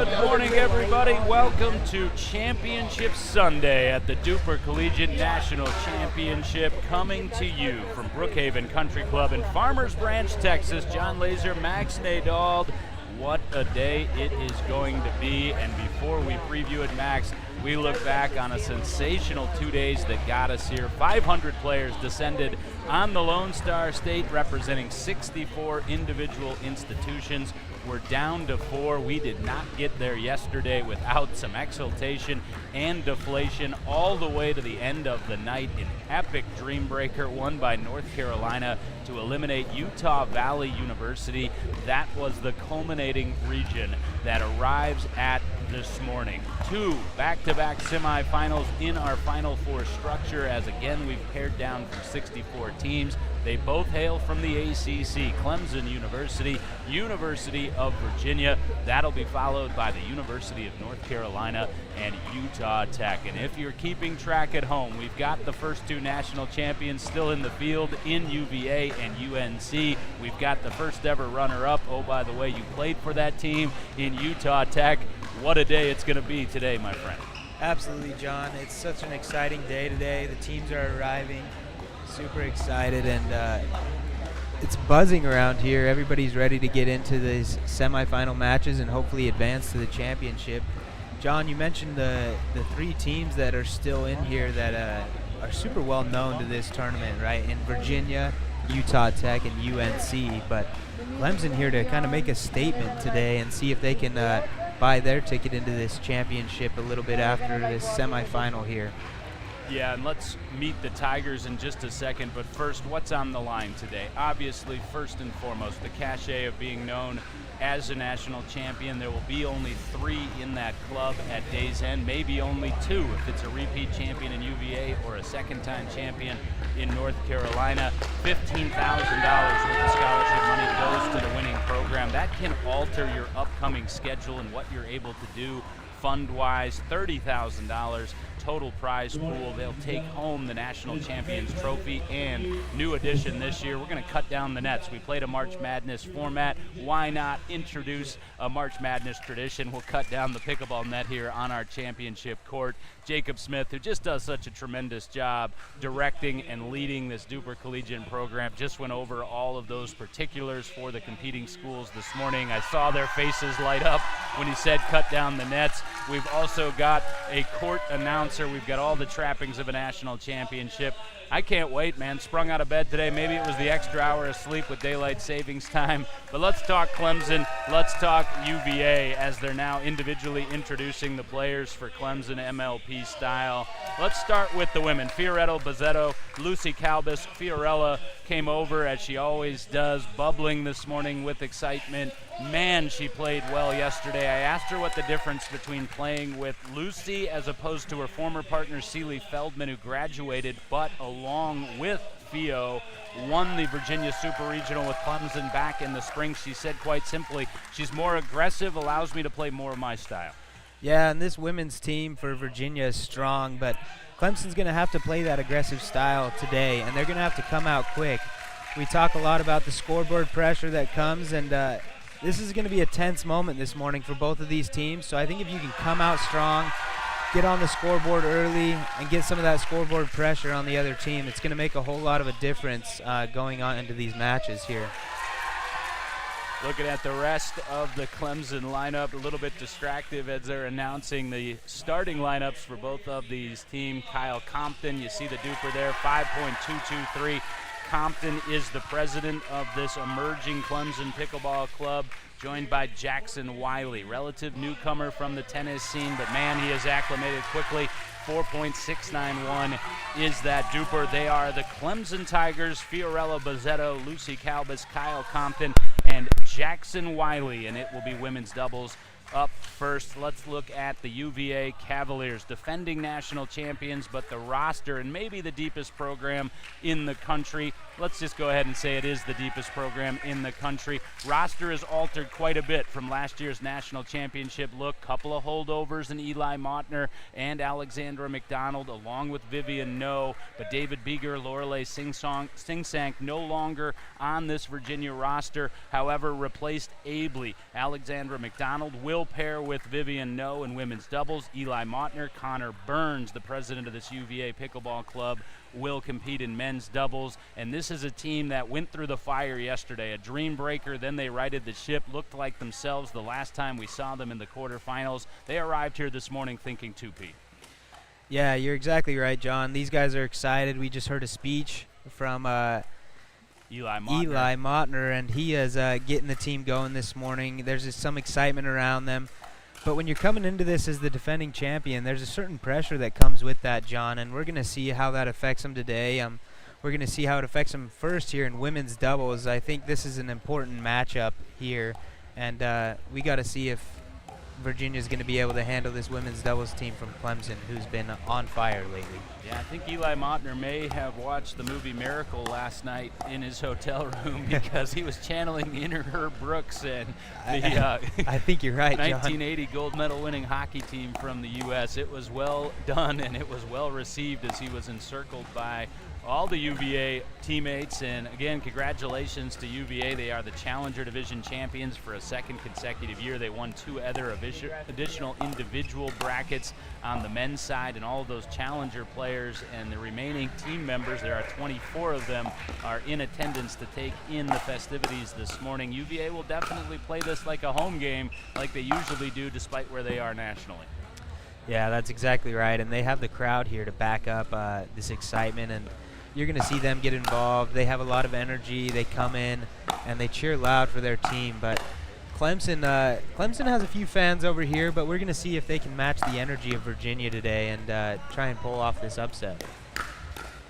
Good morning, everybody. Welcome to Championship Sunday at the DUPR Collegiate National Championship, coming to you from Brookhaven Country Club in Farmers Branch, Texas. John Laser, Max Nadald. What a day it is going to be. And before we preview it, Max, we look back on a sensational 2 days that got us here. 500 players descended on the Lone Star State, representing 64 individual institutions. We're down to 4. We did not get there yesterday without some exultation and deflation all the way to the end of the night. An epic dream breaker won by North Carolina to eliminate Utah Valley University. That was the culminating region that arrives at this morning. 2 back-to-back semifinals in our Final Four structure, as again we've pared down from 64 teams. They both hail from the ACC, Clemson University, University of Virginia. That'll be followed by the University of North Carolina and Utah Tech. And if you're keeping track at home, we've got the first 2 national champions still in the field in UVA and UNC. We've got the first ever runner-up. Oh, by the way, you played for that team in Utah Tech. What a day it's going to be today, my friend. Absolutely, John. It's such an exciting day today. The teams are arriving. Super excited, and it's buzzing around here. Everybody's ready to get into these semifinal matches and hopefully advance to the championship. John, you mentioned the 3 teams that are still in here that are super well known to this tournament, right? In Virginia, Utah Tech, and UNC. But Clemson here to kind of make a statement today and see if they can buy their ticket into this championship a little bit after this semifinal here. Yeah, and let's meet the Tigers in just a second, but first, what's on the line today? Obviously, first and foremost, the cachet of being known as a national champion. There will be only 3 in that club at day's end, maybe only 2 if it's a repeat champion in UVA or a second-time champion in North Carolina. $15,000 worth of scholarship money goes to the winning program. That can alter your upcoming schedule and what you're able to do fund-wise. $30,000 total prize pool. They'll take home the National Champions Trophy, and new addition this year, we're going to cut down the nets. We played a March Madness format. Why not introduce a March Madness tradition? We'll cut down the pickleball net here on our championship court. Jacob Smith, who just does such a tremendous job directing and leading this DUPR Collegiate program, just went over all of those particulars for the competing schools this morning. I saw their faces light up when he said cut down the nets. We've also got a court announcer. We've got all the trappings of a national championship. I can't wait, man. Sprung out of bed today. Maybe it was the extra hour of sleep with daylight savings time. But let's talk Clemson. Let's talk UVA as they're now individually introducing the players for Clemson MLP style. Let's start with the women. Fiorello Bazzetto, Lucy Calbus. Fiorella came over, as she always does, bubbling this morning with excitement. Man, she played well yesterday. I asked her what the difference between playing with Lucy as opposed to her former partner, Celie Feldman, who graduated, but along with Fio, won the Virginia Super Regional with Clemson back in the spring. She said quite simply, she's more aggressive, allows me to play more of my style. Yeah, and this women's team for Virginia is strong, but Clemson's going to have to play that aggressive style today, and they're going to have to come out quick. We talk a lot about the scoreboard pressure that comes, and this is going to be a tense moment this morning for both of these teams. So I think if you can come out strong, get on the scoreboard early, and get some of that scoreboard pressure on the other team, it's going to make a whole lot of a difference going on into these matches here. Looking at the rest of the Clemson lineup, a little bit distractive as they're announcing the starting lineups for both of these teams. Kyle Compton, you see the DUPR there, 5.223. Compton is the president of this emerging Clemson pickleball club, joined by Jackson Wiley, relative newcomer from the tennis scene, but man, he has acclimated quickly. 4.691 is that DUPR. They are the Clemson Tigers, Fiorello Bazzetto, Lucy Calbus, Kyle Compton, and Jackson Wiley, and it will be women's doubles up first. Let's look at the UVA Cavaliers, defending national champions, but the roster and maybe the deepest program in the country. Let's just go ahead and say it is the deepest program in the country. Roster is altered quite a bit from last year's national championship look. Couple of holdovers in Eli Mautner and Alexandra McDonald, along with Vivian No, but David Beeger, Lorelei Singsank no longer on this Virginia roster. However, replaced ably. Alexandra McDonald will will pair with Vivian No in women's doubles. Eli Mautner, Connor Burns, the president of this UVA pickleball club, will compete in men's doubles. And this is a team that went through the fire yesterday, a dream breaker. Then they righted the ship, looked like themselves the last time we saw them in the quarterfinals. They arrived here this morning thinking 2P. Yeah, you're exactly right, John. These guys are excited. We just heard a speech from Eli Mautner, and he is getting the team going this morning. There's just some excitement around them. But when you're coming into this as the defending champion, there's a certain pressure that comes with that, John, and we're going to see how that affects them today. We're going to see how it affects them first here in women's doubles. I think this is an important matchup here, and we got to see if Virginia's going to be able to handle this women's doubles team from Clemson, who's been on fire lately. Yeah, I think Eli Mautner may have watched the movie Miracle last night in his hotel room because he was channeling inner Herb Brooks and the I think you're right, 1980 gold medal winning hockey team from the U.S. It was well done and it was well received as he was encircled by all the UVA teammates. And again, congratulations to UVA. They are the Challenger Division champions for a second consecutive year. They won 2 other additional individual brackets on the men's side, and all of those Challenger players and the remaining team members, there are 24 of them, are in attendance to take in the festivities this morning. UVA will definitely play this like a home game like they usually do, despite where they are nationally. Yeah, that's exactly right, and they have the crowd here to back up this excitement, and you're going to see them get involved. They have a lot of energy. They come in and they cheer loud for their team. But Clemson has a few fans over here, but we're going to see if they can match the energy of Virginia today and try and pull off this upset.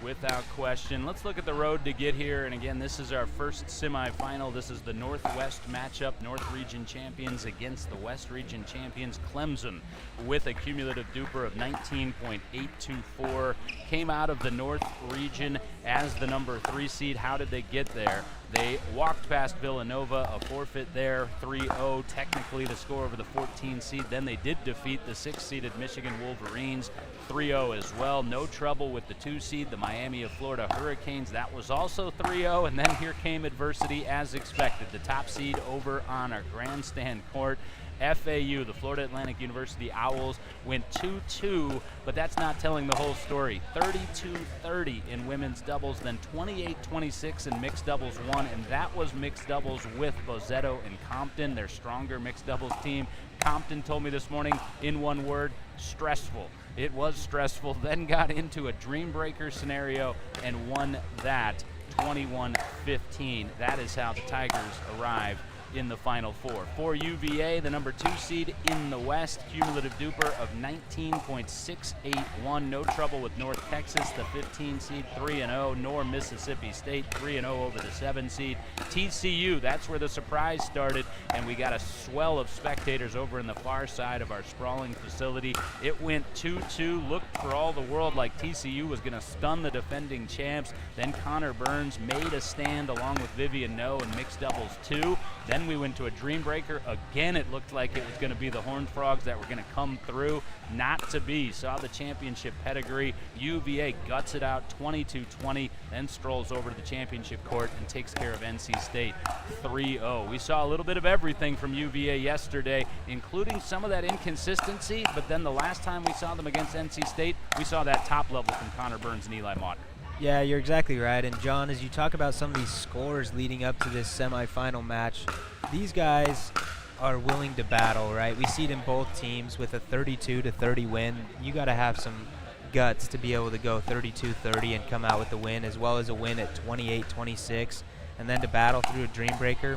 Without question. Let's look at the road to get here. And again, this is our first semifinal. This is the Northwest matchup. North Region champions against the West Region champions. Clemson, with a cumulative DUPR of 19.824, came out of the North Region as the number 3 seed. How did they get there? They walked past Villanova, a forfeit there, 3-0, technically the score over the 14 seed. Then they did defeat the 6-seeded Michigan Wolverines, 3-0 as well. No trouble with the 2 seed, the Miami of Florida Hurricanes. That was also 3-0, and then here came adversity as expected. The top seed over on our grandstand court. FAU, the Florida Atlantic University Owls, went 2-2, but that's not telling the whole story. 32-30 in women's doubles, then 28-26 in mixed doubles 1, and that was mixed doubles with Bozzetto and Compton, their stronger mixed doubles team. Compton told me this morning in one word, stressful. It was stressful, then got into a dream breaker scenario and won that 21-15. That is how the Tigers arrived in the Final Four. For UVA, the number 2 seed in the West, cumulative DUPR of 19.681. No trouble with North Texas, the 15 seed, 3-0, nor Mississippi State, 3-0 over the 7 seed. TCU, that's where the surprise started, and we got a swell of spectators over in the far side of our sprawling facility. It went 2-2, looked for all the world like TCU was going to stun the defending champs. Then Connor Burns made a stand along with Vivian No in mixed doubles 2. Then we went to a dream breaker. Again, it looked like it was going to be the Horned Frogs that were going to come through. Not to be. Saw the championship pedigree. UVA guts it out 22-20, then strolls over to the championship court and takes care of NC State 3-0. We saw a little bit of everything from UVA yesterday, including some of that inconsistency, but then the last time we saw them against NC State, we saw that top level from Connor Burns and Eli Mautner. Yeah, you're exactly right. And John, as you talk about some of these scores leading up to this semifinal match, these guys are willing to battle, right? We see it in both teams with a 32-30 win. You got to have some guts to be able to go 32-30 and come out with the win, as well as a win at 28-26, and then to battle through a dream breaker.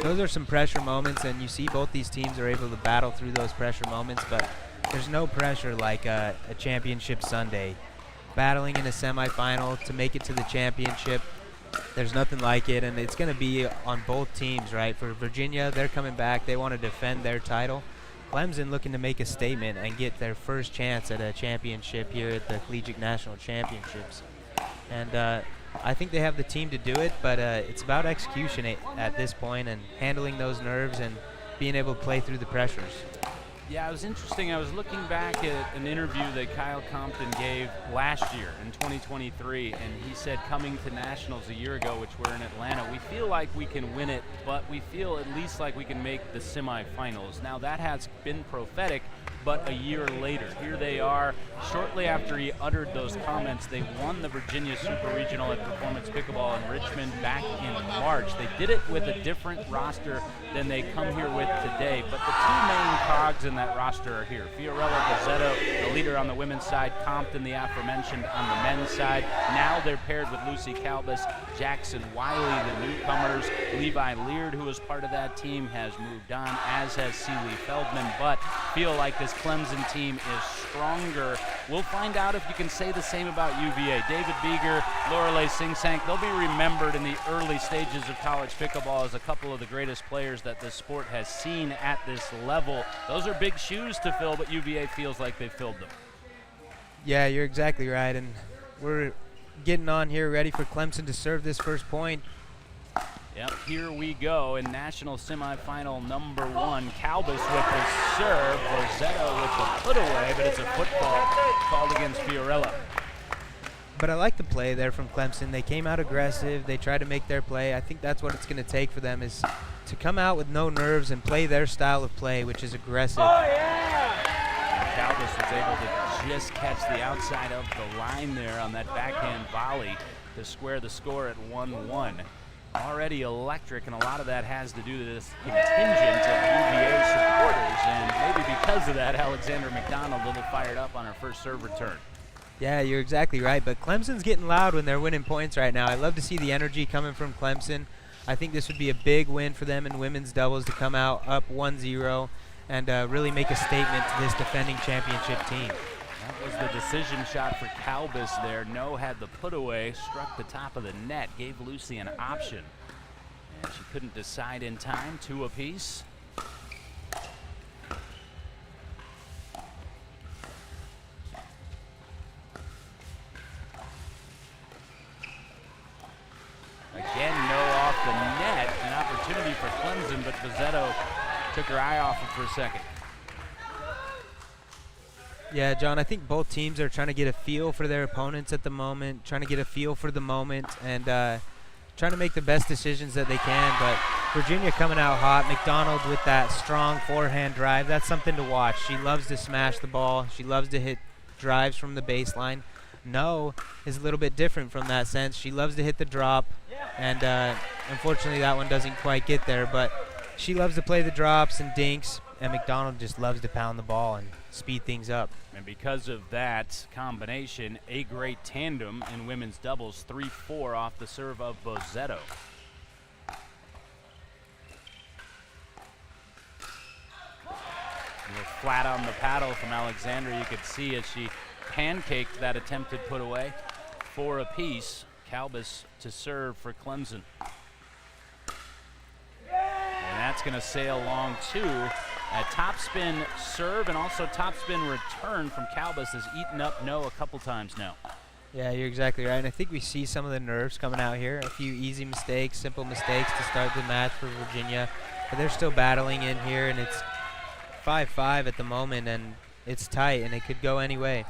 Those are some pressure moments, and you see both these teams are able to battle through those pressure moments, but there's no pressure like a championship Sunday. Battling in a semifinal to make it to the championship, there's nothing like it, and it's going to be on both teams, right? For Virginia, they're coming back. They want to defend their title. Clemson looking to make a statement and get their first chance at a championship here at the Collegiate National Championships. And I think they have the team to do it, but it's about execution at this point and handling those nerves and being able to play through the pressures. Yeah, it was interesting. I was looking back at an interview that Kyle Compton gave last year in 2023, and he said coming to Nationals a year ago, which were in Atlanta, we feel like we can win it, but we feel at least like we can make the semifinals. Now that has been prophetic, but a year later, here they are. Shortly after he uttered those comments, they won the Virginia Super Regional at Performance Pickleball in Richmond back in March. They did it with a different roster than they come here with today, but the two main cogs in that roster are here. Fiorella Bozzetto, the leader on the women's side, Compton, the aforementioned, on the men's side. Now they're paired with Lucy Calbus, Jackson Wiley, the newcomers. Levi Leard, who was part of that team, has moved on, as has Seeley Feldman, but feel like this Clemson team is stronger. We'll find out if you can say the same about UVA. David Beeger, Lorelei Singsank, they'll be remembered in the early stages of college pickleball as a couple of the greatest players that this sport has seen at this level. Those are big shoes to fill, but UVA feels like they filled them. Yeah, you're exactly right, and we're getting on here ready for Clemson to serve this first point. Yep, here we go in national semifinal number 1. Calbus with the serve, Bozzetto with the put away, but it's a football called against Fiorella. But I like the play there from Clemson. They came out aggressive. They tried to make their play. I think that's what it's going to take for them, is to come out with no nerves and play their style of play, which is aggressive. Oh, yeah! Calbus was able to just catch the outside of the line there on that backhand volley to square the score at 1-1. Already electric, and a lot of that has to do with this contingent of UVA supporters, and maybe because of that, Alexander McDonald a little fired up on her first serve return. Yeah, you're exactly right, but Clemson's getting loud when they're winning points right now. I love to see the energy coming from Clemson. I think this would be a big win for them in women's doubles to come out up 1-0 and really make a statement to this defending championship team. That was the decision shot for Calbus there. No had the put away, struck the top of the net, gave Lucy an option. And she couldn't decide in time, 2 apiece. Again, no off the net. An opportunity for Clemson, but Bozzetto took her eye off it for a second. Yeah, John, I think both teams are trying to get a feel for their opponents at the moment, trying to get a feel for the moment, and trying to make the best decisions that they can. But Virginia coming out hot. McDonald with that strong forehand drive. That's something to watch. She loves to smash the ball. She loves to hit drives from the baseline. No is a little bit different from that sense. She loves to hit the drop, and unfortunately that one doesn't quite get there. But she loves to play the drops and dinks, and McDonald just loves to pound the ball and speed things up. And because of that combination, a great tandem in women's doubles, 3-4 off the serve of Bozzetto. Flat on the paddle from Alexandra, you could see as she pancaked that attempted put away. 4 apiece. Calbus to serve for Clemson. And that's going to sail long too. A topspin serve and also topspin return from Calbus has eaten up No a couple times now. Yeah, you're exactly right. And I think we see some of the nerves coming out here. A few easy mistakes, simple mistakes to start the match for Virginia. But they're still battling in here, and it's 5-5 at the moment, and it's tight, and it could go any way.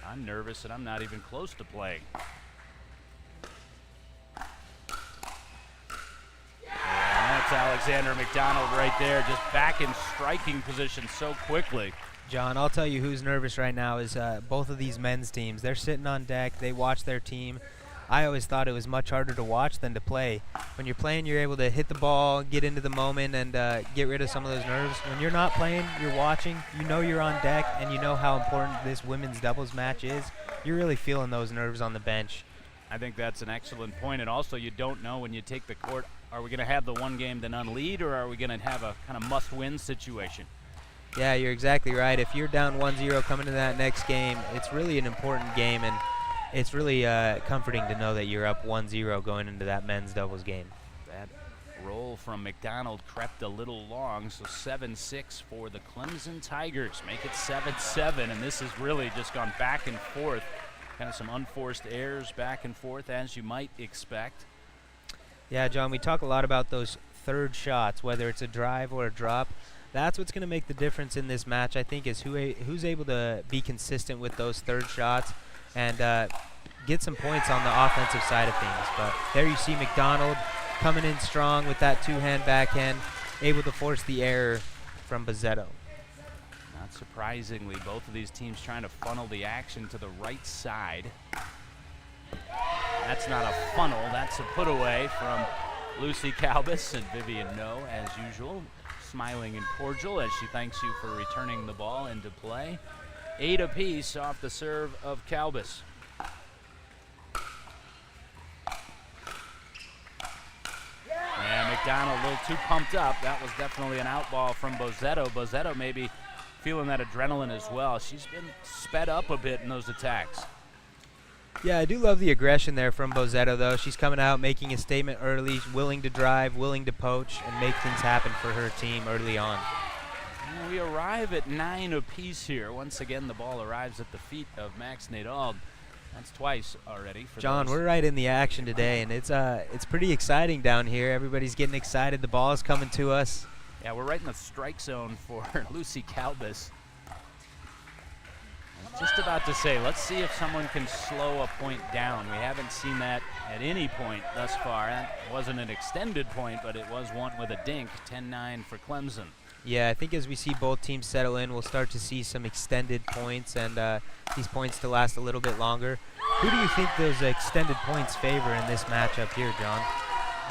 I'm nervous, and I'm not even close to playing. And that's Alexander McDonald right there, just back in striking position so quickly. John, I'll tell you who's nervous right now is both of these men's teams. They're sitting on deck. They watch their team. I always thought it was much harder to watch than to play. When you're playing, you're able to hit the ball, get into the moment, and get rid of some of those nerves. When you're not playing, you're watching, you know you're on deck, and you know how important this women's doubles match is. You're really feeling those nerves on the bench. I think that's an excellent point. And also, you don't know when you take the court, are we going to have the one game to none lead, or are we going to have a kind of must-win situation? Yeah, you're exactly right. If you're down 1-0 coming to that next game, it's really an important game, and it's really comforting to know that you're up 1-0 going into that men's doubles game. That roll from McDonald crept a little long, so 7-6 for the Clemson Tigers. Make it 7-7, and this has really just gone back and forth. Kind of some unforced errors back and forth, as you might expect. Yeah, John, we talk a lot about those third shots, whether it's a drive or a drop. That's what's going to make the difference in this match, I think, is who's able to be consistent with those third shots and get some points on the offensive side of things. But there you see McDonald coming in strong with that two-hand backhand, able to force the error from Bozzetto. Not surprisingly, both of these teams trying to funnel the action to the right side. That's not a funnel, that's a put away from Lucy Calbus, and Vivian No, as usual, smiling and cordial as she thanks you for returning the ball into play. 8 apiece off the serve of Calbus. And McDonald a little too pumped up. That was definitely an out ball from Bozzetto. Bozzetto maybe feeling that adrenaline as well. She's been sped up a bit in those attacks. Yeah, I do love the aggression there from Bozzetto, though. She's coming out, making a statement early, willing to drive, willing to poach, and make things happen for her team early on. And we arrive at 9 apiece here. Once again, the ball arrives at the feet of Max Nadal. That's twice already for John, those. we're right in the action today, and it's pretty exciting down here. Everybody's getting excited. The ball is coming to us. Yeah, we're right in the strike zone for Lucy Calbus. Just about to say, let's see if someone can slow a point down. We haven't seen that at any point thus far. That wasn't an extended point, but it was one with a dink, 10-9 for Clemson. Yeah, I think as we see both teams settle in, we'll start to see some extended points and these points to last a little bit longer. Who do you think those extended points favor in this matchup here, John?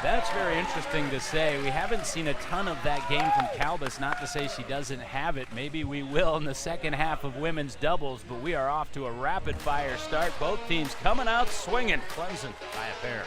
That's very interesting to say. We haven't seen a ton of that game from Calbus. Not to say she doesn't have it. Maybe we will in the second half of women's doubles, but we are off to a rapid-fire start. Both teams coming out swinging. Clemson by a pair.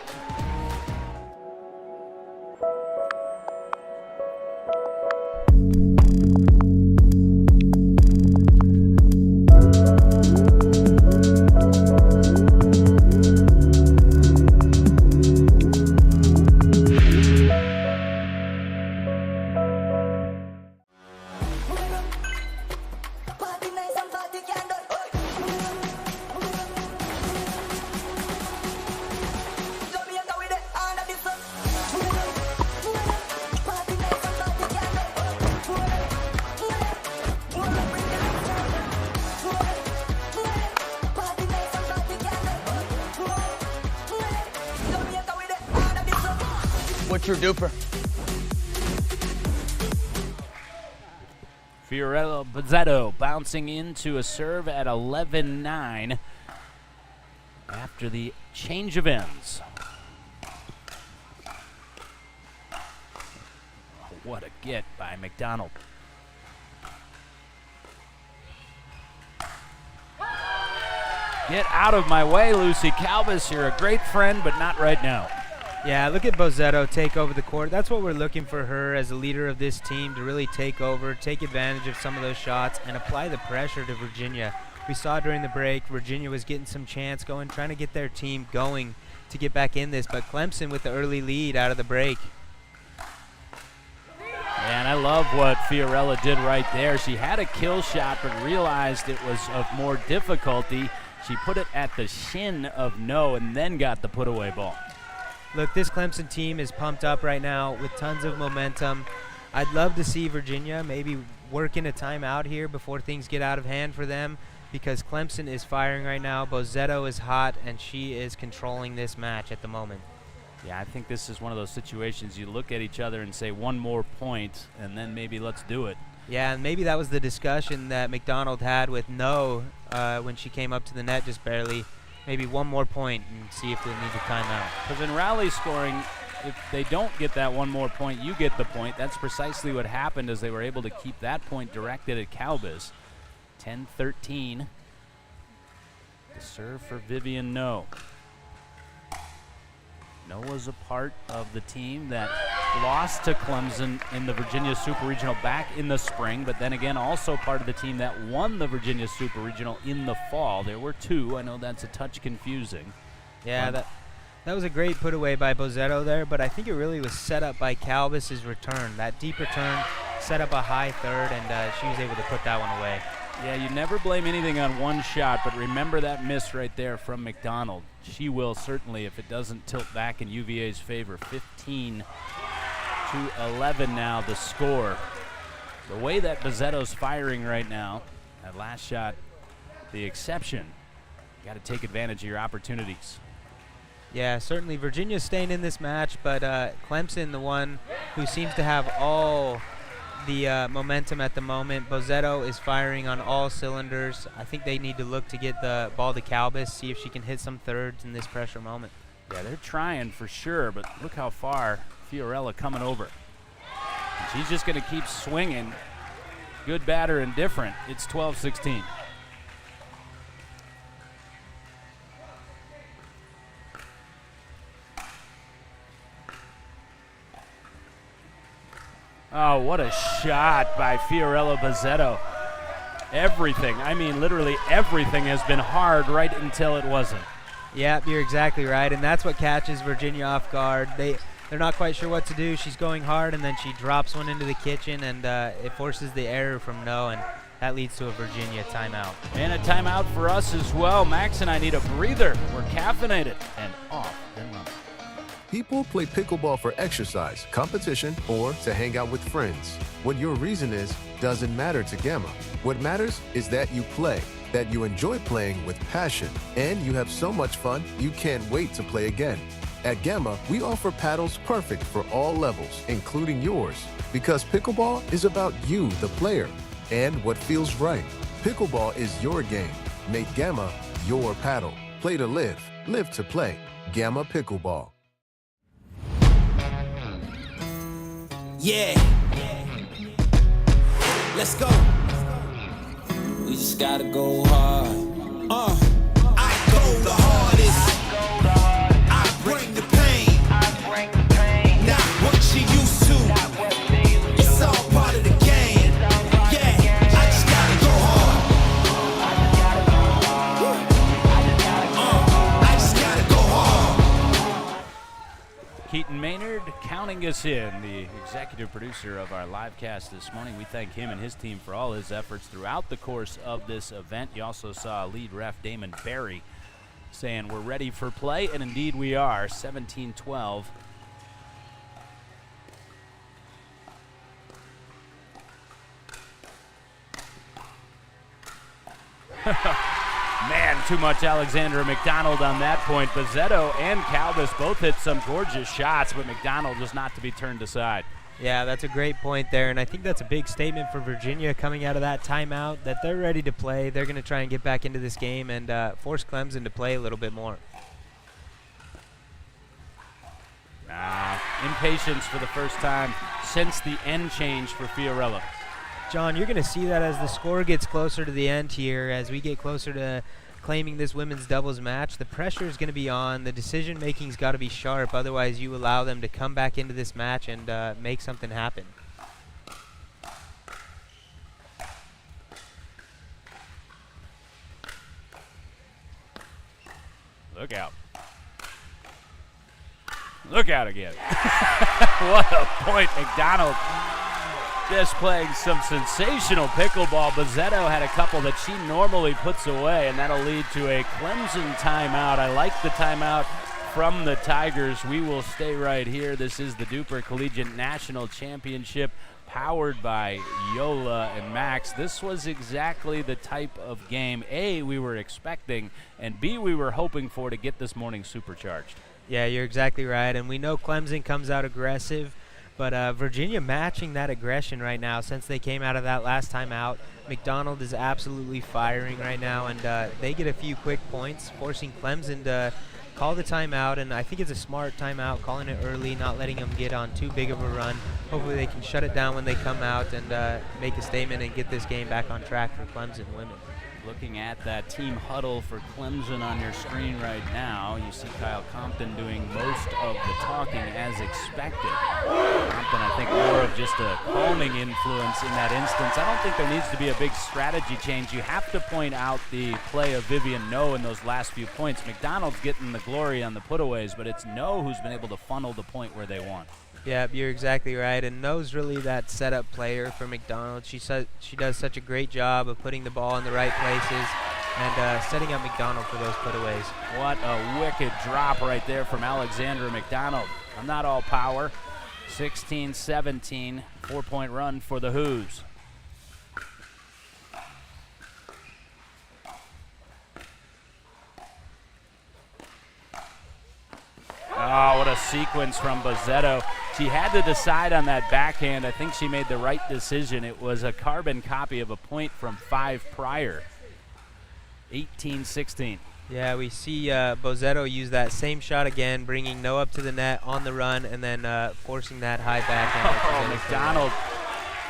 What's your DUPR? Fiorello Bozzetto bouncing into a serve at 11-9 after the change of ends. What a get by McDonald. Get out of my way, Lucy Calbus. You're a great friend, but not right now. Yeah, look at Bozzetto take over the court. That's what we're looking for her as a leader of this team, to really take over, take advantage of some of those shots, and apply the pressure to Virginia. We saw during the break, Virginia was getting some chance going, trying to get their team going to get back in this, but Clemson with the early lead out of the break. And I love what Fiorella did right there. She had a kill shot, but realized it was of more difficulty. She put it at the shin of No and then got the put-away ball. Look, this Clemson team is pumped up right now with tons of momentum. I'd love to see Virginia maybe work in a timeout here before things get out of hand for them, because Clemson is firing right now. Bozzetto is hot, and she is controlling this match at the moment. Yeah, I think this is one of those situations you look at each other and say one more point, and then maybe let's do it. Yeah, and maybe that was the discussion that McDonald had with No when she came up to the net just barely. Maybe one more point and see if they'll need a timeout. Because in rally scoring, if they don't get that one more point, you get the point. That's precisely what happened, as they were able to keep that point directed at Calbus. 10-13. The serve for Vivian No. Noah's a part of the team that lost to Clemson in the Virginia Super Regional back in the spring, but then again also part of the team that won the Virginia Super Regional in the fall. There were two. I know that's a touch confusing. Yeah, that was a great put away by Bozzetto there, but I think it really was set up by Calbus's return. That deep return set up a high third, and she was able to put that one away. Yeah, you never blame anything on one shot, but remember that miss right there from McDonald. She will certainly if it doesn't tilt back in UVA's favor. 15-11 now the score. The way that Bozzetto's firing right now, that last shot, the exception. Got to take advantage of your opportunities. Yeah, certainly Virginia's staying in this match, but Clemson, the one who seems to have all the momentum at the moment. Bozzetto is firing on all cylinders. I think they need to look to get the ball to Calbus, see if she can hit some thirds in this pressure moment. Yeah, they're trying for sure, but look how far Fiorella coming over. And she's just going to keep swinging. Good, bad, or indifferent. It's 12-16. Oh, what a shot by Fiorella Bozzetto. Everything, I mean literally everything has been hard right until it wasn't. Yeah, you're exactly right, and that's what catches Virginia off guard. They're not quite sure what to do. She's going hard, and then she drops one into the kitchen, and it forces the error from no, and that leads to a Virginia timeout. And a timeout for us as well. Max and I need a breather. We're caffeinated and off and running. People play pickleball for exercise, competition, or to hang out with friends. What your reason is doesn't matter to Gamma. What matters is that you play, that you enjoy playing with passion, and you have so much fun you can't wait to play again. At Gamma, we offer paddles perfect for all levels, including yours, because pickleball is about you, the player, and what feels right. Pickleball is your game. Make Gamma your paddle. Play to live, live to play. Gamma Pickleball. Yeah. Let's go. We just gotta go hard. I go the hardest. I bring the pain. Not what you used to. It's all part of the game. Yeah, I just gotta go hard. I just gotta go hard. Keaton Maynard counting us in, the executive producer of our live cast this morning. We thank him and his team for all his efforts throughout the course of this event. You also saw lead ref Damon Barry saying we're ready for play, and indeed we are. 17-12. Man, too much Alexandra McDonald on that point. Bozzetto and Calvis both hit some gorgeous shots, but McDonald was not to be turned aside. Yeah, that's a great point there, and I think that's a big statement for Virginia coming out of that timeout, that they're ready to play. They're going to try and get back into this game and force Clemson to play a little bit more. Impatience for the first time since the end change for Fiorella. John, you're going to see that as the score gets closer to the end here, as we get closer to claiming this women's doubles match. The pressure is going to be on. The decision-making's got to be sharp. Otherwise, you allow them to come back into this match and make something happen. Look out. Look out again. What a point. McDonald just playing some sensational pickleball. Bozzetto had a couple that she normally puts away, and that'll lead to a Clemson timeout. I like the timeout from the Tigers. We will stay right here. This is the DUPR Collegiate National Championship powered by Yola and Max. This was exactly the type of game, A, we were expecting, and B, we were hoping for to get this morning supercharged. Yeah, you're exactly right, and we know Clemson comes out aggressive, but Virginia matching that aggression right now since they came out of that last time out. McDonald is absolutely firing right now, and they get a few quick points, forcing Clemson to call the timeout, and I think it's a smart timeout, calling it early, not letting them get on too big of a run. Hopefully they can shut it down when they come out and make a statement and get this game back on track for Clemson women. Looking at that team huddle for Clemson on your screen right now, you see Kyle Compton doing most of the talking as expected. Compton, I think, more of just a calming influence in that instance. I don't think there needs to be a big strategy change. You have to point out the play of Vivian No in those last few points. McDonald's getting the glory on the putaways, but it's No who's been able to funnel the point where they want. Yeah, you're exactly right, and No's really that setup player for McDonald. She does such a great job of putting the ball in the right places and setting up McDonald for those putaways. What a wicked drop right there from Alexandra McDonald. I'm not all power. 16-17, 4-point run for the Who's. Oh, what a sequence from Bozzetto. She had to decide on that backhand. I think she made the right decision. It was a carbon copy of a point from 5 prior. 18-16. Yeah, we see Bozzetto use that same shot again, bringing No up to the net on the run, and then forcing that high backhand. Oh, McDonald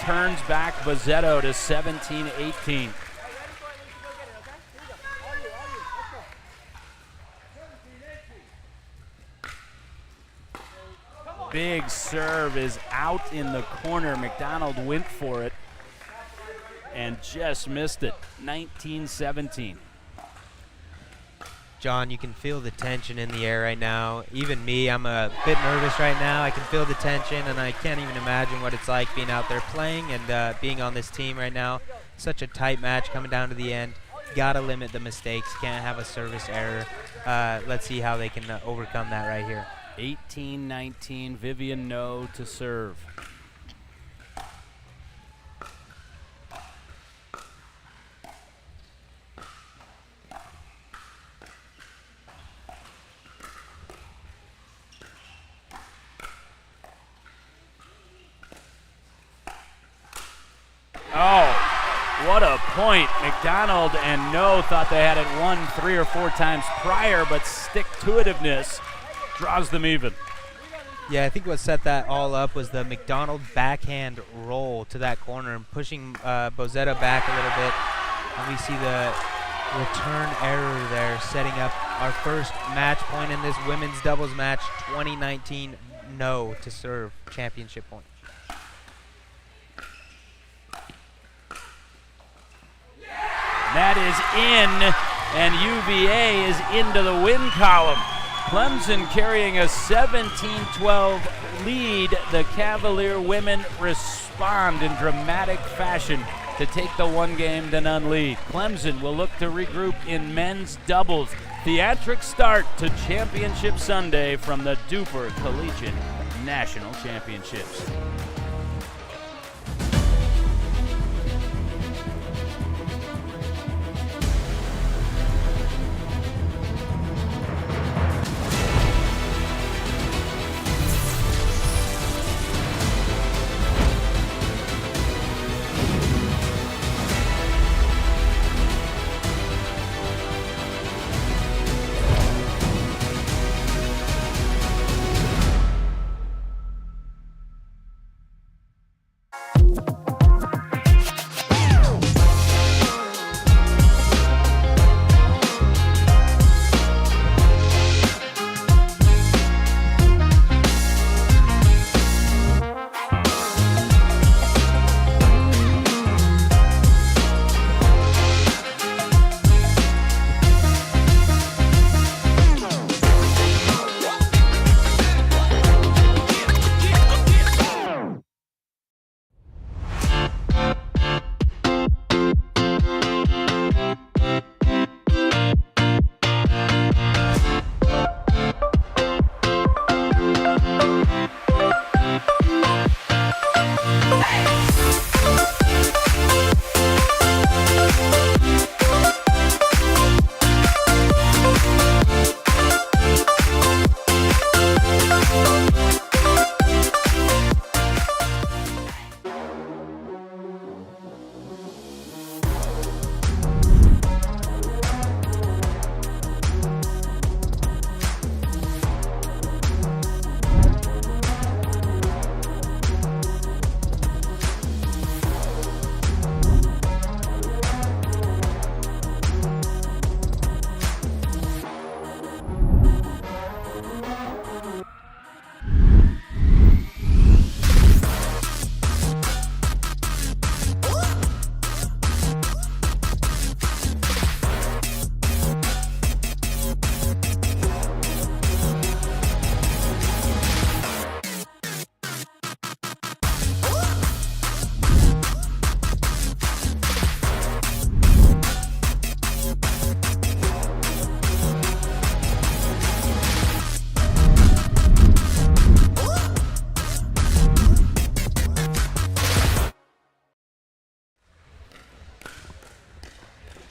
turns back Bozzetto to 17-18. Big serve is out in the corner. McDonald went for it and just missed it. 19-17. John, you can feel the tension in the air right now. Even me, I'm a bit nervous right now. I can feel the tension, and I can't even imagine what it's like being out there playing and being on this team right now. Such a tight match coming down to the end. Gotta limit the mistakes. Can't have a service error. Let's see how they can overcome that right here. 18-19, Vivian No to serve. Oh, what a point. McDonald and No thought they had it won 3 or 4 times prior, but stick-to-itiveness draws them even. Yeah, I think what set that all up was the McDonald backhand roll to that corner and pushing Bozzetto back a little bit. And we see the return error there, setting up our first match point in this women's doubles match, 2019 No to serve championship point. That is in, and UVA is into the win column. Clemson carrying a 17-12 lead. The Cavalier women respond in dramatic fashion to take the 1-game-to-none lead. Clemson will look to regroup in men's doubles. Theatric start to Championship Sunday from the DUPR Collegiate National Championships.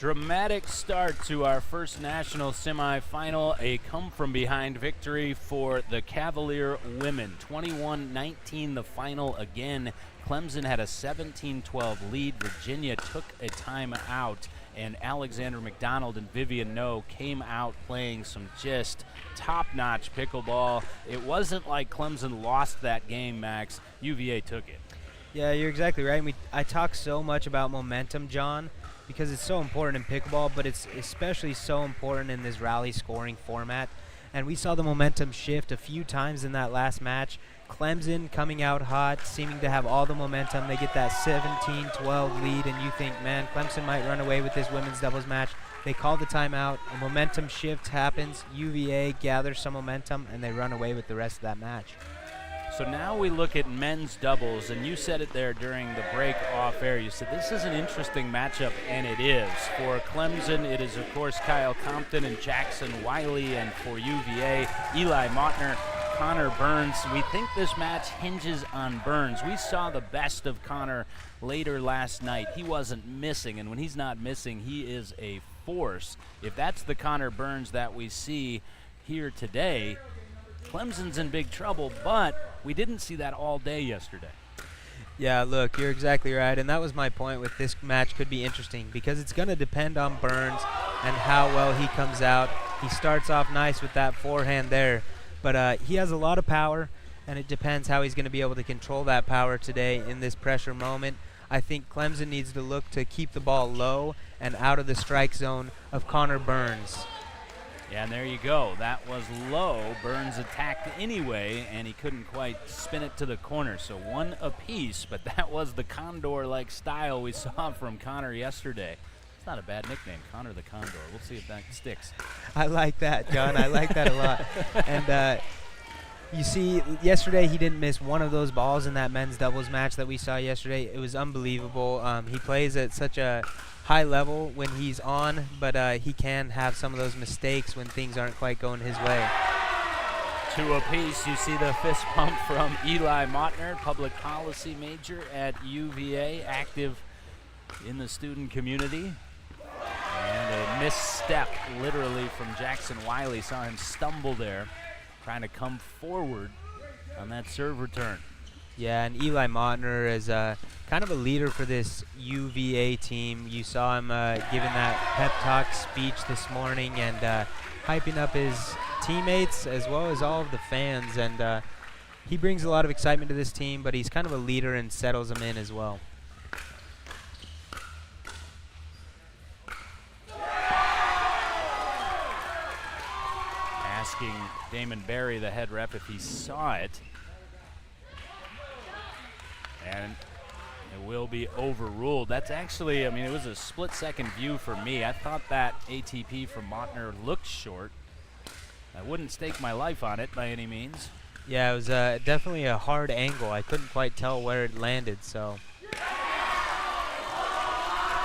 Dramatic start to our first national semifinal, a come-from-behind victory for the Cavalier women. 21-19 the final again. Clemson had a 17-12 lead. Virginia took a timeout, and Alexander McDonald and Vivian No came out playing some just top-notch pickleball. It wasn't like Clemson lost that game, Max. UVA took it. Yeah, you're exactly right. I talk so much about momentum, John, because it's so important in pickleball, but it's especially so important in this rally scoring format. And we saw the momentum shift a few times in that last match. Clemson coming out hot, seeming to have all the momentum. They get that 17-12 lead, and you think, man, Clemson might run away with this women's doubles match. They call the timeout, a momentum shift happens, UVA gathers some momentum, and they run away with the rest of that match. So now we look at men's doubles, and you said it there during the break off air. You said this is an interesting matchup, and it is. For Clemson, it is, of course, Kyle Compton and Jackson Wiley, and for UVA, Eli Mautner, Connor Burns. We think this match hinges on Burns. We saw the best of Connor later last night. He wasn't missing, and when he's not missing, he is a force. If that's the Connor Burns that we see here today, Clemson's in big trouble, but we didn't see that all day yesterday. Yeah, look, you're exactly right, and that was my point with this match. Could be interesting because it's going to depend on Burns and how well he comes out. He starts off nice with that forehand there, but he has a lot of power, and it depends how he's going to be able to control that power today in this pressure moment. I think Clemson needs to look to keep the ball low and out of the strike zone of Connor Burns. Yeah, and there you go. That was low. Burns attacked anyway, and he couldn't quite spin it to the corner. So one apiece, but that was the Condor-like style we saw from Connor yesterday. It's not a bad nickname, Connor the Condor. We'll see if that sticks. I like that, John. I like that a lot. And you see, yesterday he didn't miss one of those balls in that men's doubles match that we saw yesterday. It was unbelievable. He plays at such a high level when he's on, but he can have some of those mistakes when things aren't quite going his way. Two apiece. You see the fist pump from Eli Mautner, public policy major at UVA, active in the student community. And a misstep, literally, from Jackson Wiley. Saw him stumble there, trying to come forward on that serve return. Yeah, and Eli Mautner is kind of a leader for this UVA team. You saw him giving that pep talk speech this morning and hyping up his teammates as well as all of the fans. And he brings a lot of excitement to this team, but he's kind of a leader and settles them in as well. Asking Damon Barry, the head ref, if he saw it. And it will be overruled. That's actually, I mean, it was a split-second view for me. I thought that ATP from Mautner looked short. I wouldn't stake my life on it by any means. Yeah, it was definitely a hard angle. I couldn't quite tell where it landed, so.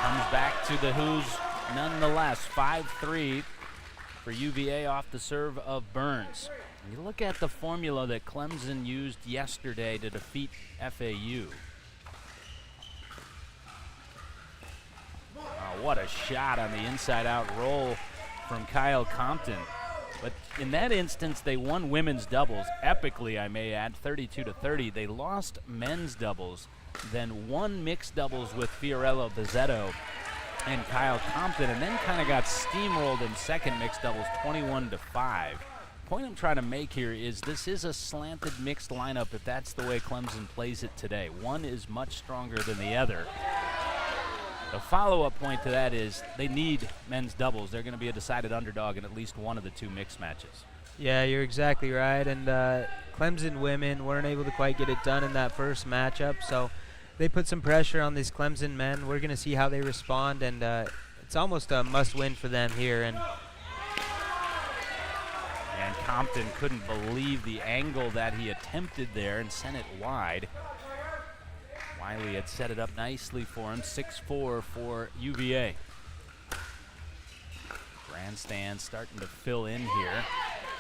Comes back to the Who's nonetheless. 5-3 for UVA off the serve of Burns. You look at the formula that Clemson used yesterday to defeat FAU. Oh, what a shot on the inside-out roll from Kyle Compton. But in that instance, they won women's doubles, epically, I may add, 32-30. They lost men's doubles, then won mixed doubles with Fiorello Bizzetto and Kyle Compton, and then kind of got steamrolled in second mixed doubles, 21-5. Point I'm trying to make here is this is a slanted mixed lineup if that's the way Clemson plays it today. One is much stronger than the other. The follow-up point to that is they need men's doubles. They're going to be a decided underdog in at least one of the two mixed matches. Yeah, you're exactly right. And Clemson women weren't able to quite get it done in that first matchup, so they put some pressure on these Clemson men. We're going to see how they respond, and it's almost a must-win for them here. And Compton couldn't believe the angle that he attempted there and sent it wide. Wiley had set it up nicely for him. 6-4 for UVA. Grandstand starting to fill in here.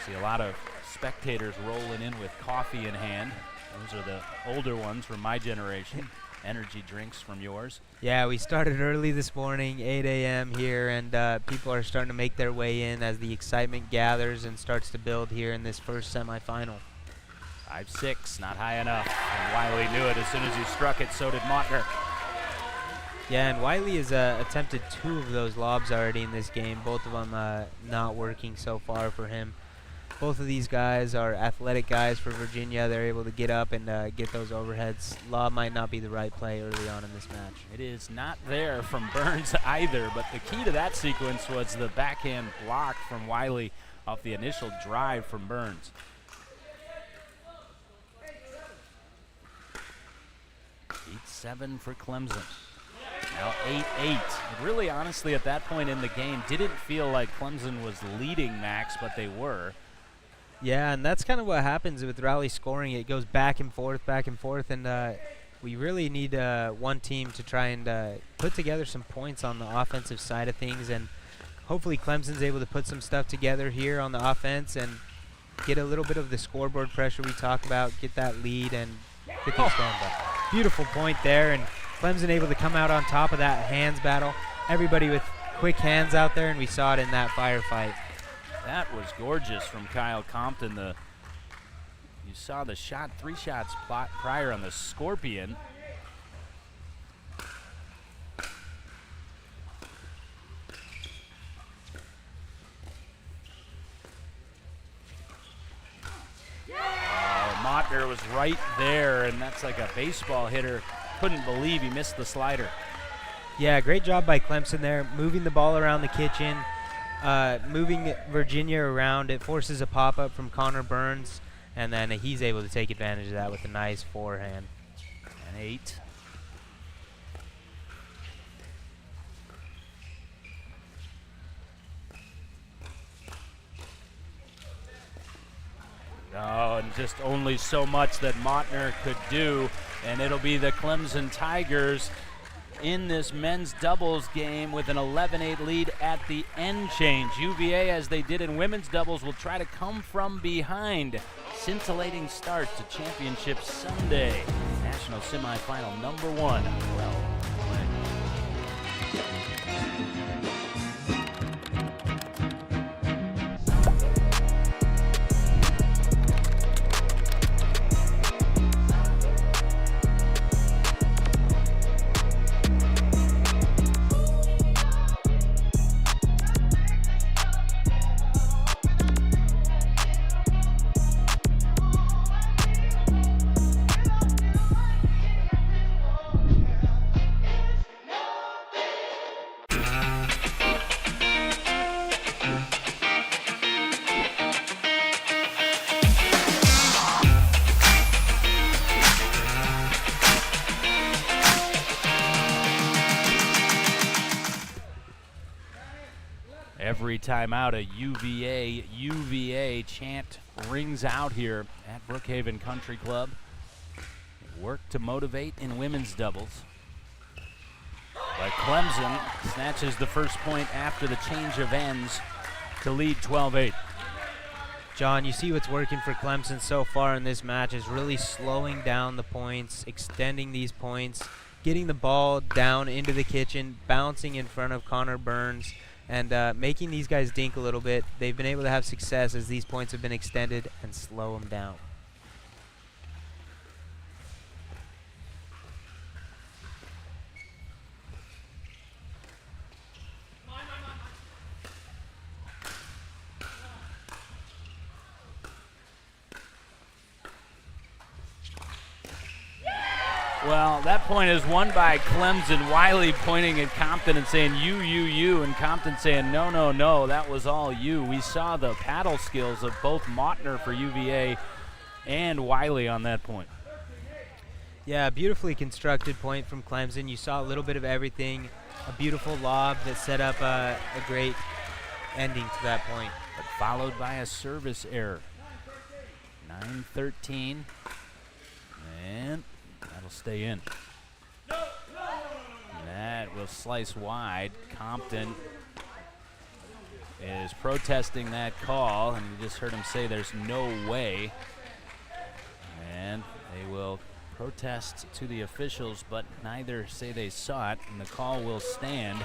See a lot of spectators rolling in with coffee in hand. Those are the older ones from my generation. energy drinks from yours. Yeah, we started early this morning, 8 a.m. here, and people are starting to make their way in as the excitement gathers and starts to build here in this first semifinal. 5'6", not high enough. And Wiley knew it as soon as he struck it, so did Mautner. Yeah, and Wiley has attempted 2 of those lobs already in this game, both of them not working so far for him. Both of these guys are athletic guys for Virginia. They're able to get up and get those overheads. Lob might not be the right play early on in this match. It is not there from Burns either, but the key to that sequence was the backhand block from Wiley off the initial drive from Burns. 8-7 for Clemson. Now 8-8. It really, honestly, at that point in the game, didn't feel like Clemson was leading Max, but they were. Yeah, and that's kind of what happens with rally scoring. It goes back and forth, and we really need one team to try and put together some points on the offensive side of things, and hopefully Clemson's able to put some stuff together here on the offense and get a little bit of the scoreboard pressure we talk about, get that lead, and get things going. But beautiful point there, and Clemson able to come out on top of that hands battle. Everybody with quick hands out there, and we saw it in that firefight. That was gorgeous from Kyle Compton. You saw the shot, 3 shots prior on the Scorpion. Mautner was right there, and that's like a baseball hitter. Couldn't believe he missed the slider. Yeah, great job by Clemson there, moving the ball around the kitchen, moving Virginia around. It forces a pop-up from Connor Burns, and then he's able to take advantage of that with a nice forehand. And 8. Oh, and just only so much that Mautner could do, and it'll be the Clemson Tigers in this men's doubles game with an 11-8 lead at the end change. UVA, as they did in women's doubles, will try to come from behind. Scintillating start to Championship Sunday. National semifinal number 1. Well played. Every time out, a UVA chant rings out here at Brookhaven Country Club. Work to motivate in women's doubles. But Clemson snatches the first point after the change of ends to lead 12-8. John, you see what's working for Clemson so far in this match is really slowing down the points, extending these points, getting the ball down into the kitchen, bouncing in front of Connor Burns, and making these guys dink a little bit. They've been able to have success as these points have been extended and slow them down. Well, that point is won by Clemson. Wiley pointing at Compton and saying, you, and Compton saying, no, that was all you. We saw the paddle skills of both Mautner for UVA and Wiley on that point. Yeah, beautifully constructed point from Clemson. You saw a little bit of everything, a beautiful lob that set up a great ending to that point. But followed by a service error. 9-13, and that'll stay in. That will slice wide. Compton is protesting that call, and you just heard him say there's no way. And they will Protests to the officials, but neither say they saw it, and the call will stand.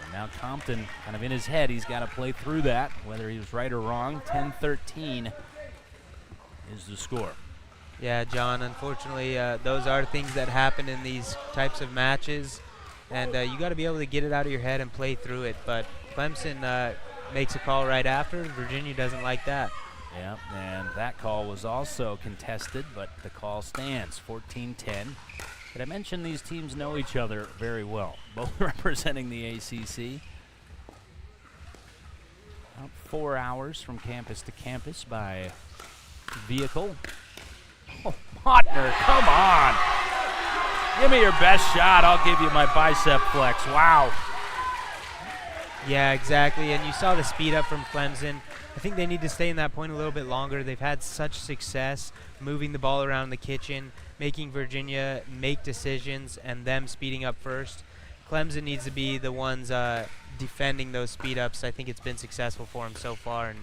And now Compton kind of in his head, he's got to play through that, whether he was right or wrong. 10-13 is the score. Yeah, John, unfortunately, those are things that happen in these types of matches, and you got to be able to get it out of your head and play through it. But Clemson makes a call right after. Virginia doesn't like that. Yeah, and that call was also contested, but the call stands, 14-10. Did I mention these teams know each other very well, both representing the ACC? About 4 hours from campus to campus by vehicle. Oh, Mottner, come on. Give me your best shot. I'll give you my bicep flex. Wow. Yeah, exactly. And you saw the speed up from Clemson. I think they need to stay in that point a little bit longer. They've had such success moving the ball around the kitchen, making Virginia make decisions, and them speeding up first. Clemson needs to be the ones defending those speed ups. I think it's been successful for them so far, and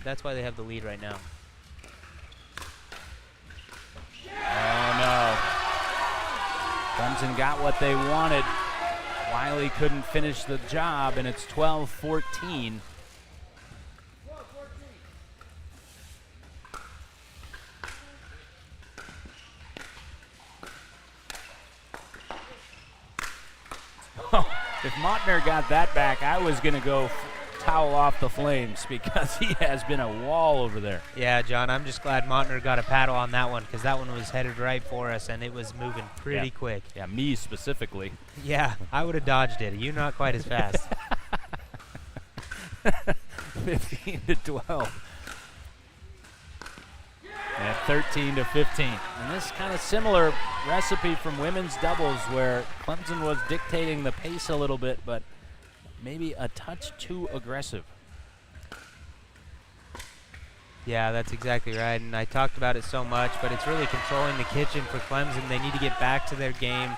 that's why they have the lead right now. Oh, no. Clemson got what they wanted. Wiley couldn't finish the job, and it's 12-14. If Mottner got that back, I was going to go towel off the Flames because he has been a wall over there. Yeah, John, I'm just glad Mottner got a paddle on that one because that one was headed right for us, and it was moving pretty quick. Yeah, me specifically. Yeah, I would have dodged it. You're not quite as fast. 15-12. And 13-15. And this kind of similar recipe from women's doubles where Clemson was dictating the pace a little bit, but maybe a touch too aggressive. Yeah, that's exactly right. And I talked about it so much, but it's really controlling the kitchen for Clemson. They need to get back to their game,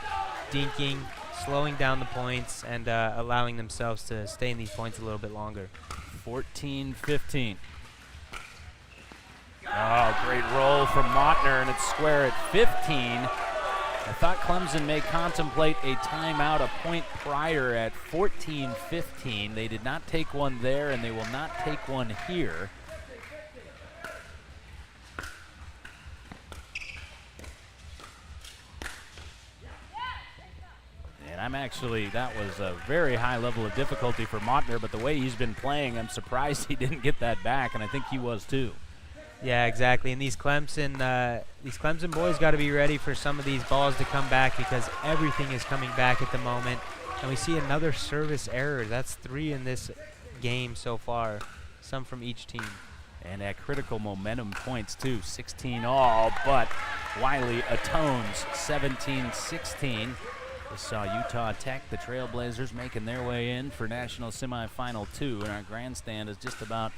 dinking, slowing down the points, and allowing themselves to stay in these points a little bit longer. 14-15. Oh, great roll from Mottner, and it's square at 15. I thought Clemson may contemplate a timeout a point prior at 14-15. They did not take one there, and they will not take one here. And I'm actually, that was a very high level of difficulty for Mottner, but the way he's been playing, I'm surprised he didn't get that back, and I think he was too. Yeah, exactly. And these Clemson boys got to be ready for some of these balls to come back because everything is coming back at the moment. And we see another service error. That's 3 in this game so far, some from each team. And at critical momentum points too, 16 all, but Wiley atones, 17-16. We saw Utah Tech, the Trailblazers, making their way in for National Semifinal 2, and our grandstand is just about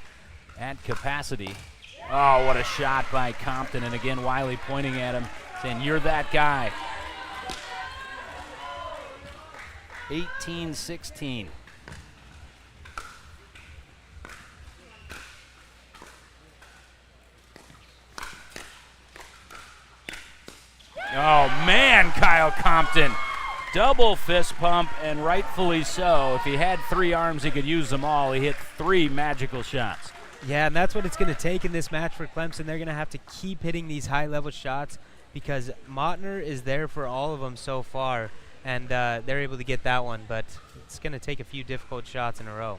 at capacity. Oh, what a shot by Compton, and again, Wiley pointing at him, saying, "You're that guy." 18-16. Oh, man, Kyle Compton. Double fist pump, and rightfully so. If he had 3 arms, he could use them all. He hit 3 magical shots. Yeah, and that's what it's going to take in this match for Clemson. They're going to have to keep hitting these high-level shots because Mottner is there for all of them so far, and they're able to get that one. But it's going to take a few difficult shots in a row.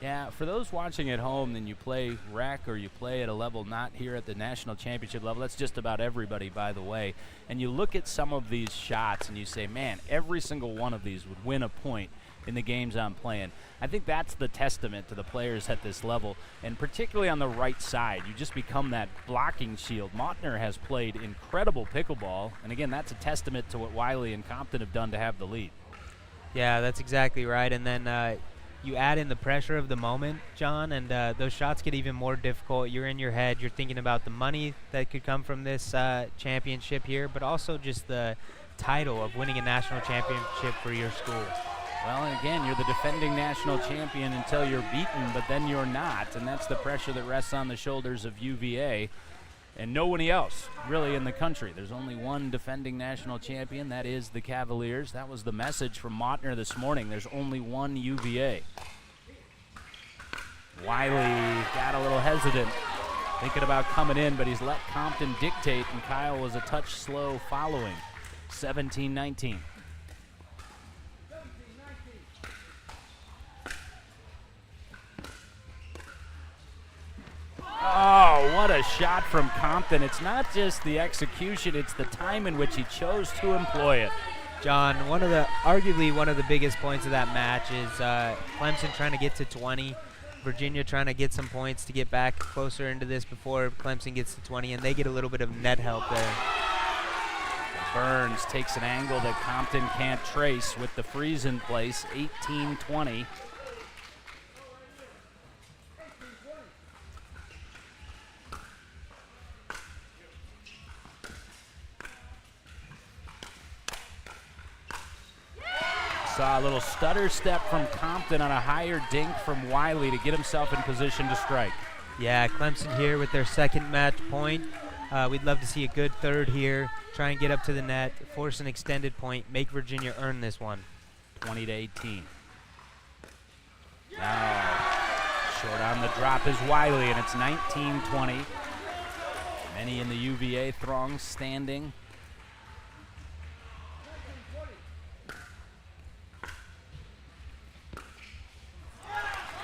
Yeah, for those watching at home, then you play rec or you play at a level not here at the national championship level. That's just about everybody, by the way. And you look at some of these shots and you say, man, every single one of these would win a point in the games I'm playing. I think that's the testament to the players at this level, and particularly on the right side. You just become that blocking shield. Mottner has played incredible pickleball, and again, that's a testament to what Wiley and Compton have done to have the lead. Yeah, that's exactly right. And then you add in the pressure of the moment, John, and those shots get even more difficult. You're in your head. You're thinking about the money that could come from this championship here, but also just the title of winning a national championship for your school. Well, and again, you're the defending national champion until you're beaten, but then you're not, and that's the pressure that rests on the shoulders of UVA. and nobody else really in the country. There's only one defending national champion. That is the Cavaliers. That was the message from Mautner this morning. There's only one UVA. Wiley got a little hesitant, thinking about coming in, but he's let Compton dictate, and Kyle was a touch slow following. 17-19. Oh, what a shot from Compton. It's not just the execution, it's the time in which he chose to employ it. John, arguably one of the biggest points of that match is Clemson trying to get to 20, Virginia trying to get some points to get back closer into this before Clemson gets to 20, and they get a little bit of net help there. Burns takes an angle that Compton can't trace with the freeze in place, 18-20. Saw a little stutter step from Compton on a higher dink from Wiley to get himself in position to strike. Yeah, Clemson here with their second match point. We'd love to see a good third here. Try and get up to the net, force an extended point, make Virginia earn this one. 20-18. Now, short on the drop is Wiley, and it's 19-20. Many in the UVA throng standing.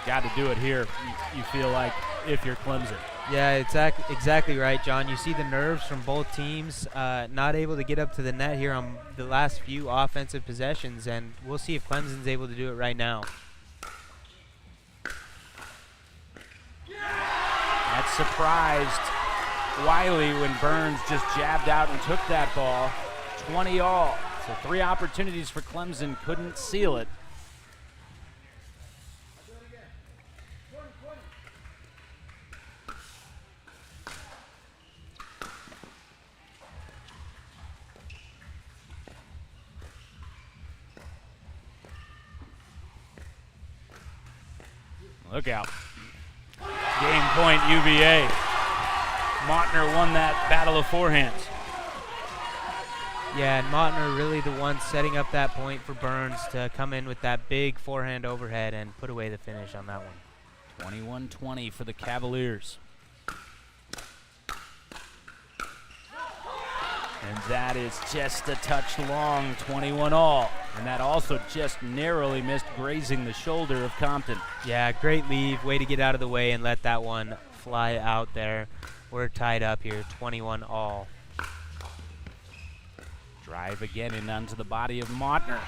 Got to do it here, you feel like, if you're Clemson. Yeah, exactly right, John. You see the nerves from both teams, not able to get up to the net here on the last few offensive possessions, and we'll see if Clemson's able to do it right now. That surprised Wiley when Burns just jabbed out and took that ball. 20 all. So 3 opportunities for Clemson, couldn't seal it. Look out. Game point, UVA. Mautner won that battle of forehands. Yeah, and Mautner really the one setting up that point for Burns to come in with that big forehand overhead and put away the finish on that one. 21-20 for the Cavaliers. And that is just a touch long, 21 all. And that also just narrowly missed grazing the shoulder of Compton. Yeah, great leave, way to get out of the way and let that one fly out there. We're tied up here, 21 all. Drive again in onto the body of Mautner.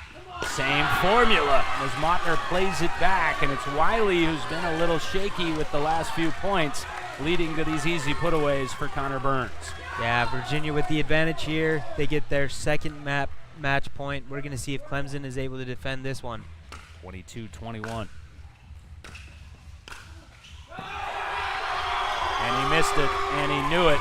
Same formula as Mautner plays it back, and it's Wiley who's been a little shaky with the last few points, leading to these easy putaways for Connor Burns. Yeah, Virginia with the advantage here. They get their second match point. We're going to see if Clemson is able to defend this one. 22-21. And he missed it, and he knew it.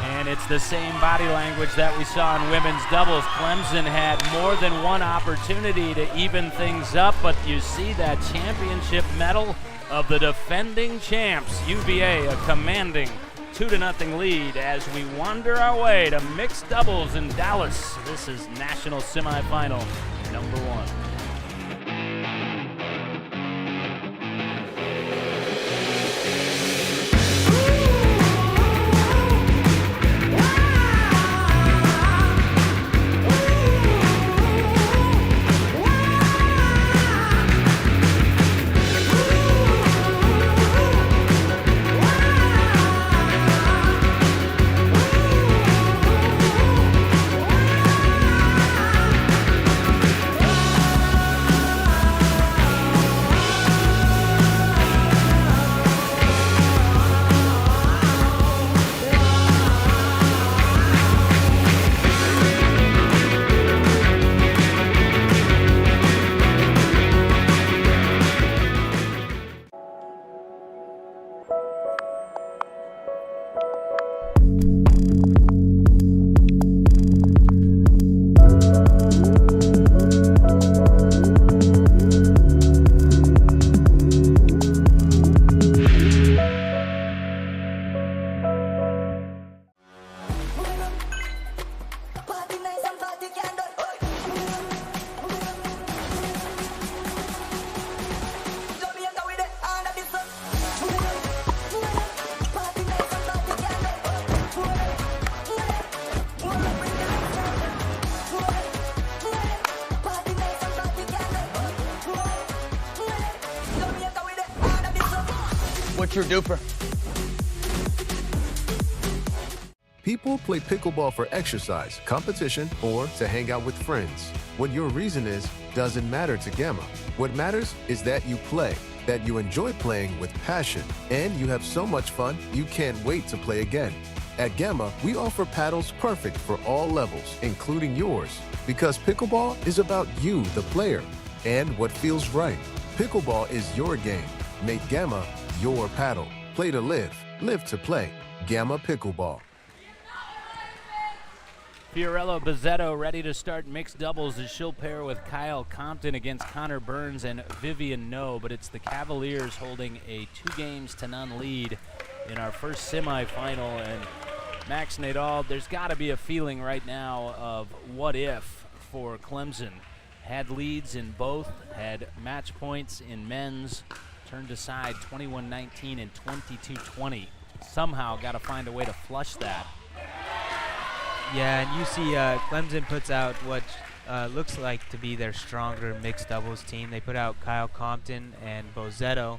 And it's the same body language that we saw in women's doubles. Clemson had more than one opportunity to even things up, but you see that championship medal of the defending champs. UVA a commanding 2-0 lead as we wander our way to mixed doubles in Dallas. This is national semifinal number 1. What's your DUPR? People play pickleball for exercise, competition, or to hang out with friends. What your reason is doesn't matter to Gamma. What matters is that you play, that you enjoy playing with passion, and you have so much fun you can't wait to play again. At Gamma, we offer paddles perfect for all levels, including yours, because pickleball is about you, the player, and what feels right. Pickleball is your game. Make Gamma your paddle. Play to live, live to play. Gamma Pickleball. Fiorello Bizzetto ready to start mixed doubles as she'll pair with Kyle Compton against Connor Burns and Vivian No, but it's the Cavaliers holding a 2-0 lead in our first semifinal. And Max Nadal, there's got to be a feeling right now of what if for Clemson. Had leads in both, had match points in men's, turned aside 21-19 and 22-20. Somehow got to find a way to flush that. Yeah, and you see Clemson puts out what looks like to be their stronger mixed doubles team. They put out Kyle Compton and Bozzetto.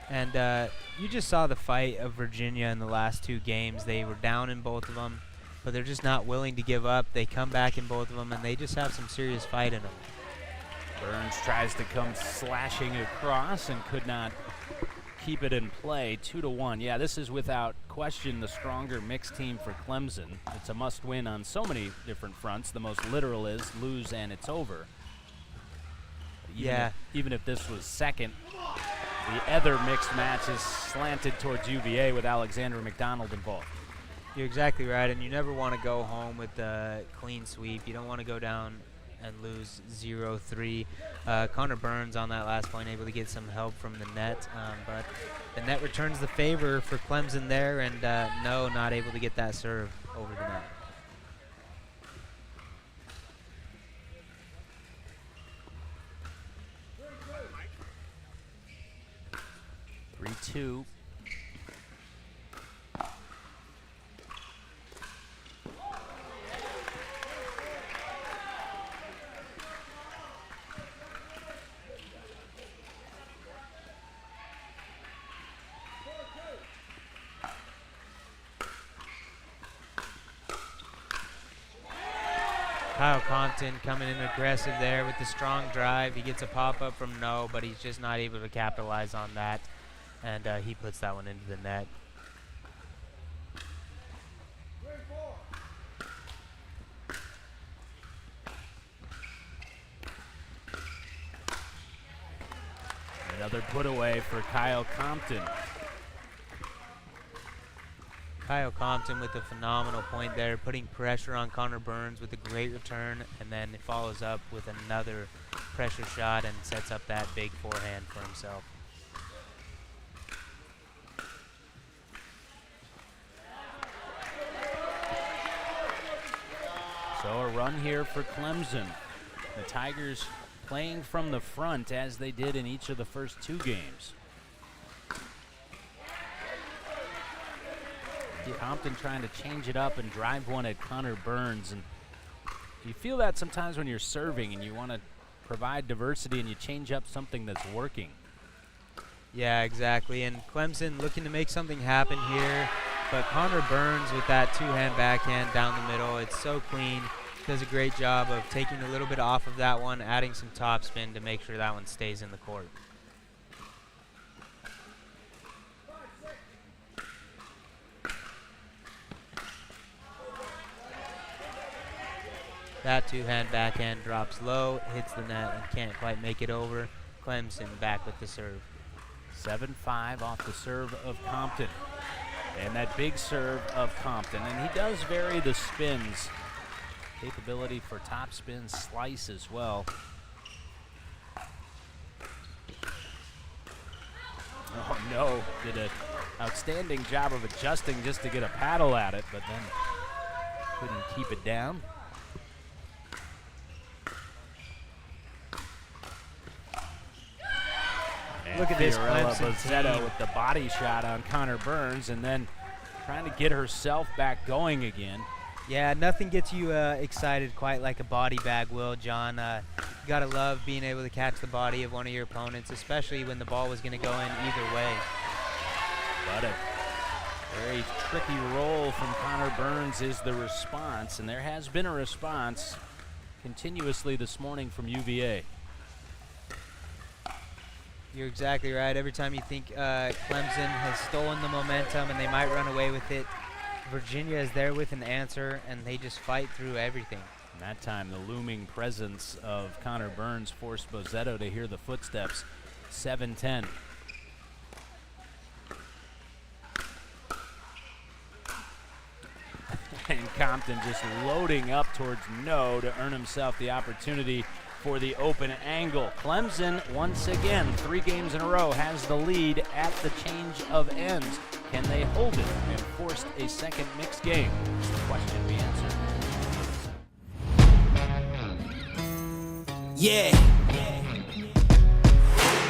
And you just saw the fight of Virginia in the last 2 games. They were down in both of them, but they're just not willing to give up. They come back in both of them, and they just have some serious fight in them. Burns tries to come slashing across and could not keep it in play. 2-1. Yeah, this is without question the stronger mixed team for Clemson. It's a must win on so many different fronts. The most literal is lose and it's over. Even if this was second, the other mixed match is slanted towards UVA with Alexander McDonald involved. You're exactly right, and you never want to go home with a clean sweep. You don't want to go down and lose 0-3. Connor Burns on that last point able to get some help from the net, but the net returns the favor for Clemson there, and No not able to get that serve over the net. Two. Kyle Compton coming in aggressive there with the strong drive. He gets a pop-up from No, but he's just not able to capitalize on that. And he puts that one into the net. Another put away for Kyle Compton. Kyle Compton with a phenomenal point there, putting pressure on Connor Burns with a great return, and then it follows up with another pressure shot and sets up that big forehand for himself. So a run here for Clemson. The Tigers playing from the front as they did in each of the first 2 games. Compton trying to change it up and drive one at Connor Burns. And you feel that sometimes when you're serving and you want to provide diversity and you change up something that's working. Yeah, exactly. And Clemson looking to make something happen here. But Connor Burns with that 2-hand backhand down the middle, it's so clean. Does a great job of taking a little bit off of that one, adding some topspin to make sure that one stays in the court. That 2-hand backhand drops low, hits the net, and can't quite make it over. Clemson back with the serve. 7-5 off the serve of Compton. And that big serve of Compton. And he does vary the spins. Capability for top spin slice as well. Oh no, did an outstanding job of adjusting just to get a paddle at it, but then couldn't keep it down. And look at this Bozzetto with the body shot on Connor Burns, and then trying to get herself back going again. Yeah, nothing gets you excited quite like a body bag will, John. You gotta love being able to catch the body of one of your opponents, especially when the ball was gonna go in either way. But a very tricky roll from Connor Burns is the response, and there has been a response continuously this morning from UVA. You're exactly right. Every time you think Clemson has stolen the momentum and they might run away with it, Virginia is there with an answer, and they just fight through everything. And that time, the looming presence of Connor Burns forced Bozzetto to hear the footsteps. 7-10. And Compton just loading up towards no to earn himself the opportunity for the open angle. Clemson, once again, 3 games in a row, has the lead at the change of ends. Can they hold it and force a second mixed game? It's the question we answer. Yeah.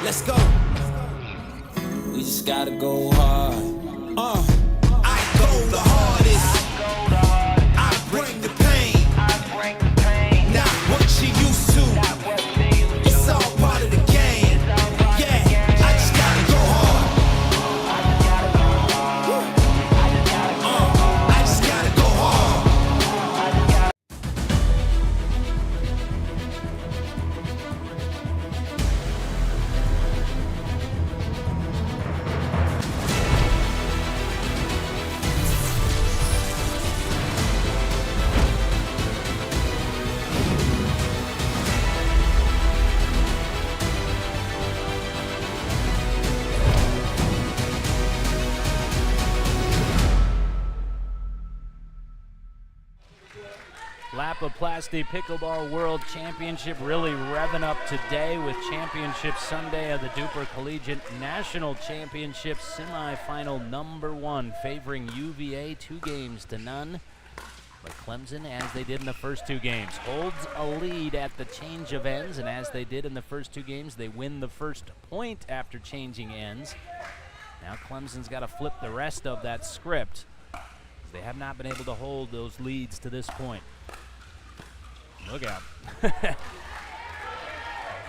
Let's go. We just gotta go hard. I go the hardest. I bring the pain. Not what you used to. It's all part of the game. Yeah, I just gotta go hard. I just gotta go hard. Lapoplasty Pickleball World Championship really revving up today with Championship Sunday of the DUPR Collegiate National Championship semifinal number 1, favoring UVA 2-0. But Clemson, as they did in the first 2 games, holds a lead at the change of ends, and as they did in the first 2 games, they win the first point after changing ends. Now Clemson's got to flip the rest of that script. They have not been able to hold those leads to this point. Look out. That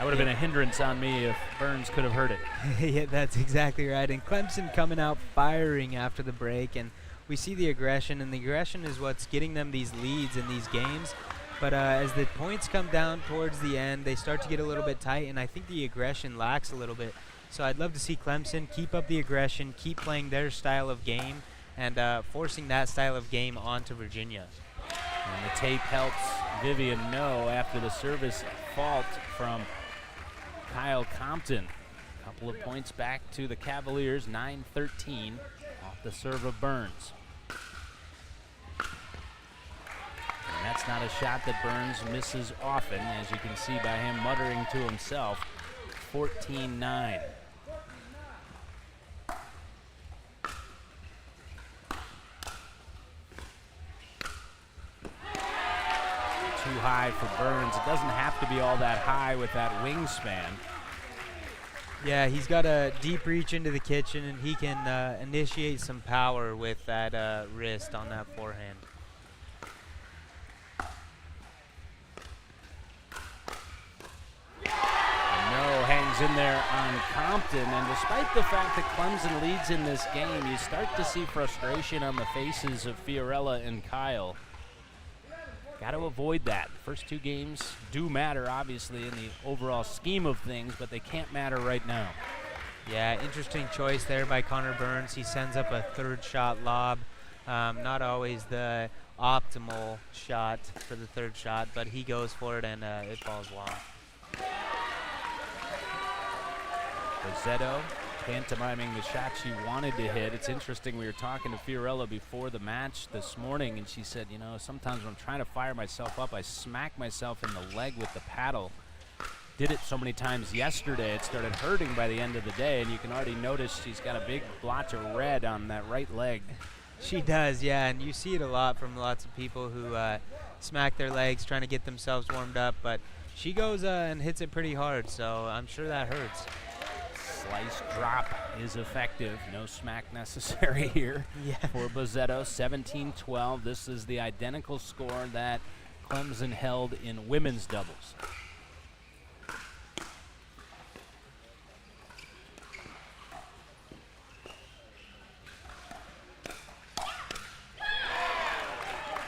would have been a hindrance on me if Burns could have heard it. Yeah, that's exactly right. And Clemson coming out firing after the break, and we see the aggression, and the aggression is what's getting them these leads in these games. But as the points come down towards the end, they start to get a little bit tight, and I think the aggression lacks a little bit. So I'd love to see Clemson keep up the aggression, keep playing their style of game, and forcing that style of game onto Virginia. And the tape helps Vivian know after the service fault from Kyle Compton. A couple of points back to the Cavaliers, 9-13 off the serve of Burns. And that's not a shot that Burns misses often, as you can see by him muttering to himself. 14-9. Too high for Burns. It doesn't have to be all that high with that wingspan. Yeah, he's got a deep reach into the kitchen, and he can initiate some power with that wrist on that forehand. No hangs in there on Compton, and despite the fact that Clemson leads in this game, you start to see frustration on the faces of Fiorella and Kyle. Got to avoid that. The first 2 games do matter, obviously, in the overall scheme of things, but they can't matter right now. Yeah, interesting choice there by Connor Burns. He sends up a 3rd shot lob. Not always the optimal shot for the 3rd shot, but he goes for it, and it falls long. Bozzetto pantomiming the shot she wanted to hit. It's interesting, we were talking to Fiorella before the match this morning, and she said, you know, sometimes when I'm trying to fire myself up, I smack myself in the leg with the paddle. Did it so many times yesterday, it started hurting by the end of the day, and you can already notice she's got a big blotch of red on that right leg. She does, yeah, and you see it a lot from lots of people who smack their legs trying to get themselves warmed up, but she goes and hits it pretty hard, so I'm sure that hurts. Slice drop is effective. No smack necessary here for Bozzetto. 17-12. This is the identical score that Clemson held in women's doubles.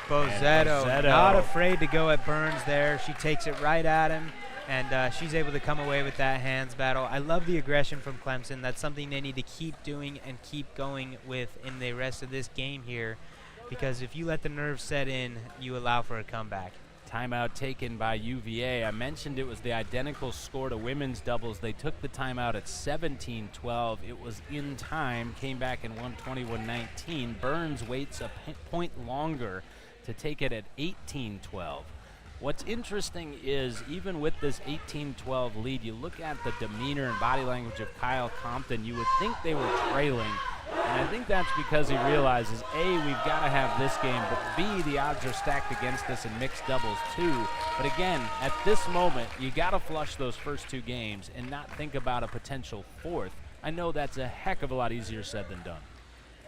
Bozzetto, not afraid to go at Burns there. She takes it right at him, and she's able to come away with that hands battle. I love the aggression from Clemson. That's something they need to keep doing and keep going with in the rest of this game here, because if you let the nerves set in, you allow for a comeback. Timeout taken by UVA. I mentioned it was the identical score to women's doubles. They took the timeout at 17-12. It was in time, came back and won 21-19. Burns waits a point longer to take it at 18-12. What's interesting is, even with this 18-12 lead, you look at the demeanor and body language of Kyle Compton, you would think they were trailing. And I think that's because he realizes, A, we've got to have this game, but B, the odds are stacked against us in mixed doubles too. But again, at this moment, you got to flush those first two games and not think about a potential fourth. I know that's a heck of a lot easier said than done.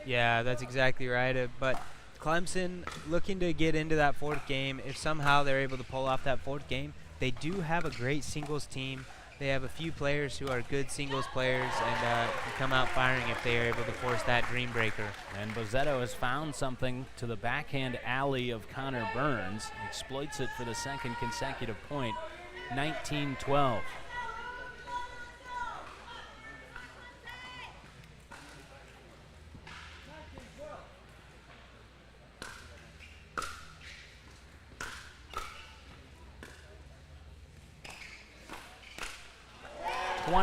Yeah, that's exactly right. But Clemson looking to get into that fourth game. If somehow they're able to pull off that fourth game, they do have a great singles team. They have a few players who are good singles players and can come out firing if they are able to force that dream breaker. And Bozzetto has found something to the backhand alley of Connor Burns, exploits it for the second consecutive point, 19-12.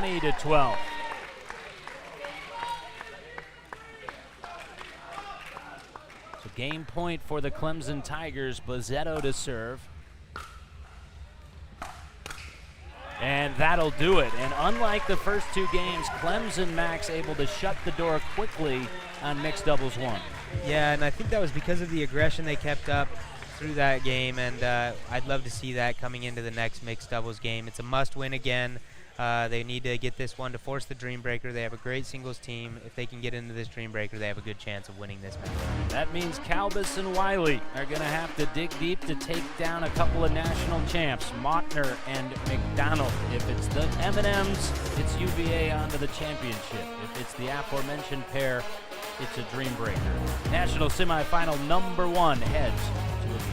To 12. So game point for the Clemson Tigers. Bozzetto to serve. And that'll do it. And unlike the first two games, Clemson Max able to shut the door quickly on mixed doubles one. Yeah, and I think that was because of the aggression they kept up through that game, and I'd love to see that coming into the next mixed doubles game. It's a must-win again. They need to get this one to force the dream breaker. They have a great singles team. If they can get into this dream breaker, they have a good chance of winning this match. That means Calbus and Wiley are going to have to dig deep to take down a couple of national champs, Mautner and McDonald. If it's the M&Ms, it's UVA onto the championship. If it's the aforementioned pair, it's a dream breaker. National semifinal number one heads to a meeting.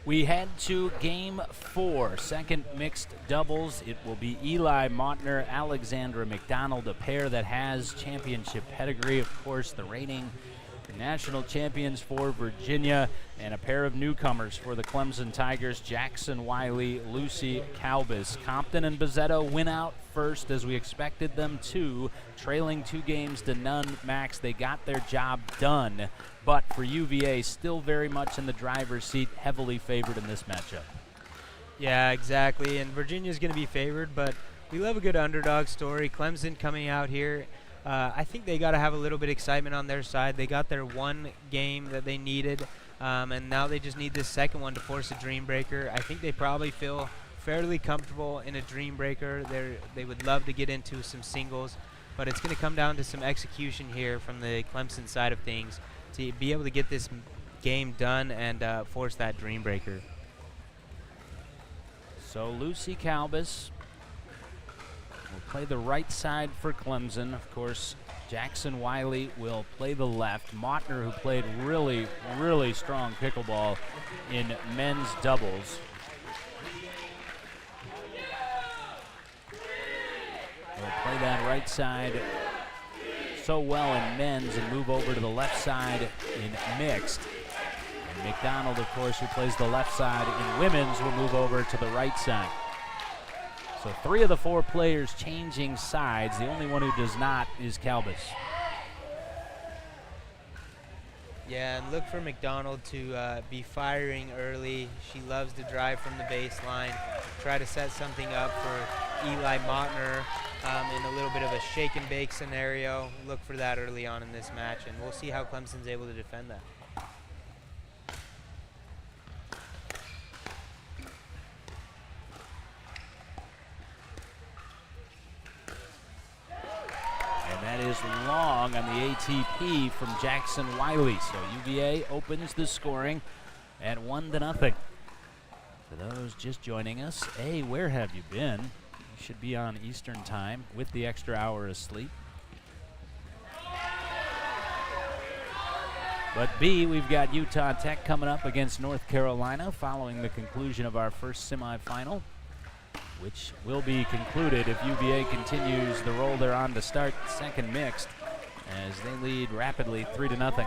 We head to game 4, second mixed doubles. It will be Eli Mautner, Alexandra McDonald, a pair that has championship pedigree. Of course, the reigning national champions for Virginia, and a pair of newcomers for the Clemson Tigers, Jackson Wiley, Lucy Calbus. Compton and Bozzetto win out first as we expected them to, trailing 2-0. Max, they got their job done, but for UVA, still very much in the driver's seat, heavily favored in this matchup. Yeah, exactly, and Virginia's going to be favored, but we love a good underdog story. Clemson coming out here, I think they got to have a little bit of excitement on their side. They got their one game that they needed, and now they just need this second one to force a dream breaker. I think they probably feel fairly comfortable in a dream breaker. They would love to get into some singles, but it's going to come down to some execution here from the Clemson side of things to be able to get this game done and force that dream breaker. So Lucy Calbus will play the right side for Clemson. Of course, Jackson Wiley will play the left. Mautner, who played really, really strong pickleball in men's doubles, will play that right side so well in men's and move over to the left side in mixed. And McDonald, of course, who plays the left side in women's, will move over to the right side. So 3 of the 4 players changing sides. The only one who does not is Calbus. Yeah, and look for McDonald to be firing early. She loves to drive from the baseline, try to set something up for Eli Mautner in a little bit of a shake and bake scenario. Look for that early on in this match, and we'll see how Clemson's able to defend that. That is long on the ATP from Jackson Wiley. So UVA opens the scoring at 1-0. For those just joining us, A, where have you been? You should be on Eastern time with the extra hour of sleep. But B, we've got Utah Tech coming up against North Carolina following the conclusion of our first semifinal, which will be concluded if UVA continues the roll they're on to start second mixed as they lead rapidly 3-0.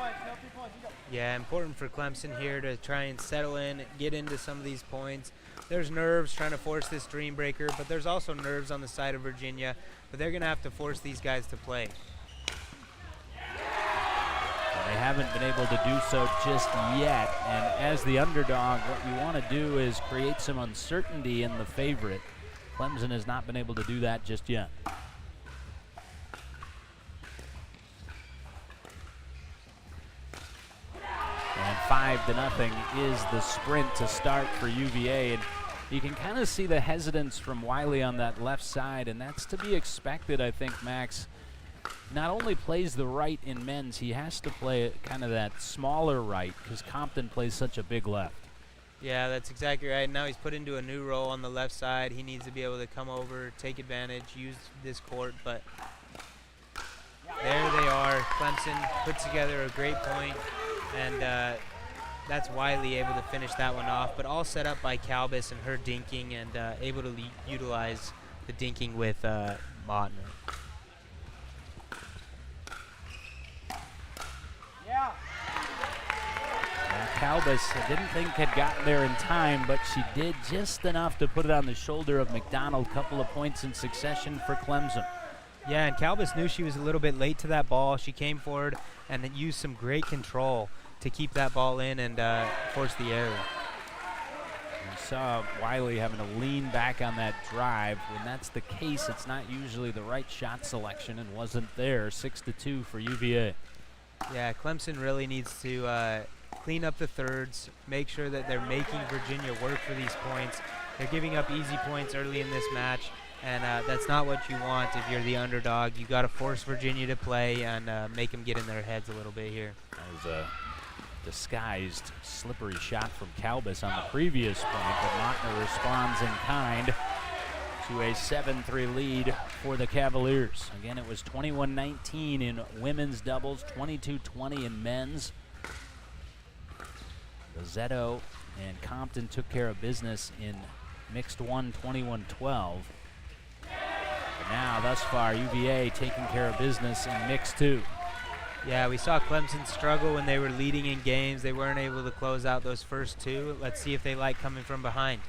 Yeah, important for Clemson here to try and settle in, get into some of these points. There's nerves trying to force this dream breaker, but there's also nerves on the side of Virginia, but they're going to have to force these guys to play. They haven't been able to do so just yet, and as the underdog, what you want to do is create some uncertainty in the favorite. Clemson has not been able to do that just yet. And 5-0 is the sprint to start for UVA, and you can kind of see the hesitance from Wiley on that left side, and that's to be expected, I think. Max not only plays the right in men's, he has to play kind of that smaller right because Compton plays such a big left. Yeah, that's exactly right. Now he's put into a new role on the left side. He needs to be able to come over, take advantage, use this court, but there they are. Clemson puts together a great point, and that's Wiley able to finish that one off, but all set up by Calbus and her dinking and able to utilize the dinking with Mautner. Calbus, I didn't think had gotten there in time, but she did just enough to put it on the shoulder of McDonald. Couple of points in succession for Clemson. Yeah, and Calbus knew she was a little bit late to that ball. She came forward and then used some great control to keep that ball in and force the error. We saw Wiley having to lean back on that drive. When that's the case, it's not usually the right shot selection, and wasn't there. 6-2 for UVA. Yeah, Clemson really needs to clean up the thirds, make sure that they're making Virginia work for these points. They're giving up easy points early in this match, and that's not what you want if you're the underdog. You got to force Virginia to play and make them get in their heads a little bit here. That was a disguised slippery shot from Calbus on the previous point, but Mautner responds in kind to a 7-3 lead for the Cavaliers. Again, it was 21-19 in women's doubles, 22-20 in men's. Bozzetto and Compton took care of business in mixed 1, 21-12. But now, thus far, UVA taking care of business in mixed 2. Yeah, we saw Clemson struggle when they were leading in games. They weren't able to close out those first two. Let's see if they like coming from behind.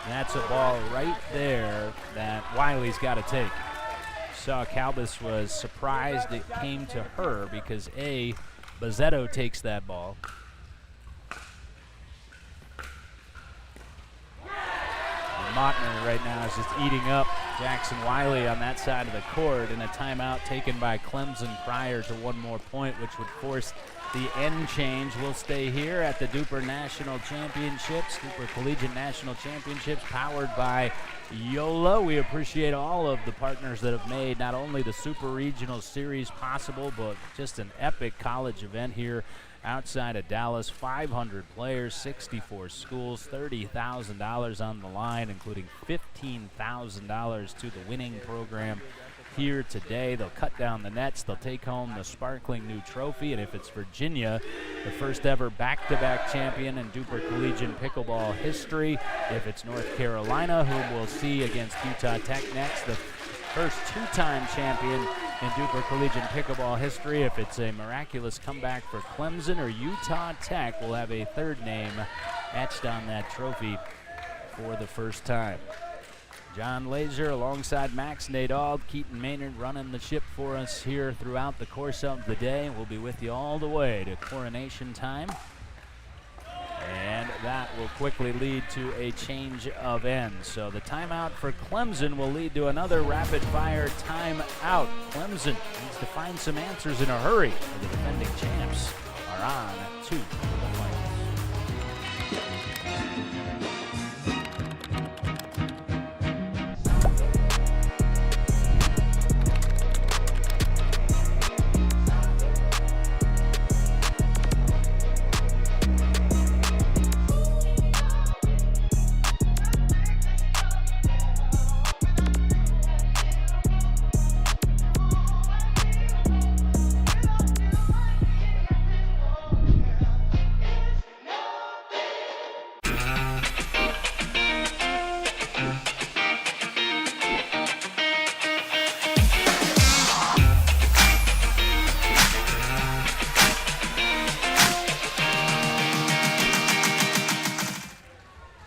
That's a ball right there that Wiley's got to take. Saw Calbus was surprised it came to her because A, Bazzetto takes that ball. And Mottner right now is just eating up Jackson Wiley on that side of the court, and a timeout taken by Clemson prior to one more point, which would force the end change. We'll stay here at the DUPR National Championships, DUPR Collegiate National Championships, powered by YOLA. We appreciate all of the partners that have made not only the Super Regional Series possible, but just an epic college event here outside of Dallas. 500 players, 64 schools, $30,000 on the line, including $15,000 to the winning program here today. They'll cut down the nets. They'll take home the sparkling new trophy. And if it's Virginia, the first ever back-to-back champion in DUPR Collegiate pickleball history. If it's North Carolina, whom we'll see against Utah Tech next, the first two-time champion in DUPR Collegiate pickleball history. If it's a miraculous comeback for Clemson or Utah Tech, we'll have a third name etched on that trophy for the first time. John Laser alongside Max Nadal, Keaton Maynard running the ship for us here throughout the course of the day. We'll be with you all the way to coronation time. And that will quickly lead to a change of ends. So the timeout for Clemson will lead to another rapid-fire timeout. Clemson needs to find some answers in a hurry. The defending champs are on to the finals.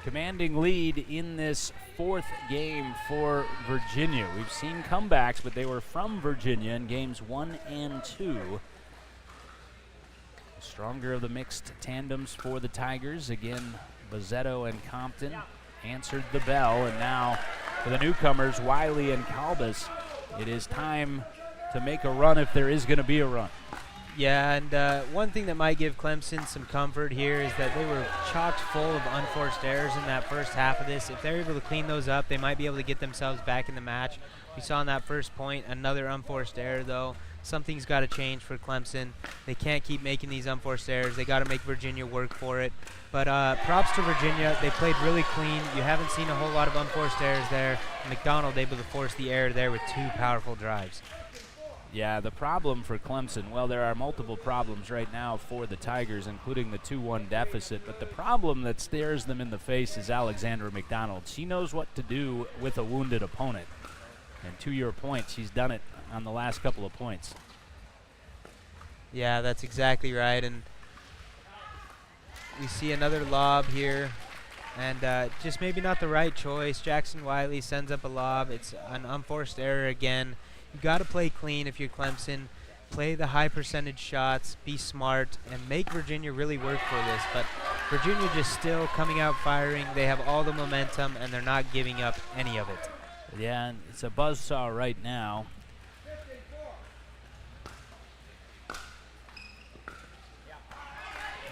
Commanding lead in this fourth game for Virginia. We've seen comebacks, but they were from Virginia in games 1 and 2. The stronger of the mixed tandems for the Tigers. Again, Bazzetto and Compton answered the bell, and now for the newcomers, Wiley and Calbus, it is time to make a run if there is going to be a run. Yeah, and one thing that might give Clemson some comfort here is that they were chocked full of unforced errors in that first half of this. If they're able to clean those up, they might be able to get themselves back in the match. We saw in that first point another unforced error, though. Something's got to change for Clemson. They can't keep making these unforced errors. They got to make Virginia work for it. But props to Virginia. They played really clean. You haven't seen a whole lot of unforced errors there. McDonald able to force the error there with two powerful drives. Yeah, the problem for Clemson, well, there are multiple problems right now for the Tigers, including the 2-1 deficit, but the problem that stares them in the face is Alexandra McDonald. She knows what to do with a wounded opponent. And to your point, she's done it on the last couple of points. Yeah, that's exactly right. And we see another lob here. And just maybe not the right choice. Jackson Wiley sends up a lob. It's an unforced error again. You got to play clean if you're Clemson. Play the high percentage shots, be smart, and make Virginia really work for this. But Virginia just still coming out firing. They have all the momentum, and they're not giving up any of it. Yeah, it's a buzzsaw right now.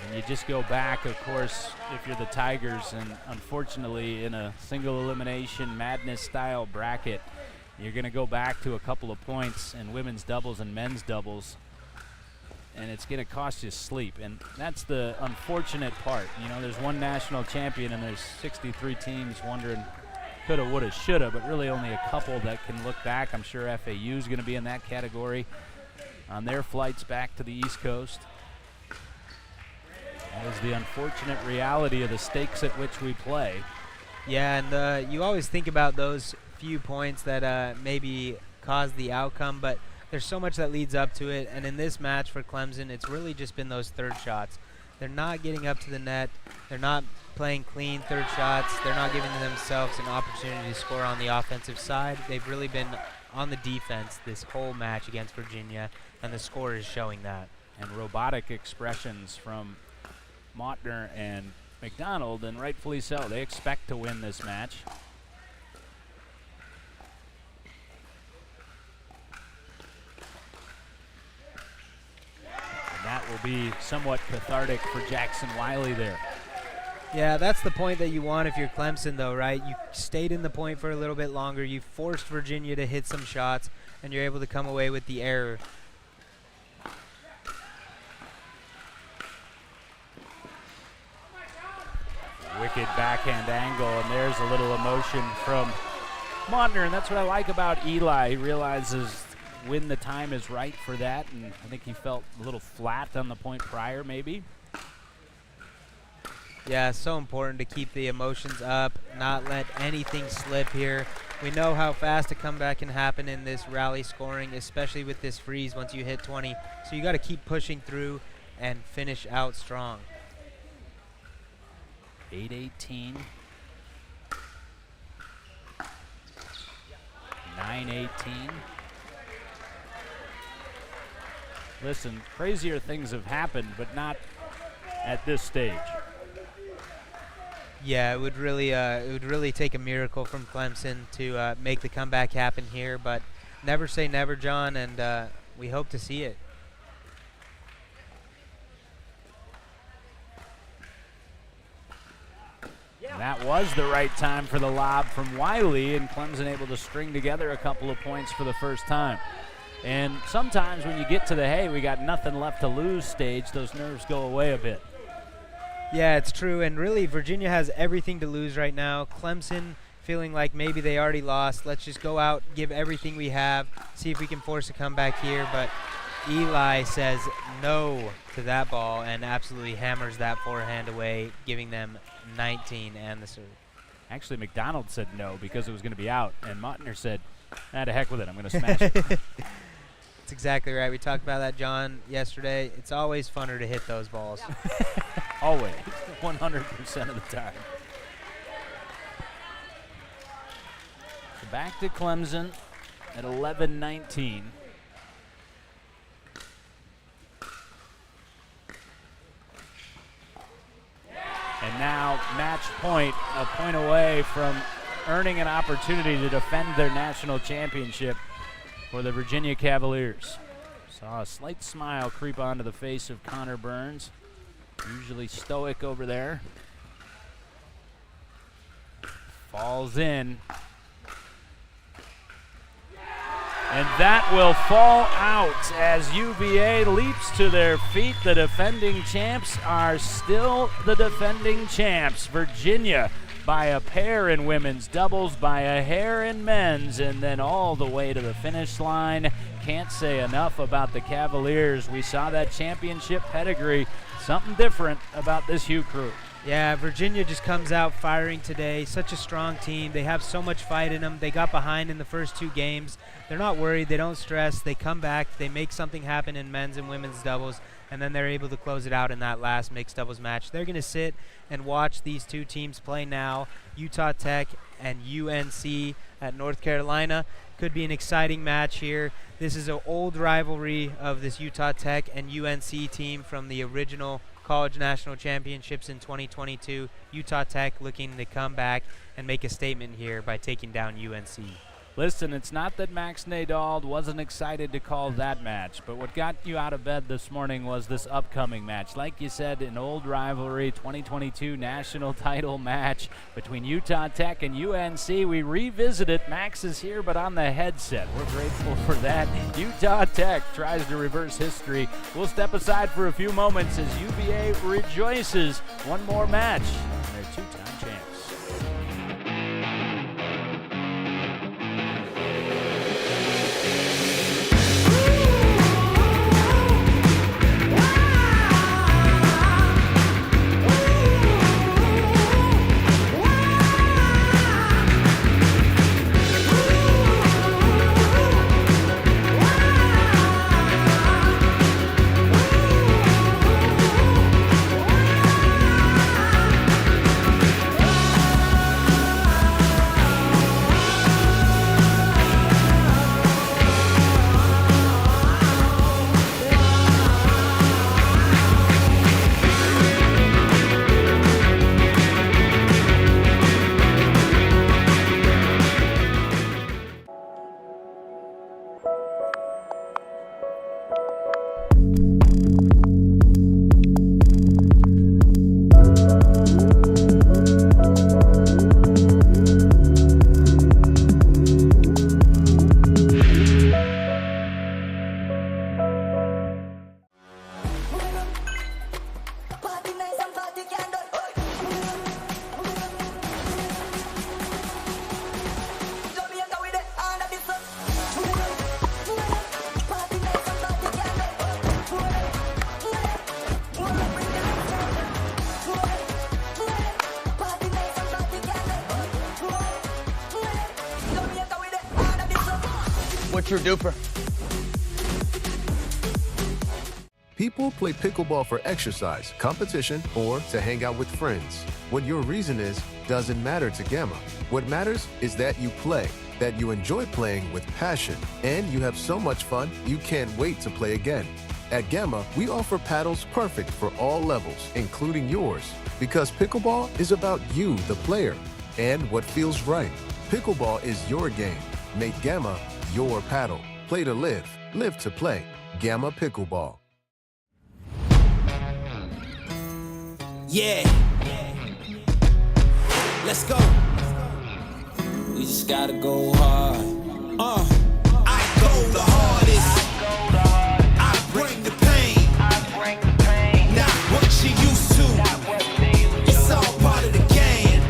And you just go back, of course, if you're the Tigers, and unfortunately in a single elimination madness style bracket, you're going to go back to a couple of points in women's doubles and men's doubles, and it's going to cost you sleep. And that's the unfortunate part. You know, there's one national champion, and there's 63 teams wondering coulda, woulda, shoulda, but really only a couple that can look back. I'm sure FAU is going to be in that category on their flights back to the East Coast. That is the unfortunate reality of the stakes at which we play. Yeah, and you always think about those few points that maybe caused the outcome, but there's so much that leads up to it. And in this match for Clemson, it's really just been those third shots. They're not getting up to the net. They're not playing clean third shots. They're not giving themselves an opportunity to score on the offensive side. They've really been on the defense this whole match against Virginia, and the score is showing that. And robotic expressions from Mautner and McDonald, and rightfully so. They expect to win this match. That will be somewhat cathartic for Jackson Wiley there. Yeah, that's the point that you want if you're Clemson, though, right? You stayed in the point for a little bit longer. You forced Virginia to hit some shots, and you're able to come away with the error. Wicked backhand angle, and there's a little emotion from Mautner, and that's what I like about Eli. He realizes when the time is right for that, and I think he felt a little flat on the point prior, maybe. Yeah, it's so important to keep the emotions up, not let anything slip here. We know how fast a comeback can happen in this rally scoring, especially with this freeze once you hit 20. So you got to keep pushing through and finish out strong. 8:18. 9:18. Listen, crazier things have happened, but not at this stage. Yeah, it would really take a miracle from Clemson to make the comeback happen here, but never say never, John, and we hope to see it. That was the right time for the lob from Wiley, and Clemson able to string together a couple of points for the first time. And sometimes when you get to the, hey, we got nothing left to lose stage, those nerves go away a bit. Yeah, it's true, and really Virginia has everything to lose right now. Clemson feeling like maybe they already lost. Let's just go out, give everything we have, see if we can force a comeback here. But Eli says no to that ball and absolutely hammers that forehand away, giving them 19 and the serve. Actually, McDonald said no because it was going to be out, and Mautner said, to heck with it, I'm going to smash it. That's exactly right. We talked about that, John, yesterday. It's always funner to hit those balls. Always, 100% of the time. So back to Clemson at 11-19. And now match point, a point away from earning an opportunity to defend their national championship for the Virginia Cavaliers. Saw a slight smile creep onto the face of Connor Burns, usually stoic over there. Falls in. And that will fall out as UVA leaps to their feet. The defending champs are still the defending champs. Virginia by a pair in women's doubles, by a hair in men's, and then all the way to the finish line. Can't say enough about the Cavaliers. We saw that championship pedigree. Something different about this Hugh crew. Yeah, Virginia just comes out firing today. Such a strong team. They have so much fight in them. They got behind in the first two games. They're not worried. They don't stress. They come back. They make something happen in men's and women's doubles, and then they're able to close it out in that last mixed doubles match. They're going to sit and watch these two teams play now, Utah Tech and UNC at North Carolina. Could be an exciting match here. This is an old rivalry of this Utah Tech and UNC team from the original College National Championships in 2022. Utah Tech looking to come back and make a statement here by taking down UNC. Listen, it's not that Max Nadal wasn't excited to call that match, but what got you out of bed this morning was this upcoming match. Like you said, an old rivalry, 2022 national title match between Utah Tech and UNC. We revisit it. Max is here, but on the headset. We're grateful for that. Utah Tech tries to reverse history. We'll step aside for a few moments as UVA rejoices. One more match. They're two-time champs. What's your duper? People play pickleball for exercise, competition, or to hang out with friends. What your reason is doesn't matter to Gamma. What matters is that you play, that you enjoy playing with passion, and you have so much fun you can't wait to play again. At Gamma, we offer paddles perfect for all levels, including yours, because pickleball is about you, the player, and what feels right. Pickleball is your game. Make Gamma your paddle. Play to live, live to play. Gamma Pickleball. Yeah. Let's go. We just gotta go hard. I go the hardest. I bring the pain. Not what you used to. It's all part of the game.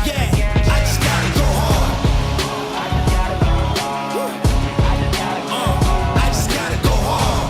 Yeah, I just gotta go hard. I just gotta go hard.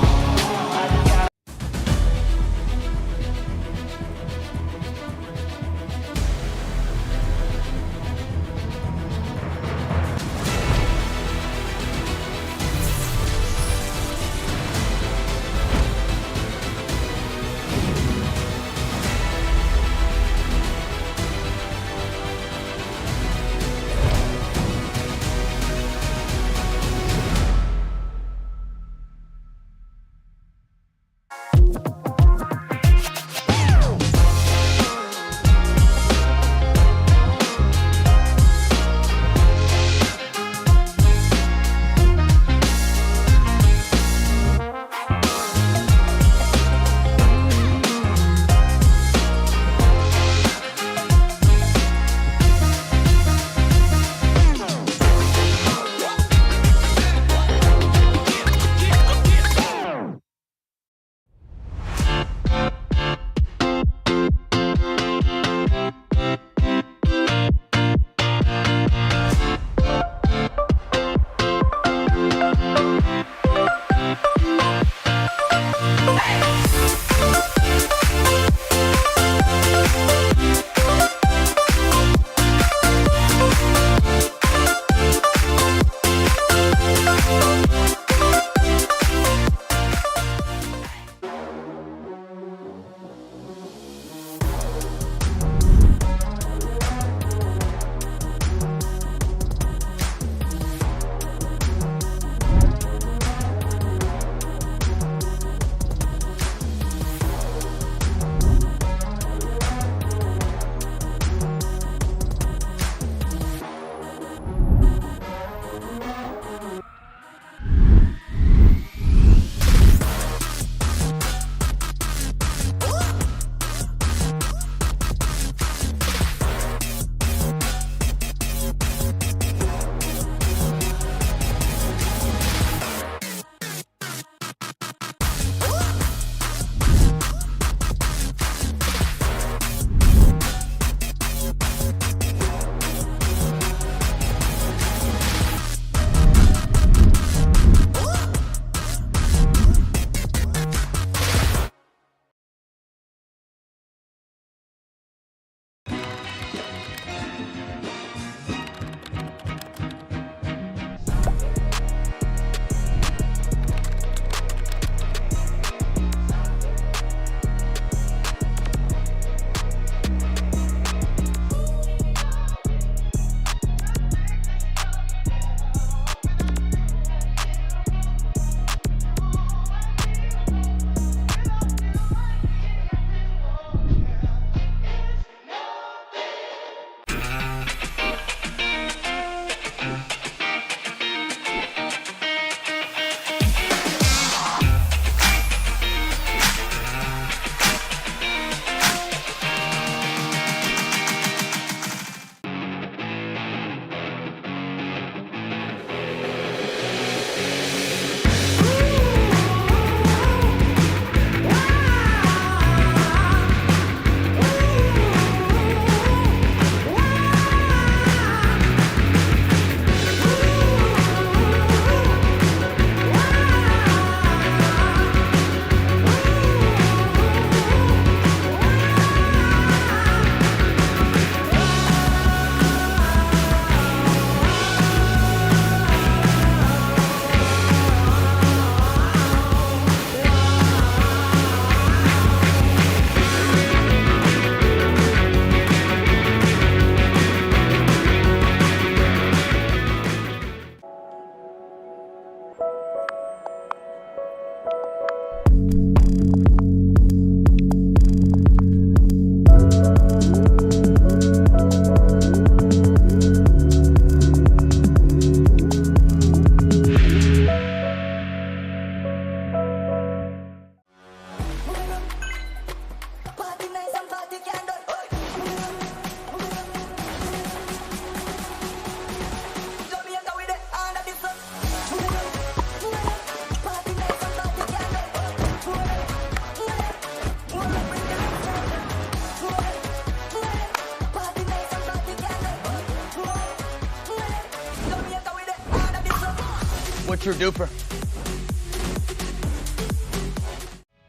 What's your DUPR?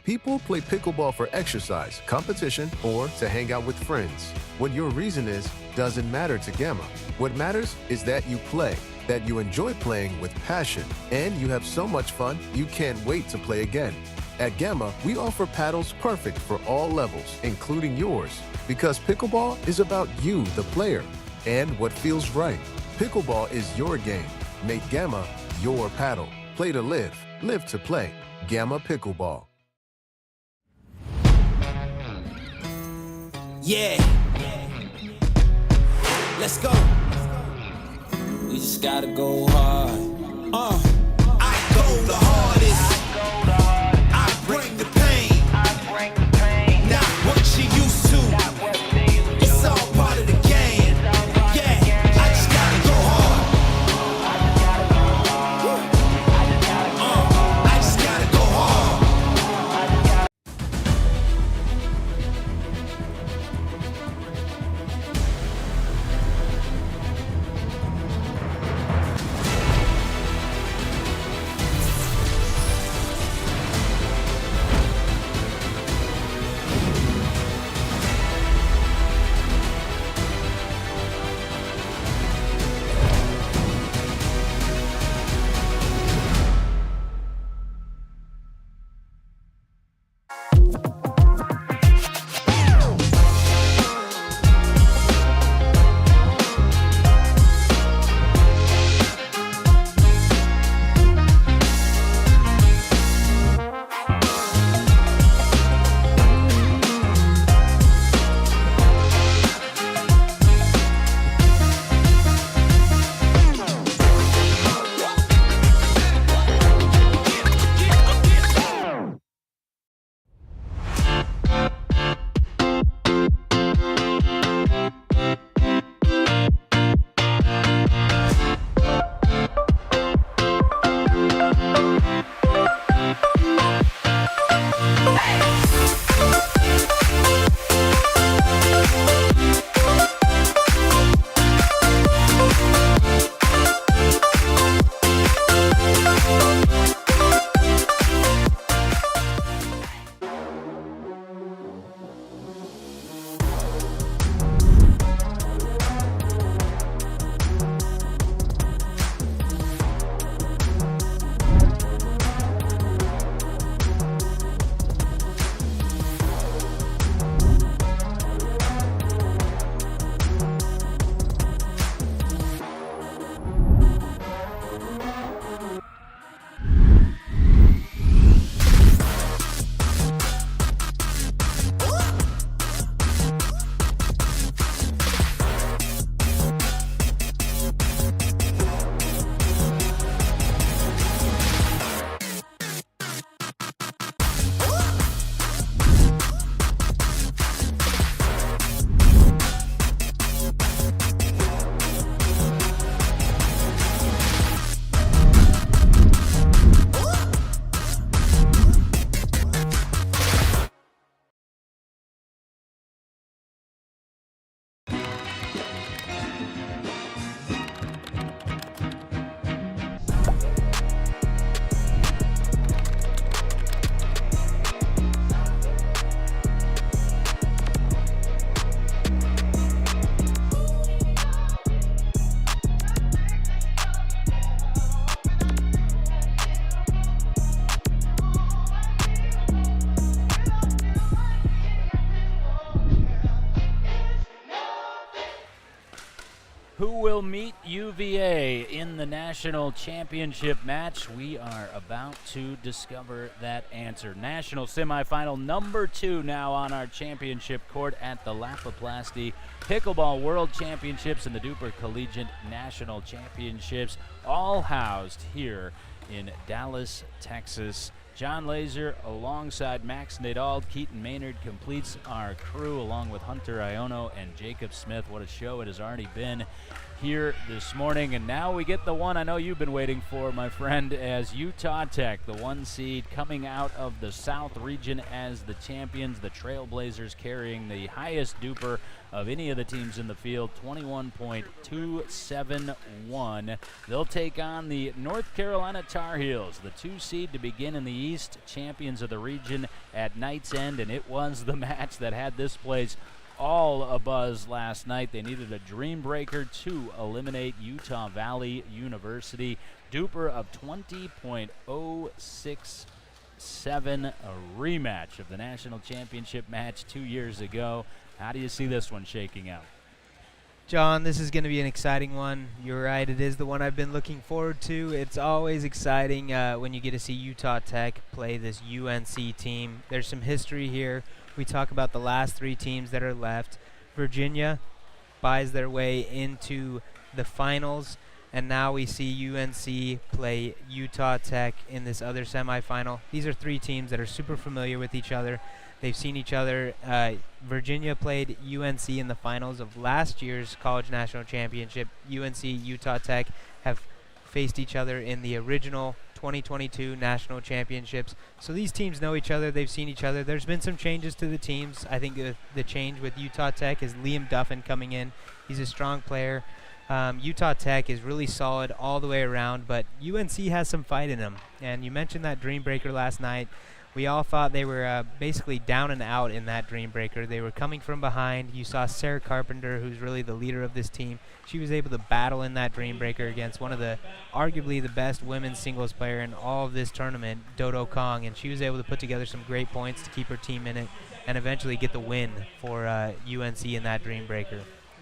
People play pickleball for exercise, competition, or to hang out with friends. What your reason is doesn't matter to Gamma. What matters is that you play, that you enjoy playing with passion, and you have so much fun you can't wait to play again. At Gamma, we offer paddles perfect for all levels, including yours, because pickleball is about you, the player, and what feels right. Pickleball is your game. Make Gamma your paddle. Play to live, live to play. Gamma Pickleball. Yeah. Let's go. We just gotta go hard. I go the hardest. I bring the pain. Not what you used to. It's all part of the game. Yeah, I just gotta go hard. I just gotta go hard. Who will meet UVA in the national championship match? We are about to discover that answer. National semifinal number 2 now on our championship court at the Lapiplasty Pickleball World Championships and the DUPR Collegiate National Championships, all housed here in Dallas, Texas. John Laser alongside Max Nadal. Keaton Maynard completes our crew along with Hunter Iono and Jacob Smith. What a show it has already been here this morning. And now we get the one I know you've been waiting for, my friend, as Utah Tech, the 1 seed, coming out of the South region as the champions. The Trailblazers carrying the highest DUPR of any of the teams in the field, 21.271. They'll take on the North Carolina Tar Heels, the 2 seed to begin in the East, champions of the region at night's end. And it was the match that had this place all abuzz last night. They needed a dream breaker to eliminate Utah Valley University. DUPR of 20.067, a rematch of the national championship match 2 years ago. How do you see this one shaking out? John, this is going to be an exciting one. You're right, it is the one I've been looking forward to. It's always exciting when you get to see Utah Tech play this UNC team. There's some history here. We talk about the last 3 teams that are left. Virginia buys their way into the finals, and now we see UNC play Utah Tech in this other semifinal. These are 3 teams that are super familiar with each other. They've seen each other. Virginia played UNC in the finals of last year's College National Championship. UNC, Utah Tech have faced each other in the original 2022 National Championships. So these teams know each other. They've seen each other. There's been some changes to the teams. I think the change with Utah Tech is Liam Duffin coming in. He's a strong player. Utah Tech is really solid all the way around, but UNC has some fight in them. And you mentioned that dream breaker last night. We all thought they were basically down and out in that dream breaker. They were coming from behind. You saw Sarah Carpenter, who's really the leader of this team. She was able to battle in that dream breaker against one of the, arguably the best women's singles player in all of this tournament, Dodo Kong, and she was able to put together some great points to keep her team in it and eventually get the win for UNC in that dream breaker.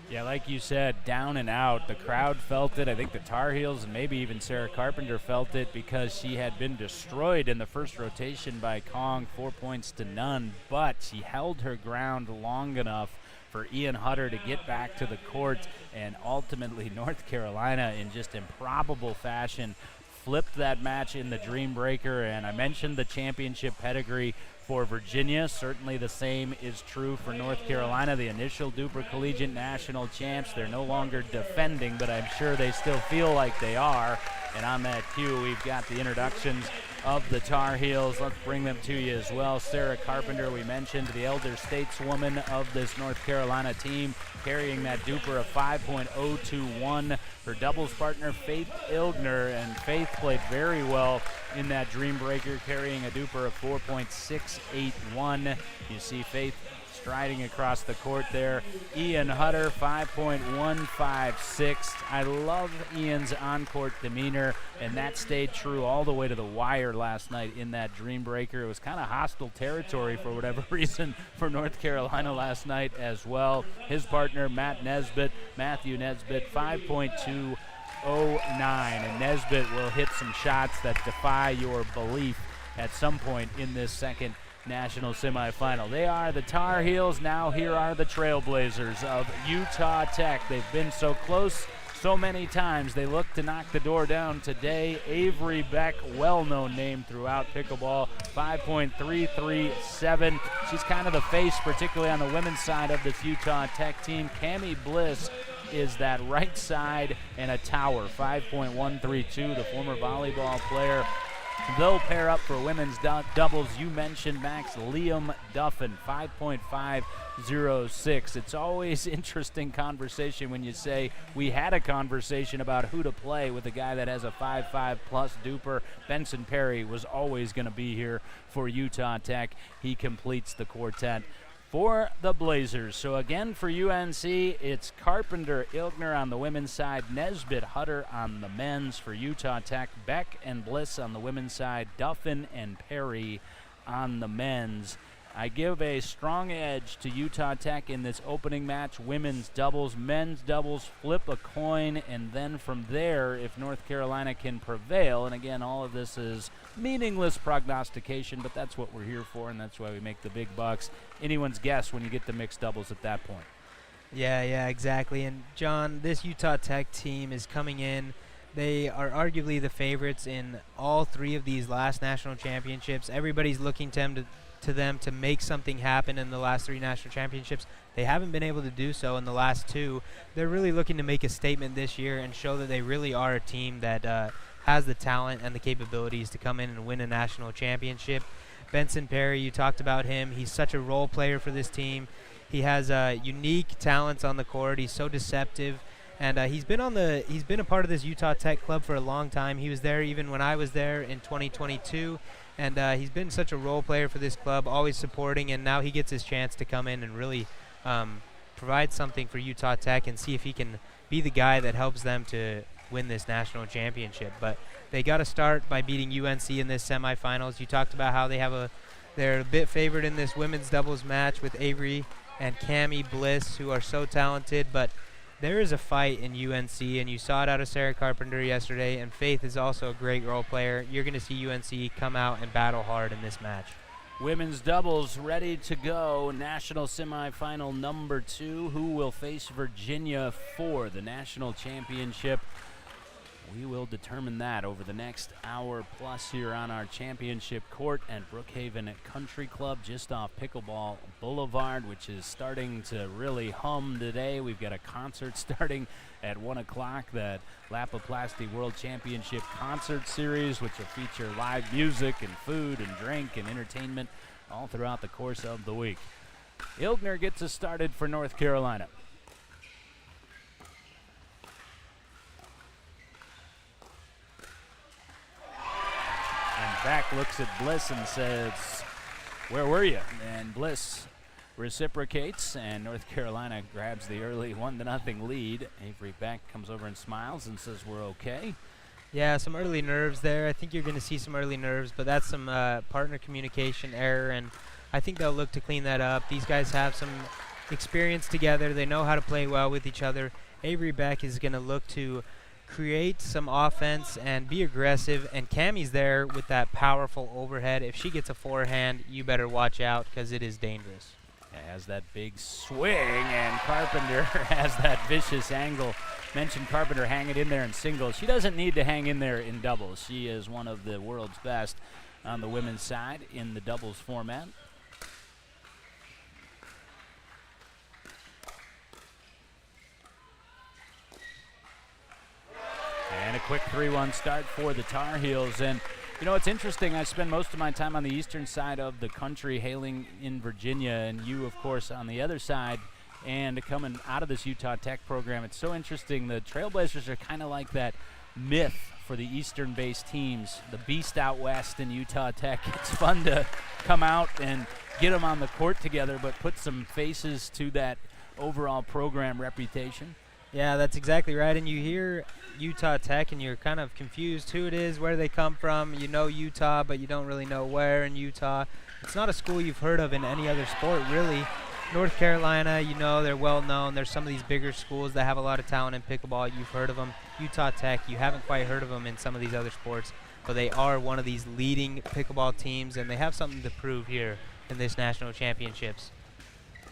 Yeah, like you said, down and out. The crowd felt it. I think the Tar Heels and maybe even Sarah Carpenter felt it because she had been destroyed in the first rotation by Kong, 4 points to none. But she held her ground long enough for Ian Hutter to get back to the court, and ultimately North Carolina, in just improbable fashion, flipped that match in the dream breaker. And I mentioned the championship pedigree for Virginia. Certainly the same is true for North Carolina, the initial DUPR Collegiate national champs. They're no longer defending, but I'm sure they still feel like they are. And on that cue, we've got the introductions of the Tar Heels. Let's bring them to you as well. Sarah Carpenter, we mentioned, the elder stateswoman of this North Carolina team, carrying that DUPR of 5.021. Her doubles partner, Faith Ilgner, and Faith played very well in that dream breaker, carrying a DUPR of 4.681. You see Faith striding across the court there. Ian Hutter, 5.156. I love Ian's on-court demeanor, and that stayed true all the way to the wire last night in that dream breaker. It was kind of hostile territory for whatever reason for North Carolina last night as well. His partner, Matthew Nesbitt, 5.209, and Nesbitt will hit some shots that defy your belief at some point in this second national semifinal. They are the Tar Heels. Now here are the Trailblazers of Utah Tech. They've been so close so many times. They look to knock the door down today. Avery Beck, well-known name throughout pickleball, 5.337. She's kind of the face, particularly on the women's side of this Utah Tech team. Cammie Bliss is that right side and a tower, 5.132, the former volleyball player. They'll pair up for women's doubles. You mentioned Max Liam Duffin, 5.506. It's always interesting conversation when you say we had a conversation about who to play with a guy that has a 5.5 plus DUPR. Benson Perry was always going to be here for Utah Tech. He completes the quartet for the Blazers. So again for UNC, it's Carpenter, Ilgner on the women's side, Nesbitt, Hutter on the men's. For Utah Tech, Beck and Bliss on the women's side, Duffin and Perry on the men's. I give a strong edge to Utah Tech in this opening match. Women's doubles, men's doubles, flip a coin, and then from there, if North Carolina can prevail, and again, all of this is meaningless prognostication, but that's what we're here for, and that's why we make the big bucks. Anyone's guess when you get the mixed doubles at that point. Yeah, exactly. And John, this Utah Tech team is coming in. They are arguably the favorites in all 3 of these last national championships. Everybody's looking to them to them to make something happen in the last 3 national championships. They haven't been able to do so in the last 2. They're really looking to make a statement this year and show that they really are a team that has the talent and the capabilities to come in and win a national championship. Benson Perry, you talked about him. He's such a role player for this team. He has unique talents on the court. He's so deceptive, and he's been a part of this Utah Tech club for a long time. He was there even when I was there in 2022, and he's been such a role player for this club, always supporting, and now he gets his chance to come in and really provide something for Utah Tech and see if he can be the guy that helps them to win this national championship. But they got to start by beating UNC in this semifinals. You talked about how they're a bit favored in this women's doubles match with Avery and Cammie Bliss, who are so talented, but there is a fight in UNC, and you saw it out of Sarah Carpenter yesterday, and Faith is also a great role player. You're going to see UNC come out and battle hard in this match. Women's doubles ready to go. National semifinal number 2. Who will face Virginia for the national championship? We will determine that over the next hour plus here on our championship court at Brookhaven Country Club, just off Pickleball Boulevard, which is starting to really hum today. We've got a concert starting at 1 o'clock, that Lapiplasty World Championship Concert Series, which will feature live music and food and drink and entertainment all throughout the course of the week. Ilgner gets us started for North Carolina. Back looks at Bliss and says, "Where were you?" And Bliss reciprocates, and North Carolina grabs the early 1-0 lead. Avery Beck comes over and smiles and says, "We're okay." Yeah, some early nerves there. I think you're going to see some early nerves, but that's some partner communication error, and I think they'll look to clean that up. These guys have some experience together. They know how to play well with each other. Avery Beck is going to look to create some offense and be aggressive, and Cammie's there with that powerful overhead. If she gets a forehand, you better watch out because it is dangerous. It has that big swing, and Carpenter has that vicious angle. Mentioned Carpenter hanging in there in singles. She doesn't need to hang in there in doubles. She is one of the world's best on the women's side in the doubles format. And a quick 3-1 start for the Tar Heels. And, you know, it's interesting. I spend most of my time on the eastern side of the country, hailing in Virginia, and you, of course, on the other side. And coming out of this Utah Tech program, it's so interesting. The Trailblazers are kind of like that myth for the eastern-based teams, the beast out west in Utah Tech. It's fun to come out and get them on the court together, but put some faces to that overall program reputation. Yeah, that's exactly right. And you hear Utah Tech and you're kind of confused who it is, where they come from. You know Utah, but you don't really know where in Utah. It's not a school you've heard of in any other sport, really. North Carolina, you know, they're well known. There's some of these bigger schools that have a lot of talent in pickleball. You've heard of them. Utah Tech, you haven't quite heard of them in some of these other sports, but they are one of these leading pickleball teams, and they have something to prove here in this national championships.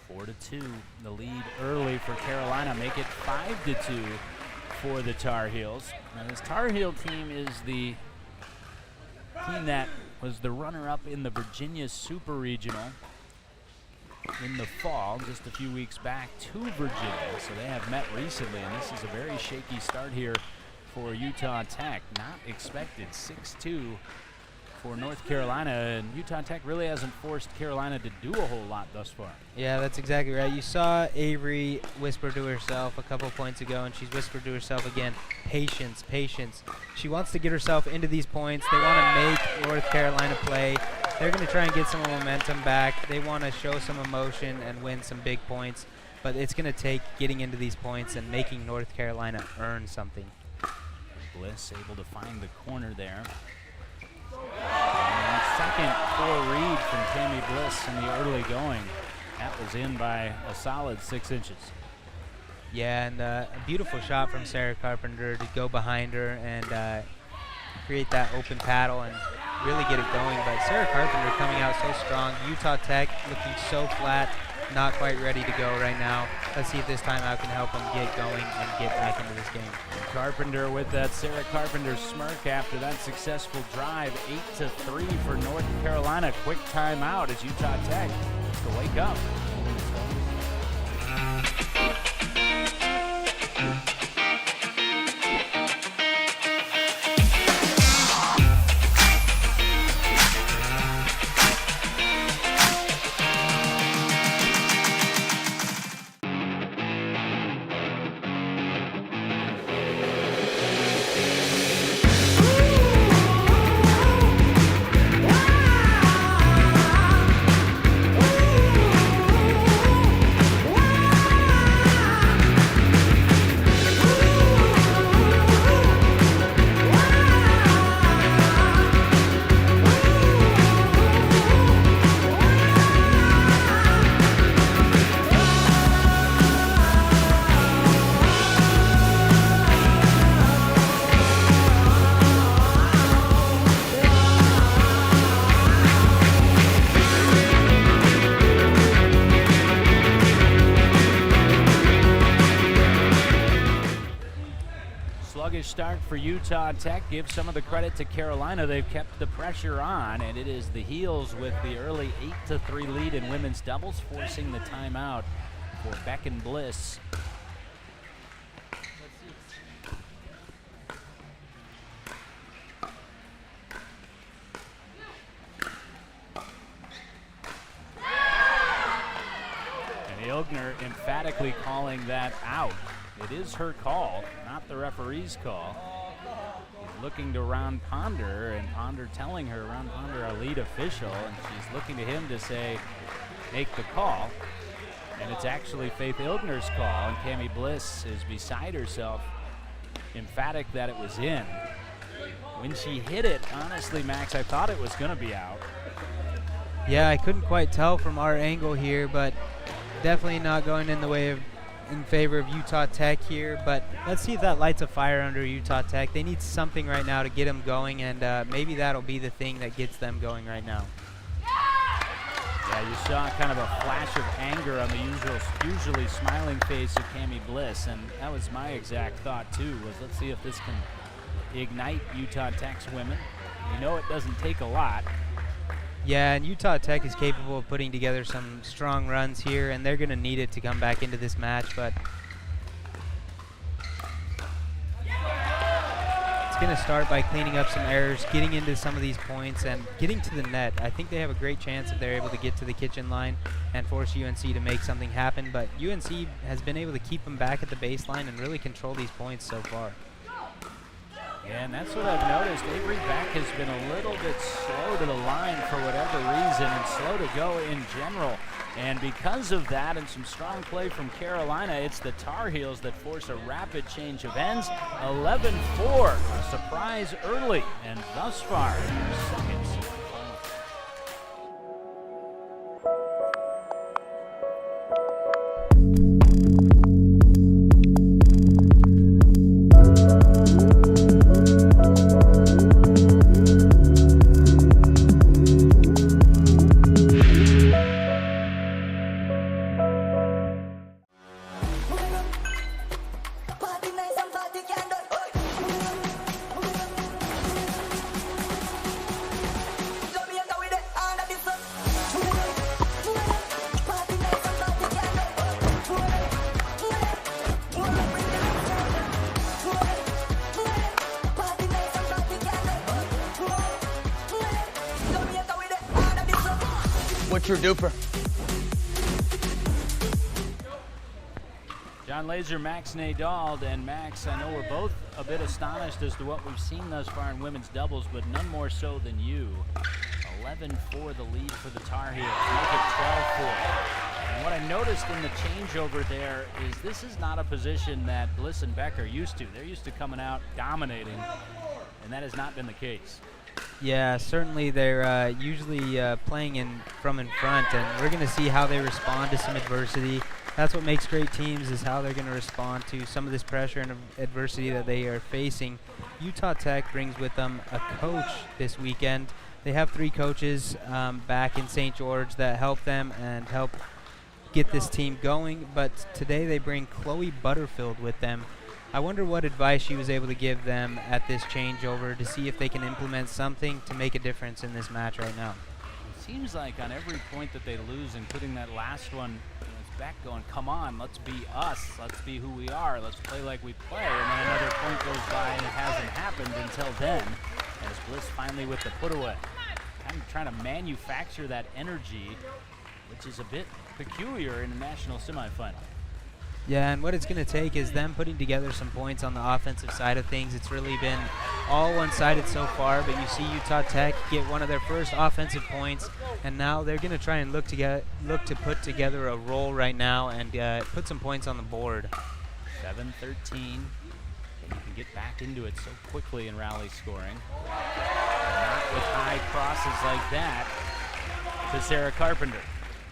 4-2, the lead early for Carolina. Make it 5-2 for the Tar Heels. Now, this Tar Heel team is the team that was the runner-up in the Virginia Super Regional in the fall, just a few weeks back, to Virginia. So they have met recently, and this is a very shaky start here for Utah Tech. Not expected. 6-2 for North Carolina, and Utah Tech really hasn't forced Carolina to do a whole lot thus far. Yeah, that's exactly right. You saw Avery whisper to herself a couple points ago, and she's whispered to herself again, patience, patience. She wants to get herself into these points. They want to make North Carolina play. They're going to try and get some momentum back. They want to show some emotion and win some big points, but it's going to take getting into these points and making North Carolina earn something. Bliss able to find the corner there. And second for Reed from Cammie Bliss in the early going. That was in by a solid 6 inches. Yeah, and a beautiful shot from Sarah Carpenter to go behind her and create that open paddle and really get it going. But Sarah Carpenter coming out so strong. Utah Tech looking so flat. not quite ready to go right now. Let's see if this timeout can help them get going and get back into this game. Carpenter with that Sarah Carpenter smirk after that successful drive. 8-3 for North Carolina. Quick timeout as Utah Tech has to wake up. Start for Utah Tech. Give some of the credit to Carolina. They've kept the pressure on, and it is the Heels with the early 8-3 lead in women's doubles, forcing the timeout for Beck and Bliss. And Ilgner emphatically calling that out. It is her call, not the referee's call. He's looking to Ron Ponder, and Ponder telling her, Ron Ponder, our lead official, and she's looking to him to say, make the call. And it's actually Faith Ilgner's call, and Cammie Bliss is beside herself, emphatic that it was in. When she hit it, honestly, Max, I thought it was going to be out. Yeah, I couldn't quite tell from our angle here, but definitely not going in the way of in favor of Utah Tech here, but let's see if that lights a fire under Utah Tech. They need something right now to get them going, and maybe that'll be the thing that gets them going right now. Yeah, you saw kind of a flash of anger on the usually smiling face of Cammie Bliss, and that was my exact thought too, was let's see if this can ignite Utah Tech's women. You know it doesn't take a lot. Yeah, and Utah Tech is capable of putting together some strong runs here, and they're going to need it to come back into this match, but it's going to start by cleaning up some errors, getting into some of these points, and getting to the net. I think they have a great chance if they're able to get to the kitchen line and force UNC to make something happen, but UNC has been able to keep them back at the baseline and really control these points so far. Yeah, and that's what I've noticed. Avery Beck has been a little bit slow to the line for whatever reason, and slow to go in general. And because of that and some strong play from Carolina, it's the Tar Heels that force a rapid change of ends. 11-4, a surprise early, and thus far, second. What's your duper? John Laser, Max Nadal, and Max, I know we're both a bit astonished as to what we've seen thus far in women's doubles, but none more so than you. 11-4 the lead for the Tar Heels, make it 12-4. And what I noticed in the changeover there is this is not a position that Bliss and Beck are used to. They're used to coming out dominating, and that has not been the case. Yeah, certainly they're usually playing from in front, and we're going to see how they respond to some adversity. That's what makes great teams, is how they're going to respond to some of this pressure and adversity that they are facing. Utah Tech brings with them a coach this weekend. They have 3 coaches back in St. George that help them and help get this team going, but today they bring Chloe Butterfield with them. I wonder what advice she was able to give them at this changeover to see if they can implement something to make a difference in this match right now. It seems like on every point that they lose, including that last one, it's Beck going, come on, let's be us, let's be who we are, let's play like we play, and then another point goes by and it hasn't happened until then, as Bliss finally with the put away. Kind of trying to manufacture that energy, which is a bit peculiar in a national semifinal. Yeah, and what it's going to take is them putting together some points on the offensive side of things. It's really been all one-sided so far, but you see Utah Tech get one of their first offensive points, and now they're going to try and look to put together a roll right now and put some points on the board. 7-13, and you can get back into it so quickly in rally scoring. Not with high crosses like that to Sarah Carpenter.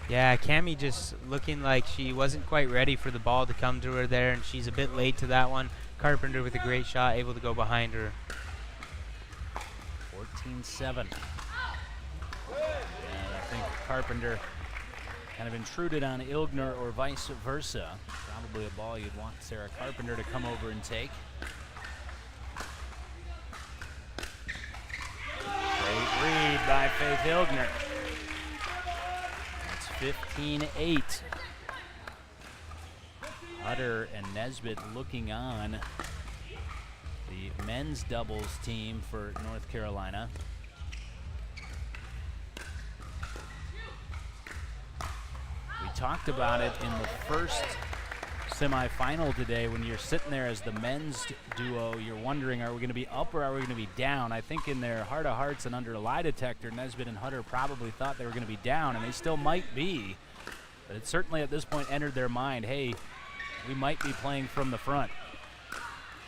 Yeah, Cammie just looking like she wasn't quite ready for the ball to come to her there, and she's a bit late to that one. Carpenter with a great shot, able to go behind her. 14-7. And I think Carpenter kind of intruded on Ilgner or vice versa. Probably a ball you'd want Sarah Carpenter to come over and take. Great read by Faith Ilgner. 15-8. Hutter and Nesbitt looking on the men's doubles team for North Carolina. We talked about it in the first semifinal today. When you're sitting there as the men's duo, you're wondering, are we going to be up or are we going to be down? I think in their heart of hearts and under a lie detector, Nesbitt and Hutter probably thought they were going to be down, and they still might be. But it certainly at this point entered their mind, hey, we might be playing from the front.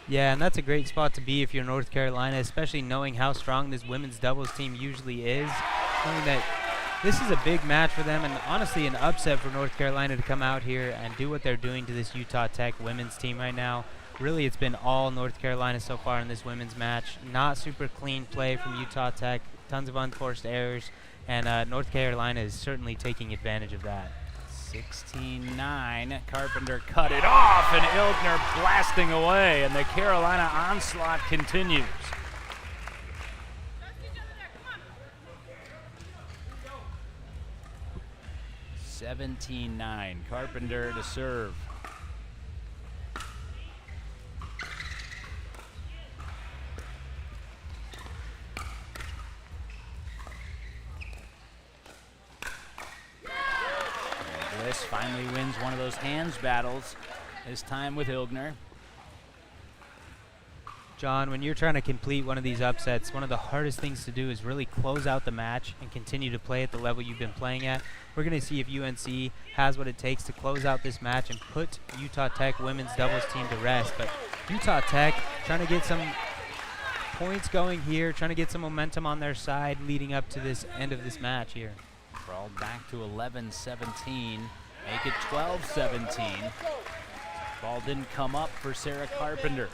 Yeah, and that's a great spot to be if you're North Carolina, especially knowing how strong this women's doubles team usually is. Knowing that this is a big match for them, and honestly an upset for North Carolina to come out here and do what they're doing to this Utah Tech women's team right now. Really, it's been all North Carolina so far in this women's match. Not super clean play from Utah Tech, tons of unforced errors, and North Carolina is certainly taking advantage of that. 16-9, Carpenter cut it off, and Ilgner blasting away, and the Carolina onslaught continues. (17-9), Carpenter to serve. Bliss finally wins one of those hands battles, this time with Ilgner. John, when you're trying to complete one of these upsets, one of the hardest things to do is really close out the match and continue to play at the level you've been playing at. We're going to see if UNC has what it takes to close out this match and put Utah Tech women's doubles team to rest. But Utah Tech trying to get some points going here, trying to get some momentum on their side leading up to this end of this match here. Crawled back to 11-17, make it 12-17. Ball didn't come up for Sarah Carpenter.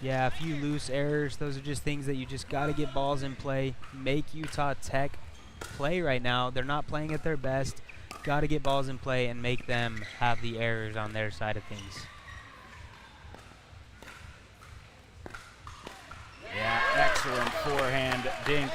Yeah, a few loose errors. Those are just things that you just got to get balls in play. Make Utah Tech play right now. They're not playing at their best. Got to get balls in play and make them have the errors on their side of things. Yeah, excellent forehand dink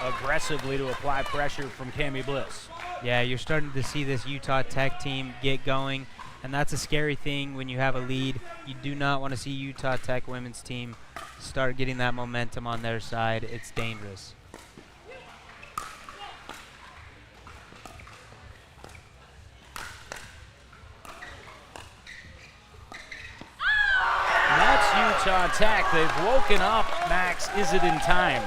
aggressively to apply pressure from Cammie Bliss. Yeah, you're starting to see this Utah Tech team get going, and that's a scary thing when you have a lead. You do not want to see Utah Tech women's team start getting that momentum on their side. It's dangerous. That's Utah Tech. They've woken up. Max, is it in time?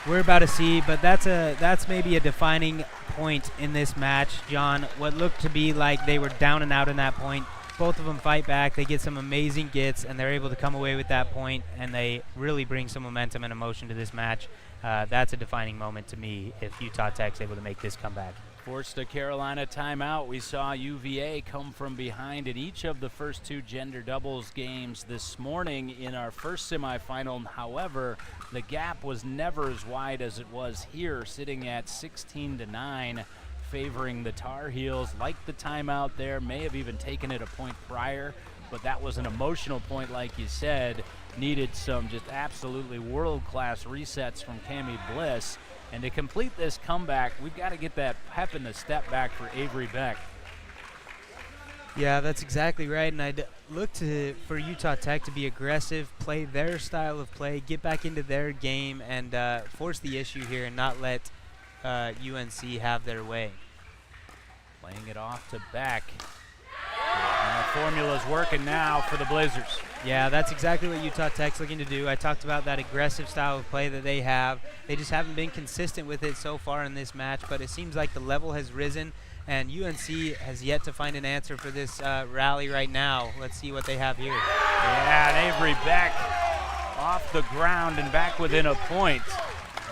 We're about to see, but that's maybe a defining point in this match, John. What looked to be like they were down and out in that point. Both of them fight back. They get some amazing gets, and they're able to come away with that point, and they really bring some momentum and emotion to this match. That's a defining moment to me if Utah Tech's able to make this comeback. Forced a Carolina timeout. We saw UVA come from behind in each of the first two gender doubles games this morning in our first semifinal. However, the gap was never as wide as it was here, sitting at 16-9. favoring the Tar Heels. Liked the timeout there, may have even taken it a point prior, but that was an emotional point, like you said. Needed some just absolutely world-class resets from Cami Bliss. And to complete this comeback, we've got to get that pep in the step back for Avery Beck. Yeah, that's exactly right, and I'd look for Utah Tech to be aggressive, play their style of play, get back into their game, and force the issue here and not let UNC have their way. Playing it off to Beck. And the formula's working now for the Blazers. Yeah, that's exactly what Utah Tech's looking to do. I talked about that aggressive style of play that they have. They just haven't been consistent with it so far in this match, but it seems like the level has risen, and UNC has yet to find an answer for this rally right now. Let's see what they have here. Yeah, and Avery Beck off the ground and back within a point.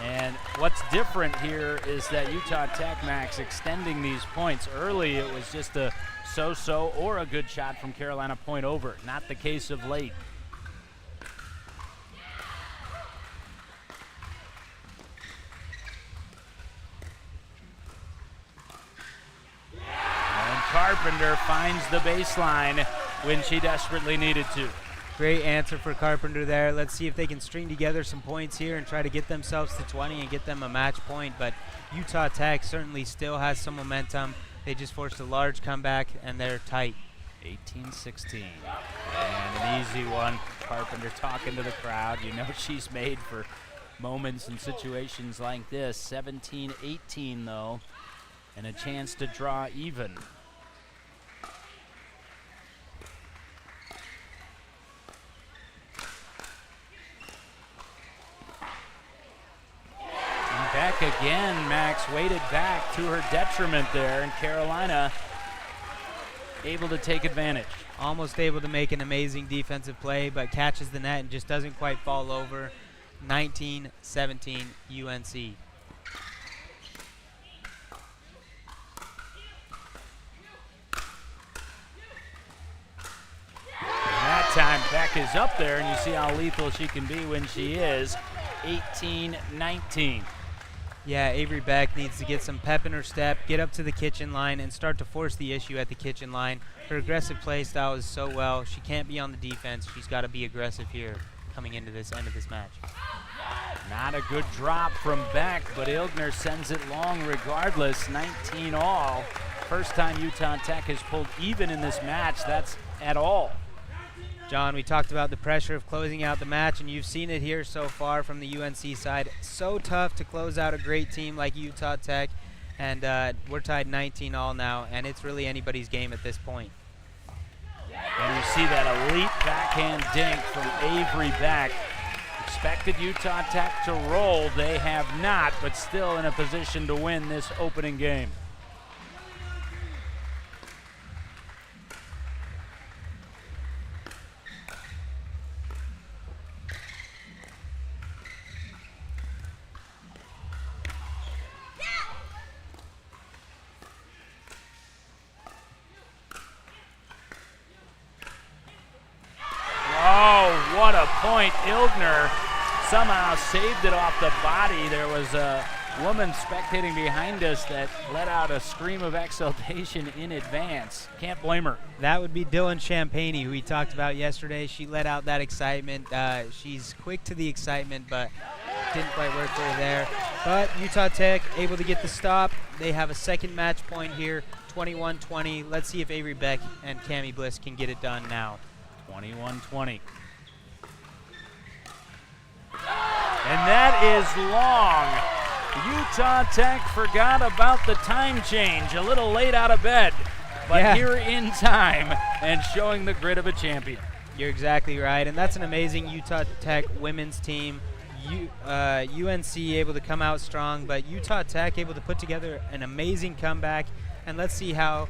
And what's different here is that Utah Tech, Max, extending these points. Early it was just a so-so or a good shot from Carolina point over. Not the case of late. And Carpenter finds the baseline when she desperately needed to. Great answer for Carpenter there. Let's see if they can string together some points here and try to get themselves to 20 and get them a match point. But Utah Tech certainly still has some momentum. They just forced a large comeback, and they're tight. 18-16. And an easy one. Carpenter talking to the crowd. You know she's made for moments and situations like this. 17-18, though, and a chance to draw even. Beck again, Max, weighted back to her detriment there, and Carolina able to take advantage. Almost able to make an amazing defensive play, but catches the net and just doesn't quite fall over. 19-17 UNC. And that time Beck is up there, and you see how lethal she can be when she is. 18-19. Yeah, Avery Beck needs to get some pep in her step, get up to the kitchen line, and start to force the issue at the kitchen line. Her aggressive play style is so well. She can't be on the defense. She's got to be aggressive here coming into this end of this match. Not a good drop from Beck, but Ilgner sends it long regardless. 19 all. First time Utah Tech has pulled even in this match. That's at all. John, we talked about the pressure of closing out the match, and you've seen it here so far from the UNC side. So tough to close out a great team like Utah Tech, and we're tied 19 all now, and it's really anybody's game at this point. And you see that elite backhand dink from Avery Beck. Expected Utah Tech to roll. They have not, but still in a position to win this opening game. What a point. Ilgner somehow saved it off the body. There was a woman spectating behind us that let out a scream of exultation in advance. Can't blame her. That would be Dylan Champagne, who we talked about yesterday. She let out that excitement. She's quick to the excitement, but didn't quite work for her there. But Utah Tech able to get the stop. They have a second match point here, 21-20. Let's see if Avery Beck and Cami Bliss can get it done now. 21-20. And that is long. Utah Tech forgot about the time change. A little late out of bed, but here in time and showing the grit of a champion. You're exactly right, and that's an amazing Utah Tech women's team. UNC able to come out strong, but Utah Tech able to put together an amazing comeback. And let's see how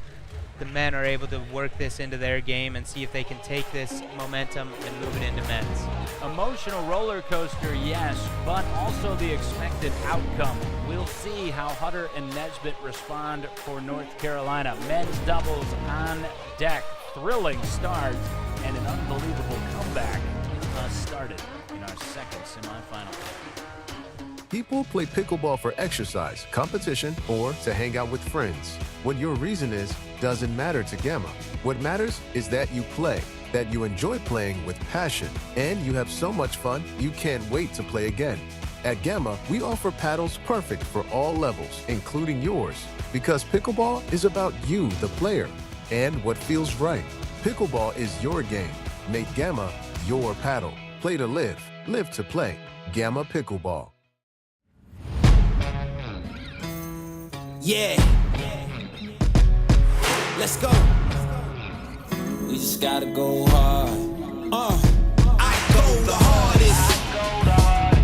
the men are able to work this into their game and see if they can take this momentum and move it into men's. Emotional roller coaster, yes, but also the expected outcome. We'll see how Hutter and Nesbitt respond for North Carolina. Men's doubles on deck. Thrilling start and an unbelievable comeback started in our second semifinal. People play pickleball for exercise, competition, or to hang out with friends. What your reason is doesn't matter to Gamma. What matters is that you play, that you enjoy playing with passion, and you have so much fun you can't wait to play again. At Gamma, we offer paddles perfect for all levels, including yours, because pickleball is about you, the player, and what feels right. Pickleball is your game. Make Gamma your paddle. Play to live, live to play. Gamma Pickleball. Yeah. Let's go. We just gotta go hard. I go the hardest.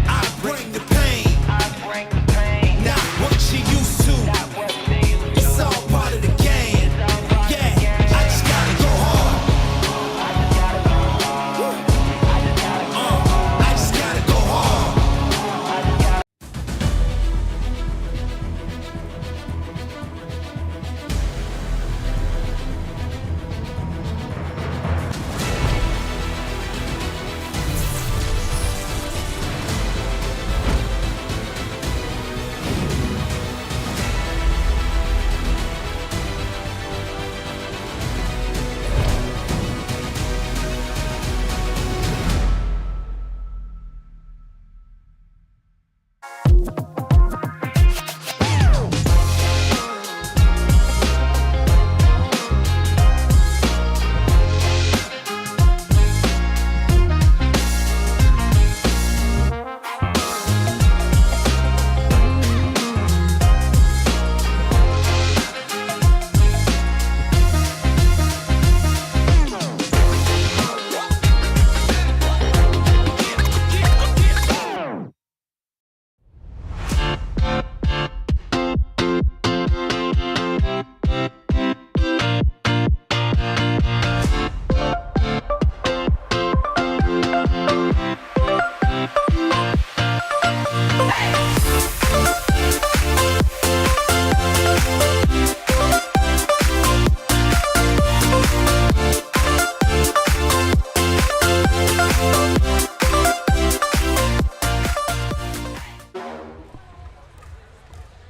I bring the pain. Not what you used to. It's all part of the game. Yeah, I just gotta go hard. I just gotta go hard.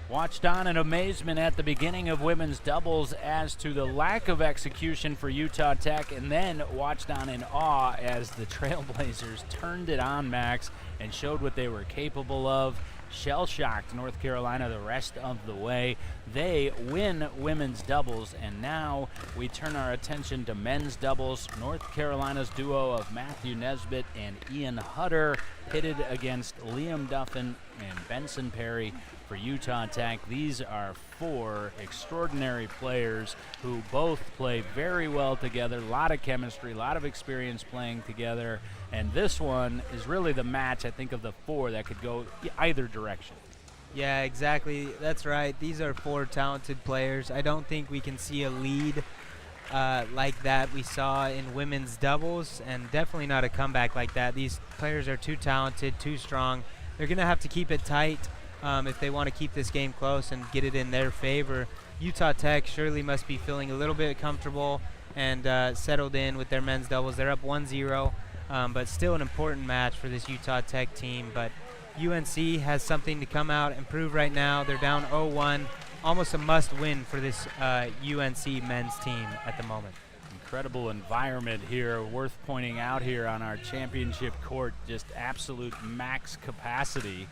Watched on in amazement at the beginning of women's doubles as to the lack of execution for Utah Tech, and then watched on in awe as the Trailblazers turned it on, Max, and showed what they were capable of. Shell-shocked North Carolina the rest of the way. They win women's doubles, and now we turn our attention to men's doubles. North Carolina's duo of Matthew Nesbitt and Ian Hutter pitted against Liam Duffin and Benson Perry for Utah Tech. These are four extraordinary players who both play very well together. A lot of chemistry, a lot of experience playing together. And this one is really the match, I think, of the four that could go either direction. Yeah, exactly. That's right. These are four talented players. I don't think we can see a lead like that we saw in women's doubles, and definitely not a comeback like that. These players are too talented, too strong. They're going to have to keep it tight if they want to keep this game close and get it in their favor. Utah Tech surely must be feeling a little bit comfortable and settled in with their men's doubles. They're up 1-0, but still an important match for this Utah Tech team. But UNC has something to come out and prove right now. They're down 0-1, almost a must-win for this UNC men's team at the moment. Incredible environment here, worth pointing out here on our championship court, just absolute max capacity.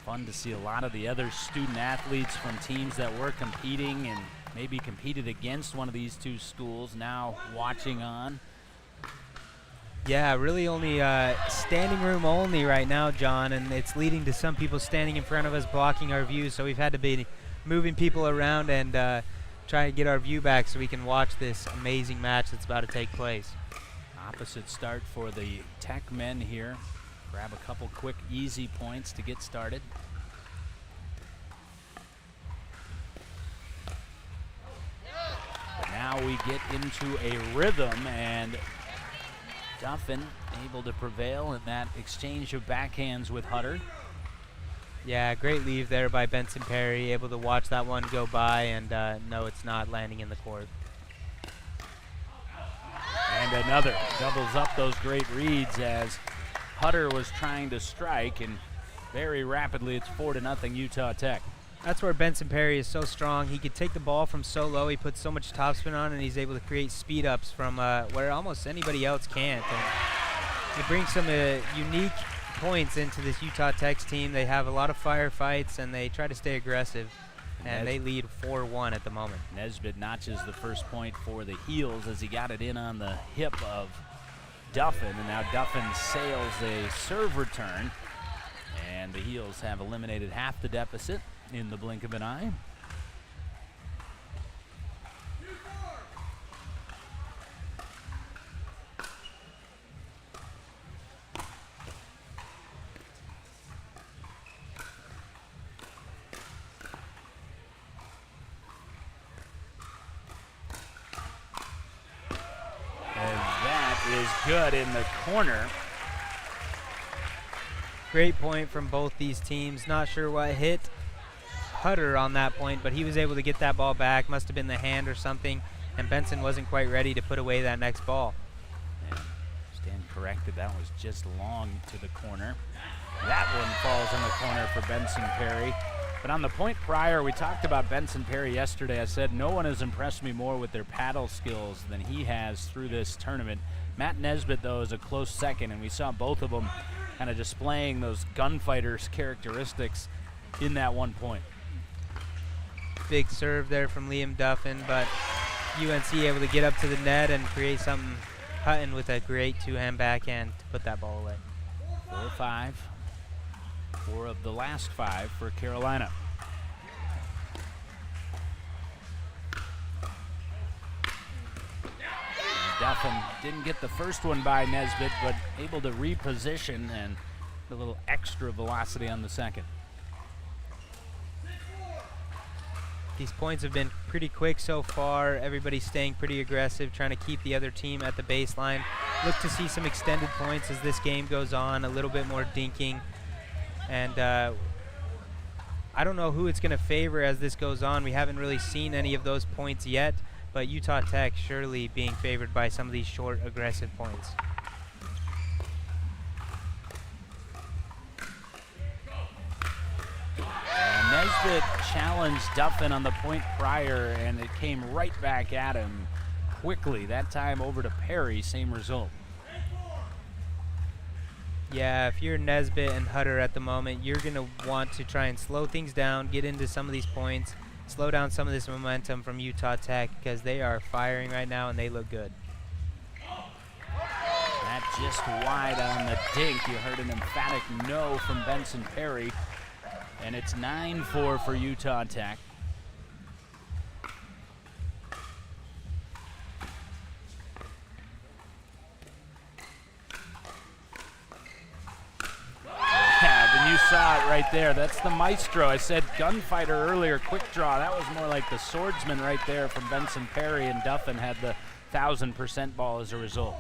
Fun to see a lot of the other student athletes from teams that were competing and maybe competed against one of these two schools now watching on. Yeah, really only standing room only right now, John, and it's leading to some people standing in front of us blocking our view, so we've had to be moving people around and try to get our view back so we can watch this amazing match that's about to take place. Opposite start for the Tech men here. Grab a couple quick, easy points to get started. But now we get into a rhythm, and Duffin able to prevail in that exchange of backhands with Hutter. Yeah, great leave there by Benson Perry, able to watch that one go by and no, it's not landing in the court. And another doubles up those great reads as Hutter was trying to strike, and very rapidly it's 4-0 Utah Tech. That's where Benson Perry is so strong. He could take the ball from so low. He puts so much topspin on, and he's able to create speed ups from where almost anybody else can't. And it brings some unique points into this Utah Tech's team. They have a lot of firefights, and they try to stay aggressive, and they lead 4-1 at the moment. Nesbitt notches the first point for the Heels as he got it in on the hip of Duffin, and now Duffin sails a serve return, and the Heels have eliminated half the deficit in the blink of an eye. And that is good in the corner. Great point from both these teams. Not sure what hit Hutter on that point, but he was able to get that ball back. Must have been the hand or something, and Benson wasn't quite ready to put away that next ball. And stand corrected, that was just long to the corner. That one falls in the corner for Benson Perry. But on the point prior, we talked about Benson Perry yesterday. I said no one has impressed me more with their paddle skills than he has through this tournament. Matt Nesbitt, though, is a close second, and we saw both of them kind of displaying those gunfighters' characteristics in that one point. Big serve there from Liam Duffin, but UNC able to get up to the net and create something. Hutton with a great two-hand backhand to put that ball away. 4-5. 4 of the last 5 for Carolina. Duffin didn't get the first one by Nesbitt, but able to reposition and a little extra velocity on the second. These points have been pretty quick so far. Everybody's staying pretty aggressive, trying to keep the other team at the baseline. Look to see some extended points as this game goes on, a little bit more dinking. And I don't know who it's going to favor as this goes on. We haven't really seen any of those points yet, but Utah Tech surely being favored by some of these short, aggressive points. Nesbitt challenged Duffin on the point prior, and it came right back at him quickly. That time over to Perry, same result. Yeah, if you're Nesbitt and Hutter at the moment, you're going to want to try and slow things down, get into some of these points, slow down some of this momentum from Utah Tech because they are firing right now and they look good. That just wide on the dink. You heard an emphatic no from Benson Perry. And it's 9-4 for Utah Tech. Yeah, and you saw it right there. That's the maestro. I said gunfighter earlier, quick draw. That was more like the swordsman right there from Benson Perry, and Duffin had the 1000% ball as a result.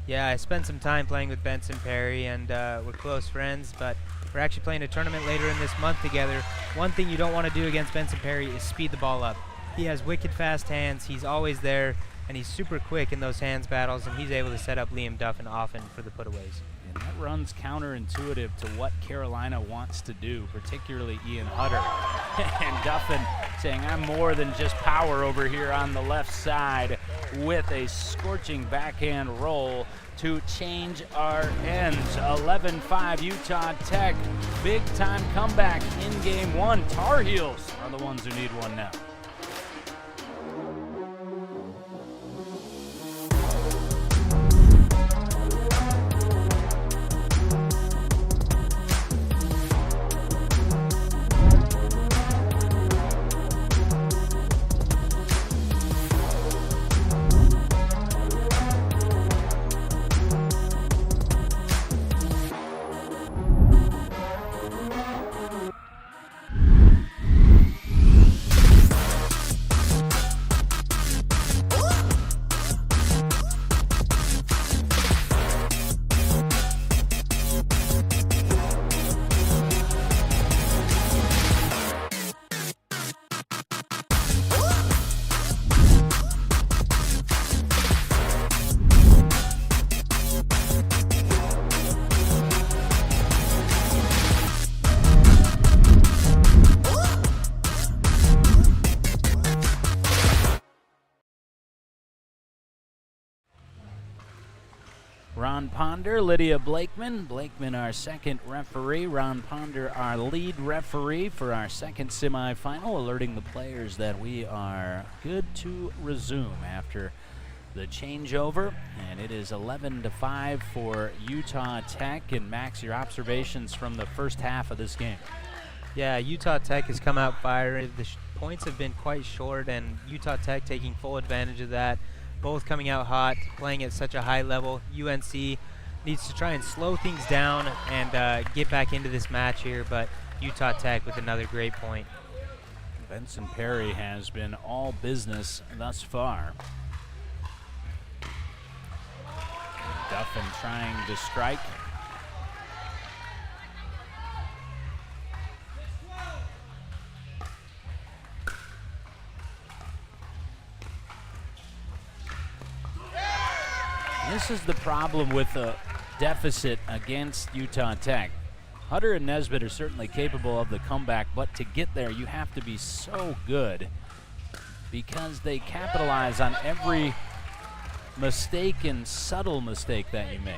Yeah, I spent some time playing with Benson Perry, and we're close friends, but we're actually playing a tournament later in this month together. One thing you don't want to do against Benson Perry is speed the ball up. He has wicked fast hands. He's always there, and he's super quick in those hands battles, and he's able to set up Liam Duffin often for the putaways. And that runs counterintuitive to what Carolina wants to do, particularly Ian Hutter. And Duffin saying, I'm more than just power over here on the left side, with a scorching backhand roll to change our ends. 11-5 Utah Tech. Big time comeback in game one. Tar Heels are the ones who need one now. Ron Ponder, Lydia Blakeman. Blakeman, our second referee. Ron Ponder, our lead referee for our second semifinal, alerting the players that we are good to resume after the changeover. And it is 11-5 for Utah Tech. And Max, your observations from the first half of this game? Yeah, Utah Tech has come out firing. The points have been quite short, and Utah Tech taking full advantage of that. Both coming out hot, playing at such a high level. UNC needs to try and slow things down and get back into this match here, but Utah Tech with another great point. Benson Perry has been all business thus far. Duffin trying to strike. This is the problem with a deficit against Utah Tech. Hutter and Nesbitt are certainly capable of the comeback, but to get there, you have to be so good because they capitalize on every mistake and subtle mistake that you make.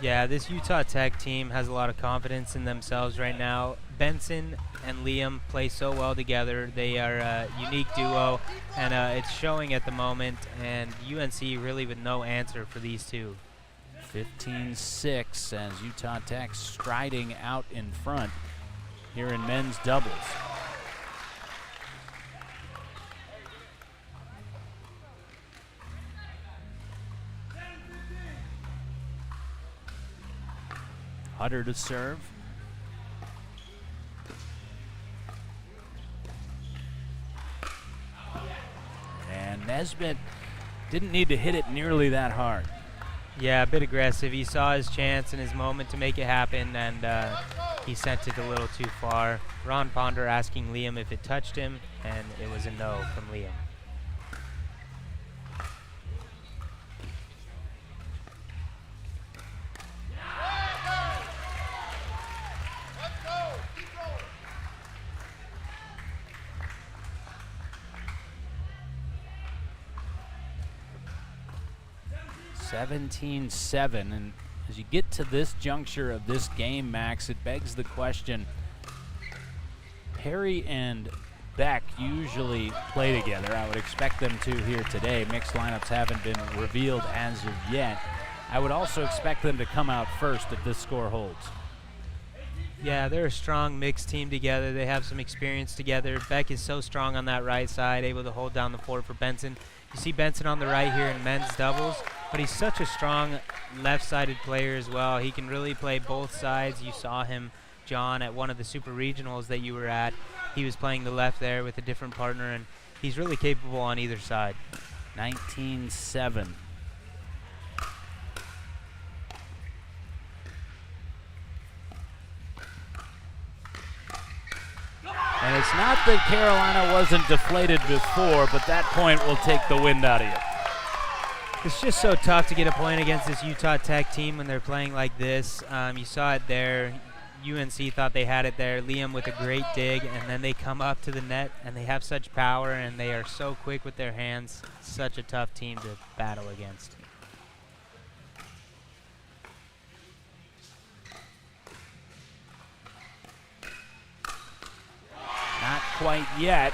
Yeah, this Utah Tech team has a lot of confidence in themselves right now. Benson and Liam play so well together. They are a unique duo, and it's showing at the moment, and UNC really with no answer for these two. 15-6 as Utah Tech striding out in front here in men's doubles. Hutter to serve. And Nesbitt didn't need to hit it nearly that hard. Yeah, a bit aggressive. He saw his chance and his moment to make it happen, and he sent it a little too far. Ron Ponder asking Liam if it touched him, and it was a no from Liam. $17-7, and as you get to this juncture of this game, Max, it begs the question. Perry and Beck usually play together. I would expect them to here today. Mixed lineups haven't been revealed as of yet. I would also expect them to come out first if this score holds. Yeah, they're a strong mixed team together. They have some experience together. Beck is so strong on that right side, able to hold down the fort for Benson. You see Benson on the right here in men's doubles, but he's such a strong left-sided player as well. He can really play both sides. You saw him, John, at one of the super regionals that you were at. He was playing the left there with a different partner, and he's really capable on either side. 19-7. And it's not that Carolina wasn't deflated before, but that point will take the wind out of you. It's just so tough to get a point against this Utah Tech team when they're playing like this. You saw it there. UNC thought they had it there. Liam with a great dig, and then they come up to the net, and they have such power, and they are so quick with their hands. Such a tough team to battle against. Not quite yet,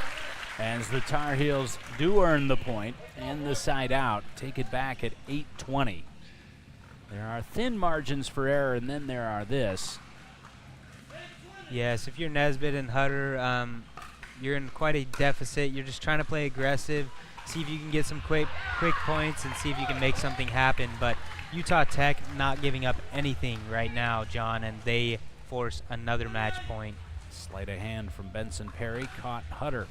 as the Tar Heels do earn the point and the side out. Take it back at 8:20. There are thin margins for error, and then there are this. Yes, if you're Nesbitt and Hutter, you're in quite a deficit. You're just trying to play aggressive, see if you can get some quick points and see if you can make something happen. But Utah Tech not giving up anything right now, John, and they force another match point. Sleight of hand from Benson Perry, caught Hutter.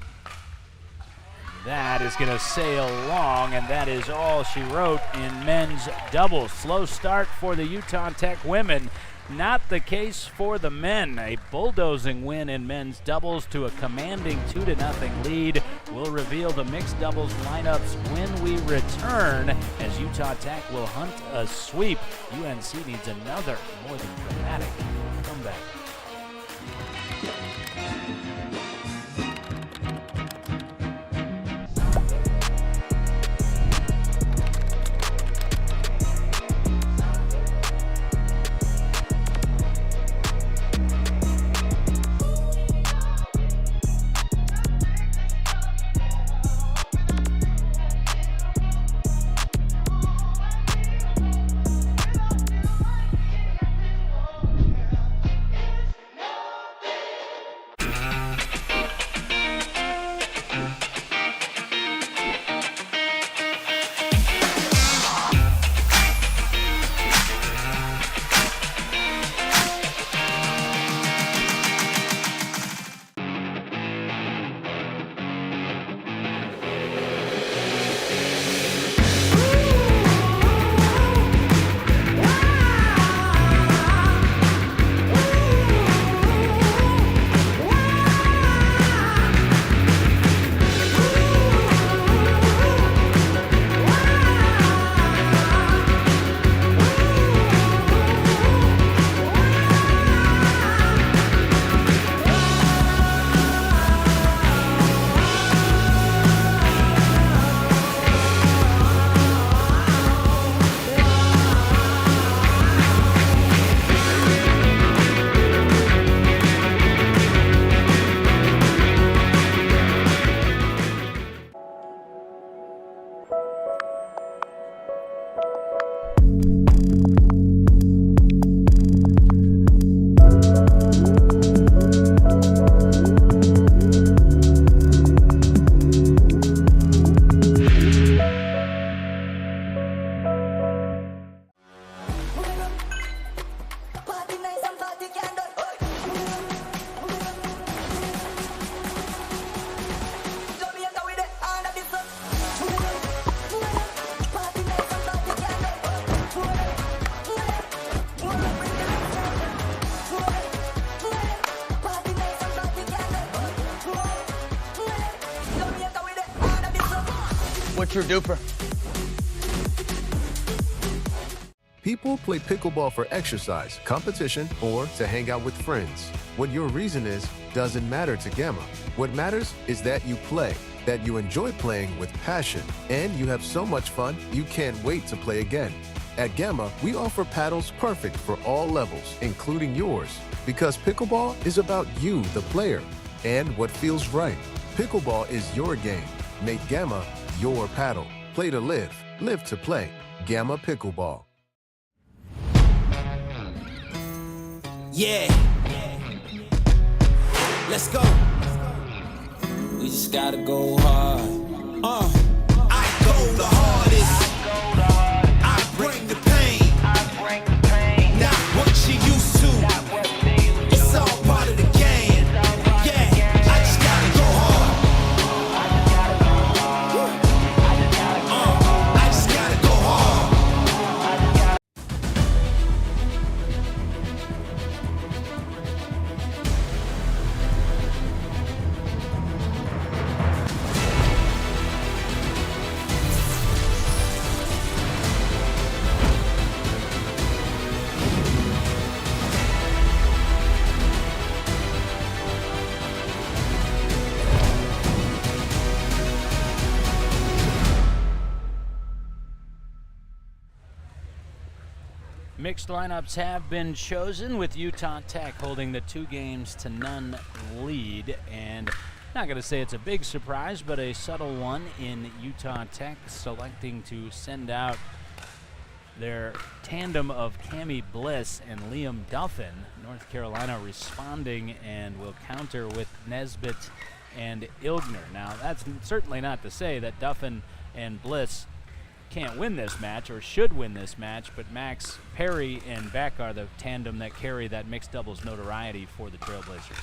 That is going to sail long, and that is all she wrote in men's doubles. Slow start for the Utah Tech women. Not the case for the men. A bulldozing win in men's doubles to a commanding 2-0 lead. We'll reveal the mixed doubles lineups when we return, as Utah Tech will hunt a sweep. UNC needs another more than dramatic comeback. What's your duper? People play pickleball for exercise, competition, or to hang out with friends. What your reason is doesn't matter to Gamma. What matters is that you play, that you enjoy playing with passion, and you have so much fun you can't wait to play again. At Gamma, we offer paddles perfect for all levels, including yours, because pickleball is about you, the player, and what feels right. Pickleball is your game. Make Gamma your paddle. Play to live, live to play. Gamma Pickleball. Yeah. Let's go. We just gotta go hard. I go the hardest. I bring the pain. Not what you used to. It's all part of the game. Yeah, I just gotta go hard. I just gotta go hard. Mixed lineups have been chosen, with Utah Tech holding the 2-0 lead. And not going to say it's a big surprise, but a subtle one in Utah Tech selecting to send out their tandem of Cammie Bliss and Liam Duffin. North Carolina responding and will counter with Nesbitt and Ilgner. Now, that's certainly not to say that Duffin and Bliss can't win this match or should win this match, but Max Perry and Beck are the tandem that carry that mixed doubles notoriety for the Trailblazers.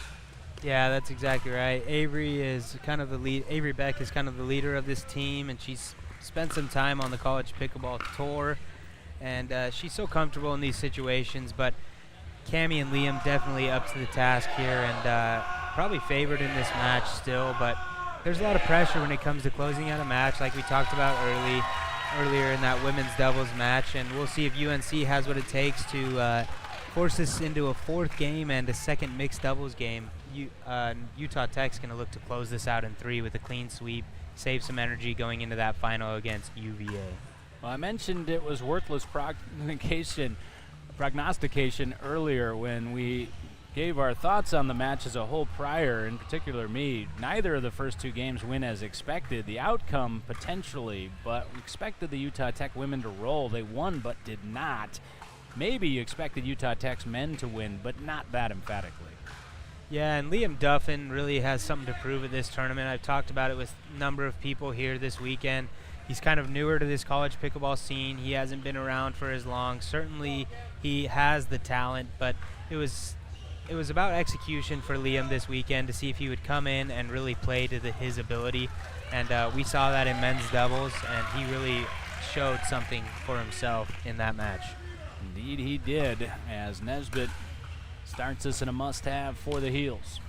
Yeah, that's exactly right. Avery is kind of the lead. Avery Beck is kind of the leader of this team, and she's spent some time on the college pickleball tour, and she's so comfortable in these situations. But Cammie and Liam definitely up to the task here, and probably favored in this match still. But there's a lot of pressure when it comes to closing out a match, like we talked about earlier in that women's doubles match, and we'll see if UNC has what it takes to force this into a fourth game and a second mixed doubles game. Utah Tech's going to look to close this out in 3 with a clean sweep, save some energy going into that final against UVA. Well, I mentioned it was worthless prognostication earlier when we gave our thoughts on the match as a whole prior, in particular me. Neither of the first 2 games win as expected. The outcome potentially, but we expected the Utah Tech women to roll. They won but did not. Maybe you expected Utah Tech's men to win, but not that emphatically. Yeah, and Liam Duffin really has something to prove at this tournament. I've talked about it with a number of people here this weekend. He's kind of newer to this college pickleball scene. He hasn't been around for as long. Certainly he has the talent, but it was about execution for Liam this weekend to see if he would come in and really play to his ability. And we saw that in men's doubles, and he really showed something for himself in that match. Indeed he did, as Nesbitt starts us in a must-have for the Heels.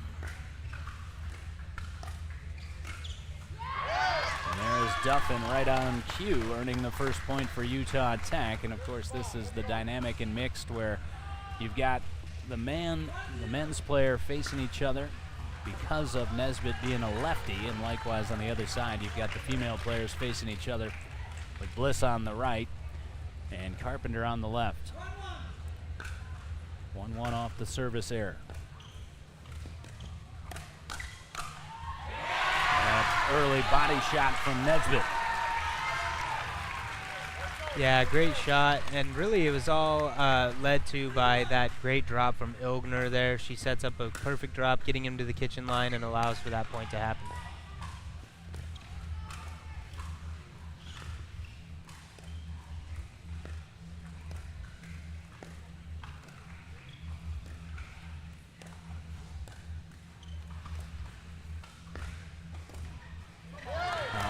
And there's Duffin right on cue, earning the first point for Utah Tech. And of course this is the dynamic in mixed where you've got the men's player facing each other because of Nesbitt being a lefty, and likewise on the other side you've got the female players facing each other with Bliss on the right and Carpenter on the left. 1-1 off the service error. That early body shot from Nesbitt. Yeah, great shot, and really it was all led to by that great drop from Ilgner there. She sets up a perfect drop, getting him to the kitchen line, and allows for that point to happen.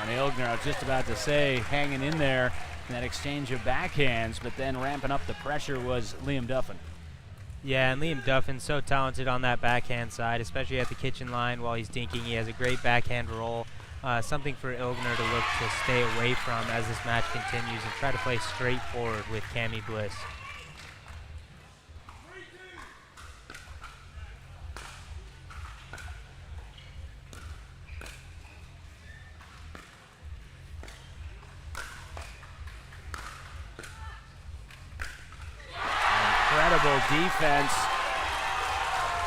And Ilgner, I was just about to say, hanging in there in that exchange of backhands, but then ramping up the pressure was Liam Duffin. Yeah, and Liam Duffin's so talented on that backhand side, especially at the kitchen line while he's dinking. He has a great backhand roll. something for Ilgner to look to stay away from as this match continues and try to play straight forward with Cami Bliss. Incredible defense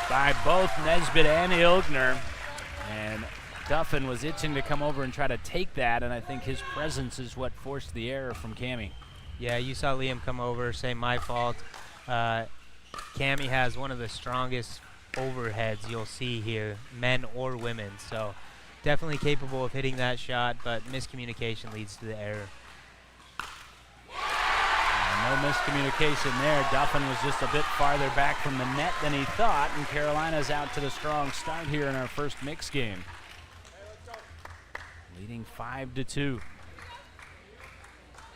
by both Nesbitt and Ilgner. And Duffin was itching to come over and try to take that, and I think his presence is what forced the error from Cami. Yeah, you saw Liam come over, say my fault. Cami has one of the strongest overheads you'll see here, men or women. So definitely capable of hitting that shot, but miscommunication leads to the error. No miscommunication there. Duffin was just a bit farther back from the net than he thought, and Carolina's out to the strong start here in our first mixed game. Leading 5-2.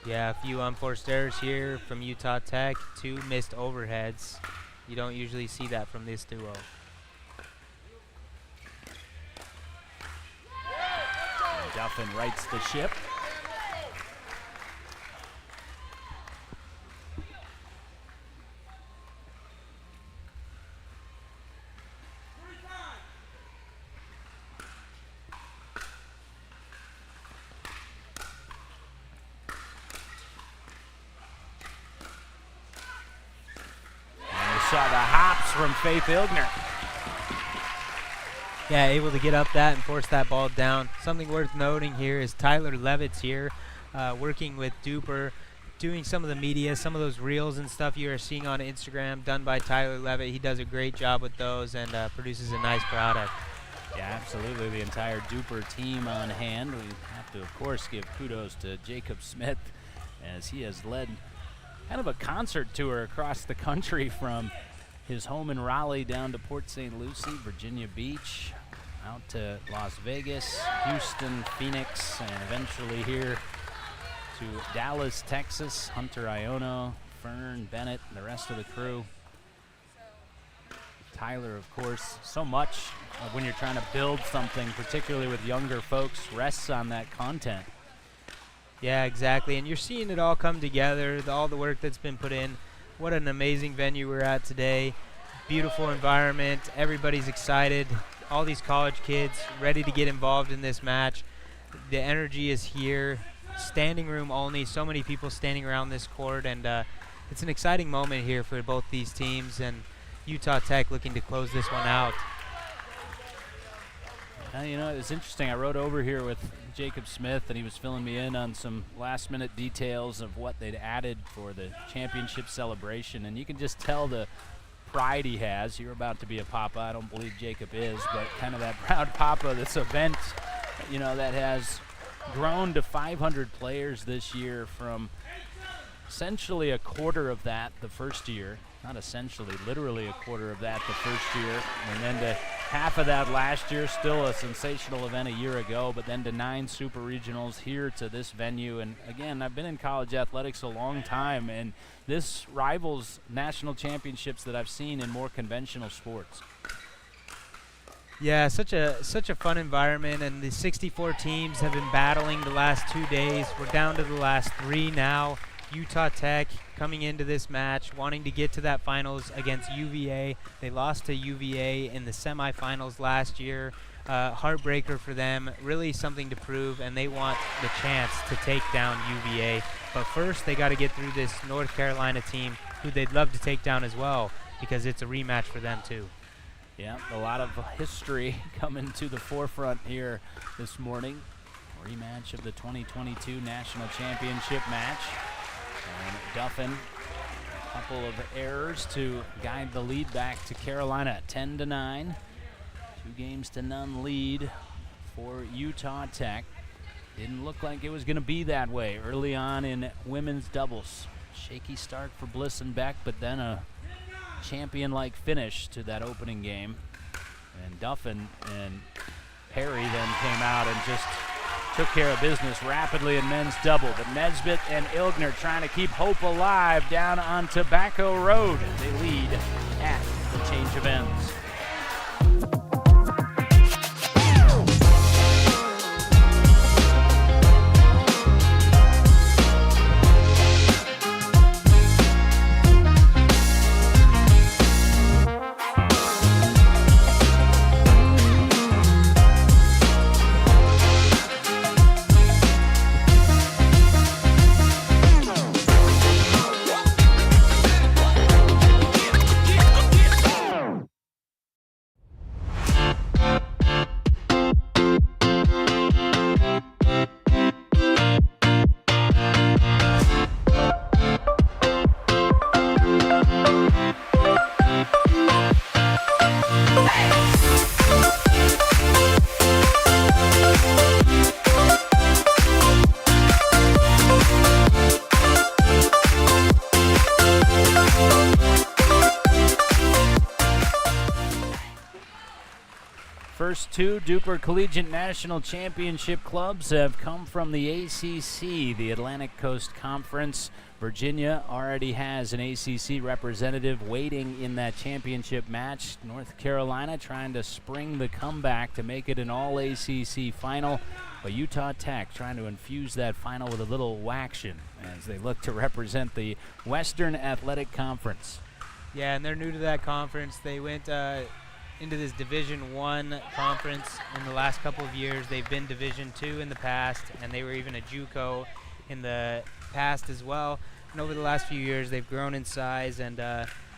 Yeah, a few unforced errors here from Utah Tech, 2 missed overheads. You don't usually see that from this duo. And Duffin rights the ship. Saw the hops from Faith Ilgner. Yeah, able to get up that and force that ball down. Something worth noting here is Tyler Levitt's here, working with DUPR, doing some of the media, some of those reels and stuff you are seeing on Instagram done by Tyler Levitt. He does a great job with those and produces a nice product. Yeah, absolutely. The entire DUPR team on hand. We have to, of course, give kudos to Jacob Smith as he has led kind of a concert tour across the country from his home in Raleigh down to Port St. Lucie, Virginia Beach, out to Las Vegas, Houston, Phoenix, and eventually here to Dallas, Texas. Hunter Iono, Fern, Bennett, and the rest of the crew. Tyler, of course, so much when you're trying to build something, particularly with younger folks, rests on that content. Yeah, exactly, and you're seeing it all come together, all the work that's been put in. What an amazing venue we're at today. Beautiful environment, everybody's excited. All these college kids ready to get involved in this match. The energy is here, standing room only, so many people standing around this court, and it's an exciting moment here for both these teams, and Utah Tech looking to close this one out. You know, it was interesting. I rode over here with Jacob Smith, and he was filling me in on some last-minute details of what they'd added for the championship celebration, and you can just tell the pride he has. You're about to be a papa. I don't believe Jacob is, but kind of that proud papa. This event, you know, that has grown to 500 players this year from essentially a quarter of that the first year. Not essentially, literally a quarter of that the first year, and then to half of that last year, still a sensational event a year ago, but then to 9 super regionals here to this venue. And again, I've been in college athletics a long time, and this rivals national championships that I've seen in more conventional sports. Yeah, such a fun environment, and the 64 teams have been battling the last 2 days. We're down to the last 3 now. Utah Tech coming into this match, wanting to get to that finals against UVA. They lost to UVA in the semifinals last year. Heartbreaker for them, really something to prove, and they want the chance to take down UVA. But first, they got to get through this North Carolina team, who they'd love to take down as well, because it's a rematch for them too. Yeah, a lot of history coming to the forefront here this morning. Rematch of the 2022 National Championship match. And Duffin, a couple of errors to guide the lead back to Carolina, 10-9. 2-0 lead for Utah Tech. Didn't look like it was going to be that way early on in women's doubles. Shaky start for Bliss and Beck, but then a champion-like finish to that opening game. And Duffin and Perry then came out and just took care of business rapidly in men's double. But Nesbitt and Ilgner trying to keep hope alive down on Tobacco Road. They lead at the change of ends. First two DUPR Collegiate National Championship clubs have come from the ACC, the Atlantic Coast Conference. Virginia already has an ACC representative waiting in that championship match. North Carolina trying to spring the comeback to make it an all-ACC final. But Utah Tech trying to infuse that final with a little waction as they look to represent the Western Athletic Conference. Yeah, and they're new to that conference. They went into this Division I conference in the last couple of years. They've been Division II in the past, and they were even a JUCO in the past as well. And over the last few years, they've grown in size and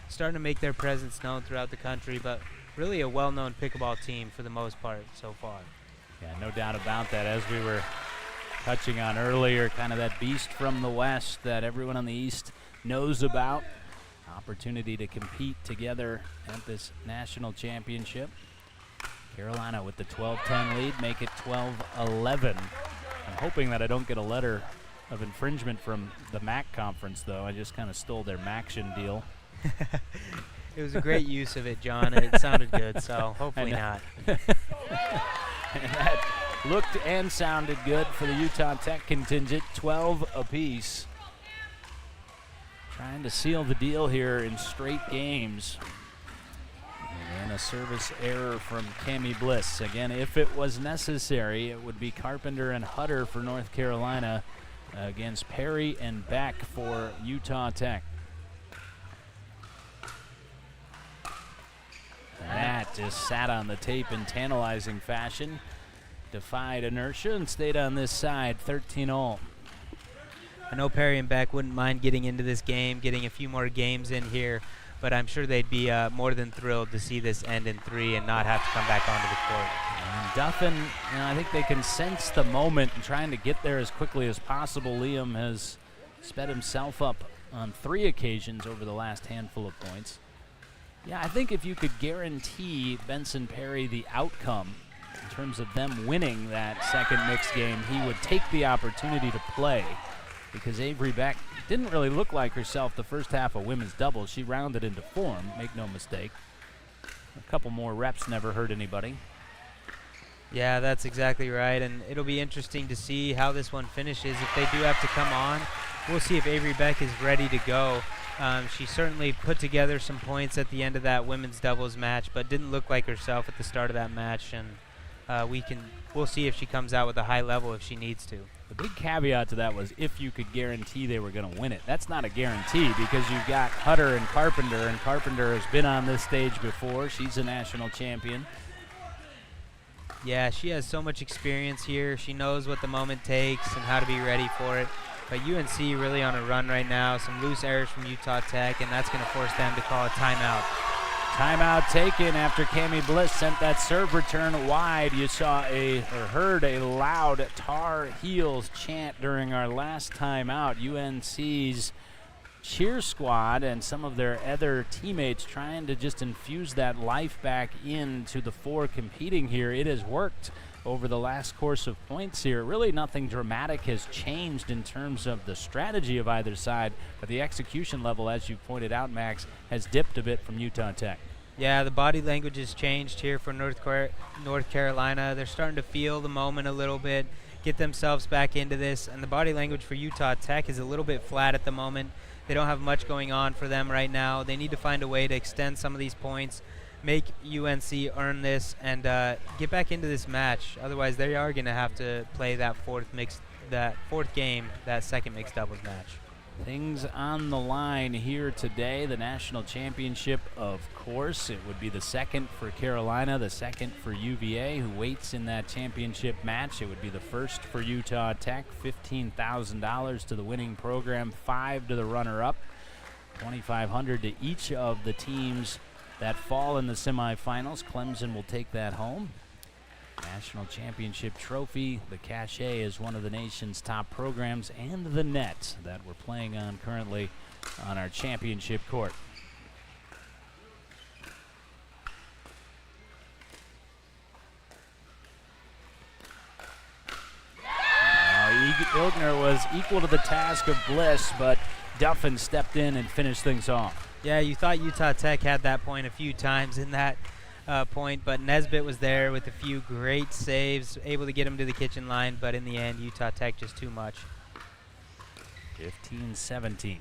starting to make their presence known throughout the country, but really a well-known pickleball team for the most part so far. Yeah, no doubt about that. As we were touching on earlier, kind of that beast from the West that everyone on the East knows about. Opportunity to compete together at this national championship. Carolina with the 12-10 lead, make it 12-11. I'm hoping that I don't get a letter of infringement from the MAC conference, though. I just kind of stole their MACtion deal. It was a great use of it, John, and it sounded good, so hopefully not. And that looked and sounded good for the Utah Tech contingent, 12 apiece. Trying to seal the deal here in straight games. And a service error from Cammie Bliss. Again, if it was necessary, it would be Carpenter and Hutter for North Carolina against Perry and Beck for Utah Tech. That just sat on the tape in tantalizing fashion. Defied inertia and stayed on this side, 13-all. I know Perry and Beck wouldn't mind getting into this game, getting a few more games in here, but I'm sure they'd be more than thrilled to see this end in 3 and not have to come back onto the court. And Duffin, I think they can sense the moment and trying to get there as quickly as possible. Liam has sped himself up on 3 occasions over the last handful of points. Yeah, I think if you could guarantee Benson Perry the outcome in terms of them winning that second mixed game, he would take the opportunity to play. Because Avery Beck didn't really look like herself the first half of women's doubles. She rounded into form, make no mistake. A couple more reps never hurt anybody. Yeah, that's exactly right, and it'll be interesting to see how this one finishes. If they do have to come on, we'll see if Avery Beck is ready to go. She certainly put together some points at the end of that women's doubles match, but didn't look like herself at the start of that match, and we'll see if she comes out with a high level if she needs to. The big caveat to that was if you could guarantee they were going to win it. That's not a guarantee because you've got Hutter and Carpenter has been on this stage before. She's a national champion. Yeah, she has so much experience here. She knows what the moment takes and how to be ready for it. But UNC really on a run right now. Some loose errors from Utah Tech, and that's going to force them to call a timeout. Timeout taken after Cammie Bliss sent that serve return wide. You saw heard a loud Tar Heels chant during our last timeout. UNC's cheer squad and some of their other teammates trying to just infuse that life back into the 4 competing here. It has worked over the last course of points here. Really nothing dramatic has changed in terms of the strategy of either side, but the execution level, as you pointed out, Max, has dipped a bit from Utah Tech. Yeah, the body language has changed here for North Carolina. They're starting to feel the moment a little bit, get themselves back into this, and the body language for Utah Tech is a little bit flat at the moment. They don't have much going on for them right now. They need to find a way to extend some of these points, make UNC earn this, and get back into this match. Otherwise, they are going to have to play that fourth game, that second mixed doubles match. Things on the line here today. The national championship, of course. It would be the second for Carolina, the second for UVA, who waits in that championship match. It would be the first for Utah Tech, $15,000 to the winning program, $5,000 to the runner-up, $2,500 to each of the teams that fall in the semifinals. Clemson will take that home. National championship trophy. The Cachet is one of the nation's top programs, and the net that we're playing on currently on our championship court. Ilgner was equal to the task of Bliss, but Duffin stepped in and finished things off. Yeah, you thought Utah Tech had that point a few times in that point, but Nesbitt was there with a few great saves, able to get him to the kitchen line, but in the end, Utah Tech just too much. 15-17.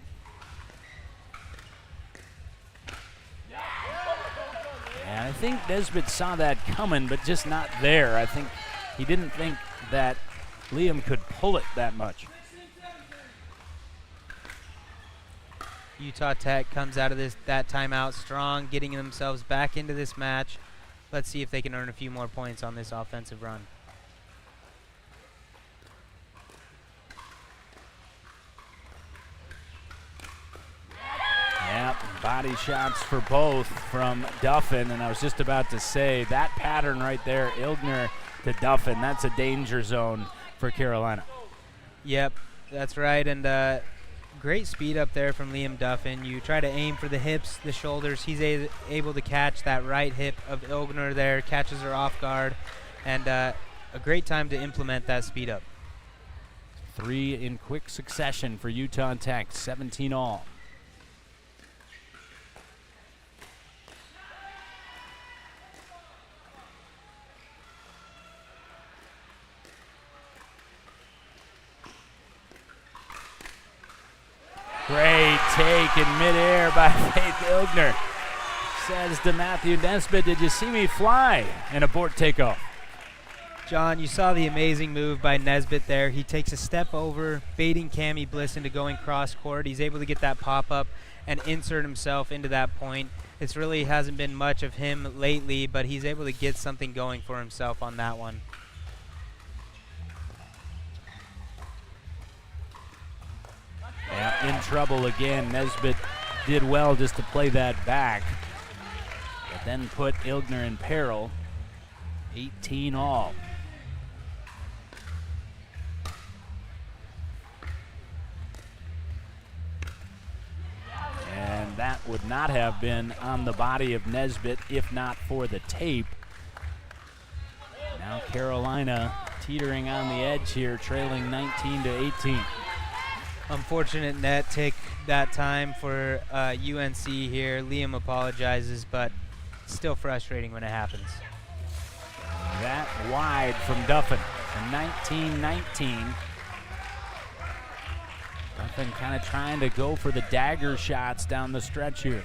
And I think Nesbitt saw that coming, but just not there. I think he didn't think that Liam could pull it that much. Utah Tech comes out of that timeout strong, getting themselves back into this match. Let's see if they can earn a few more points on this offensive run. Yep, body shots for both from Duffin, and I was just about to say that pattern right there, Ilgner to Duffin, that's a danger zone for Carolina. Yep, that's right, and great speed up there from Liam Duffin. You try to aim for the hips, the shoulders. He's able to catch that right hip of Ilgner there, catches her off guard, and a great time to implement that speed up. 3 in quick succession for Utah Tech, 17 all. Great take in midair by Faith Ilgner. Says to Matthew Nesbitt, did you see me fly? And abort takeoff. John, you saw the amazing move by Nesbitt there. He takes a step over, baiting Cammie Bliss into going cross court. He's able to get that pop-up and insert himself into that point. It really hasn't been much of him lately, but he's able to get something going for himself on that one. Yeah, in trouble again. Nesbitt did well just to play that back, but then put Ilgner in peril. 18 all. And that would not have been on the body of Nesbitt if not for the tape. Now Carolina teetering on the edge here, trailing 19-18. Unfortunate net take that time for UNC here. Liam apologizes, but still frustrating when it happens. That wide from Duffin. A 19-19. Duffin kind of trying to go for the dagger shots down the stretch here.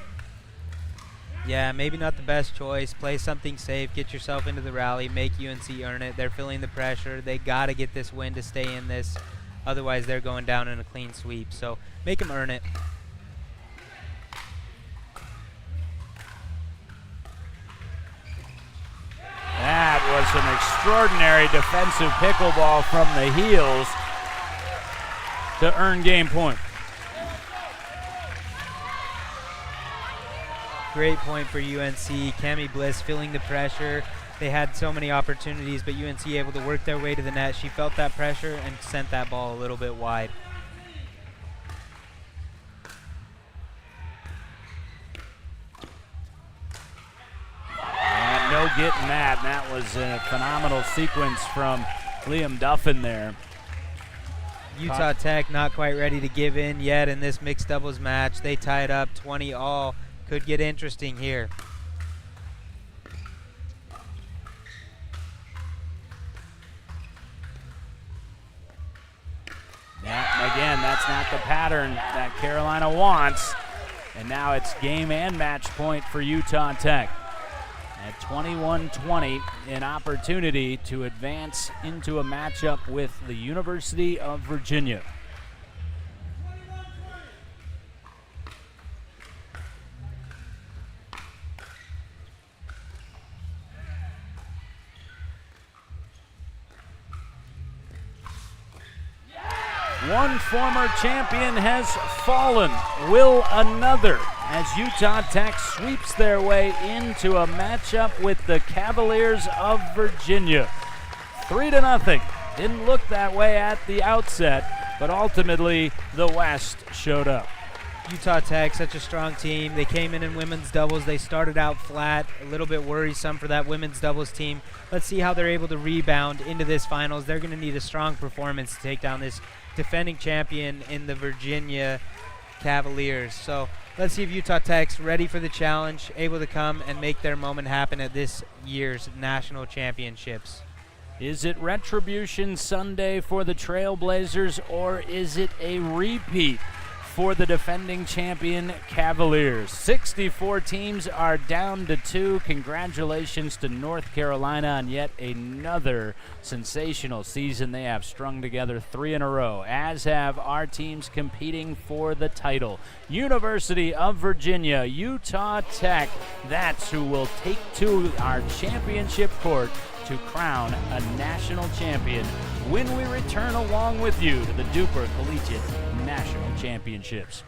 Yeah, maybe not the best choice. Play something safe, get yourself into the rally, make UNC earn it. They're feeling the pressure. They got to get this win to stay in this. Otherwise, they're going down in a clean sweep. So make them earn it. That was an extraordinary defensive pickleball from the heels to earn game point. Great point for UNC. Cammie Bliss feeling the pressure. They had so many opportunities, but UNC able to work their way to the net. She felt that pressure and sent that ball a little bit wide. And no getting that. That was a phenomenal sequence from Liam Duffin there. Utah Tech not quite ready to give in yet in this mixed doubles match. They tied up 20 all. Could get interesting here. Yeah, again, that's not the pattern that Carolina wants. And now it's game and match point for Utah Tech. At 21-20, an opportunity to advance into a matchup with the University of Virginia. One former champion has fallen. Will another, as Utah Tech sweeps their way into a matchup with the Cavaliers of Virginia. 3-0. Didn't look that way at the outset, but ultimately the West showed up. Utah Tech, such a strong team. They came in women's doubles. They started out flat, a little bit worrisome for that women's doubles team. Let's see how they're able to rebound into this finals. They're going to need a strong performance to take down this defending champion in the Virginia Cavaliers. So let's see if Utah Tech's ready for the challenge, able to come and make their moment happen at this year's national championships. Is it Retribution Sunday for the Trailblazers, or is it a repeat for the defending champion Cavaliers? 64 teams are down to 2. Congratulations to North Carolina on yet another sensational season. They have strung together 3 in a row, as have our teams competing for the title. University of Virginia, Utah Tech, that's who will take to our championship court to crown a national champion when we return along with you to the DUPR Collegiate National Championships.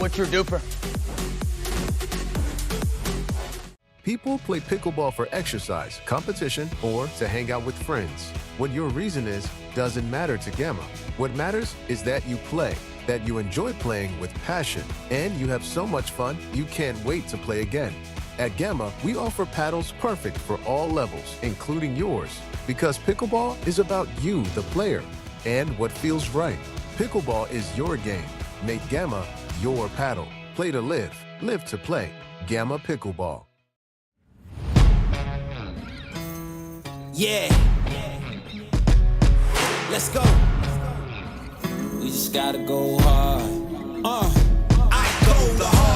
What's your DUPR? People play pickleball for exercise, competition, or to hang out with friends. What your reason is doesn't matter to Gamma. What matters is that you play, that you enjoy playing with passion, and you have so much fun you can't wait to play again. At Gamma, we offer paddles perfect for all levels, including yours, because pickleball is about you, the player, and what feels right. Pickleball is your game. Make Gamma your paddle. Play to live, live to play. Gamma Pickleball. Yeah. Let's go. We just gotta go hard. I go the hard.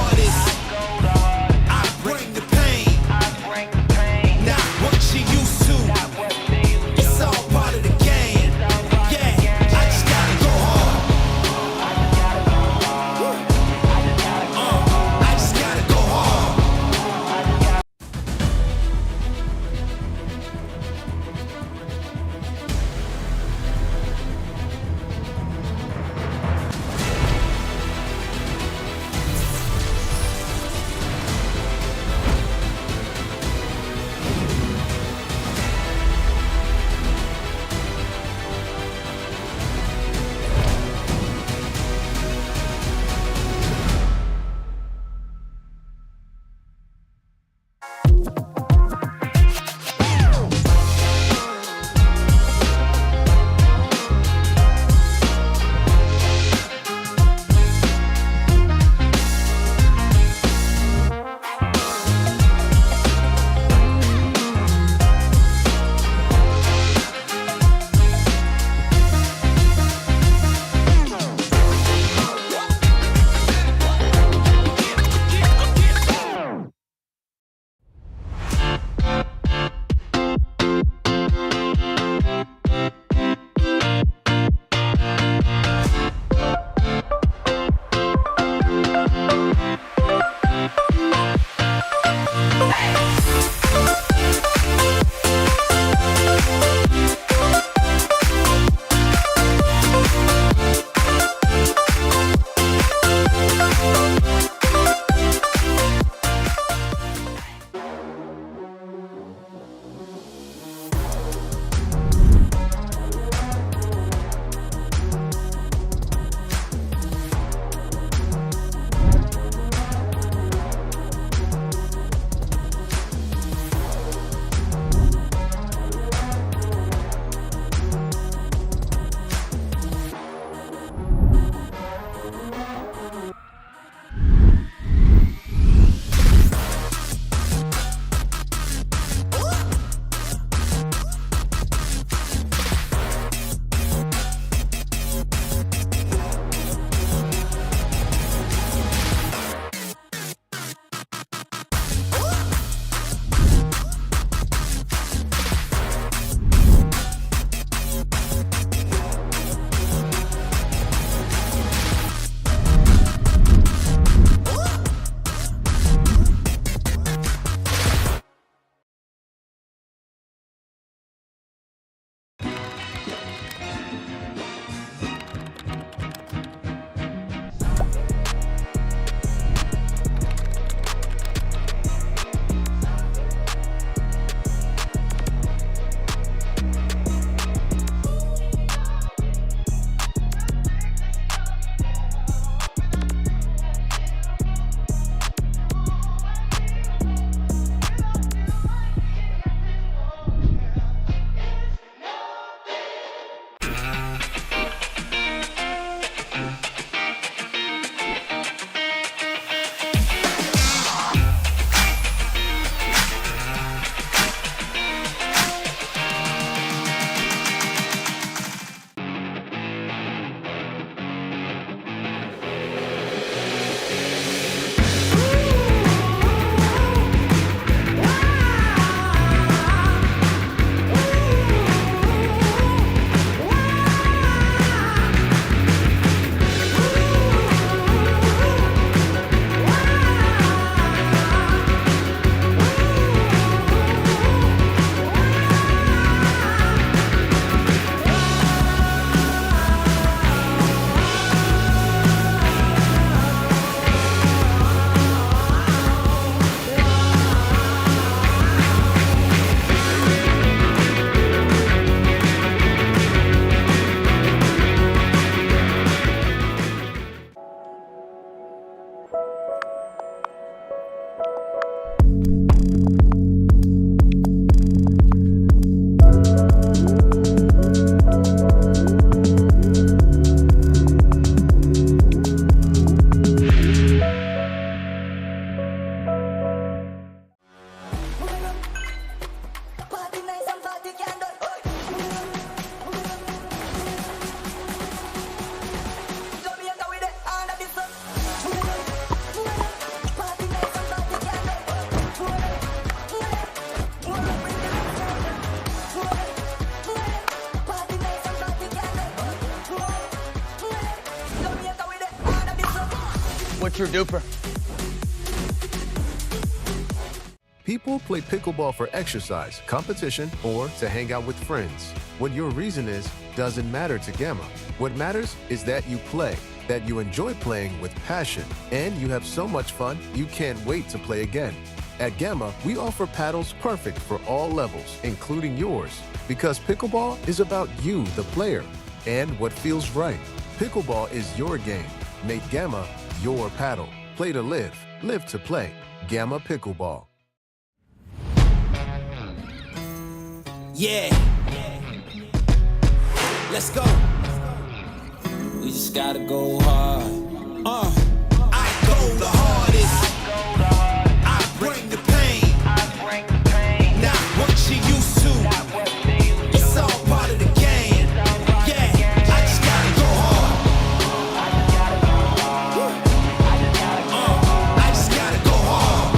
What's your duper? People play pickleball for exercise, competition, or to hang out with friends. What your reason is doesn't matter to Gamma. What matters is that you play, that you enjoy playing with passion, and you have so much fun you can't wait to play again. At Gamma, we offer paddles perfect for all levels, including yours, because pickleball is about you, the player, and what feels right. Pickleball is your game. Make Gamma your paddle. Play to live, live to play. Gamma Pickleball. Yeah. Let's go. We just gotta go hard. I go the hardest. I bring the pain. Not what you used to. It's all part of the game. Yeah, I just gotta go hard. I just gotta go hard.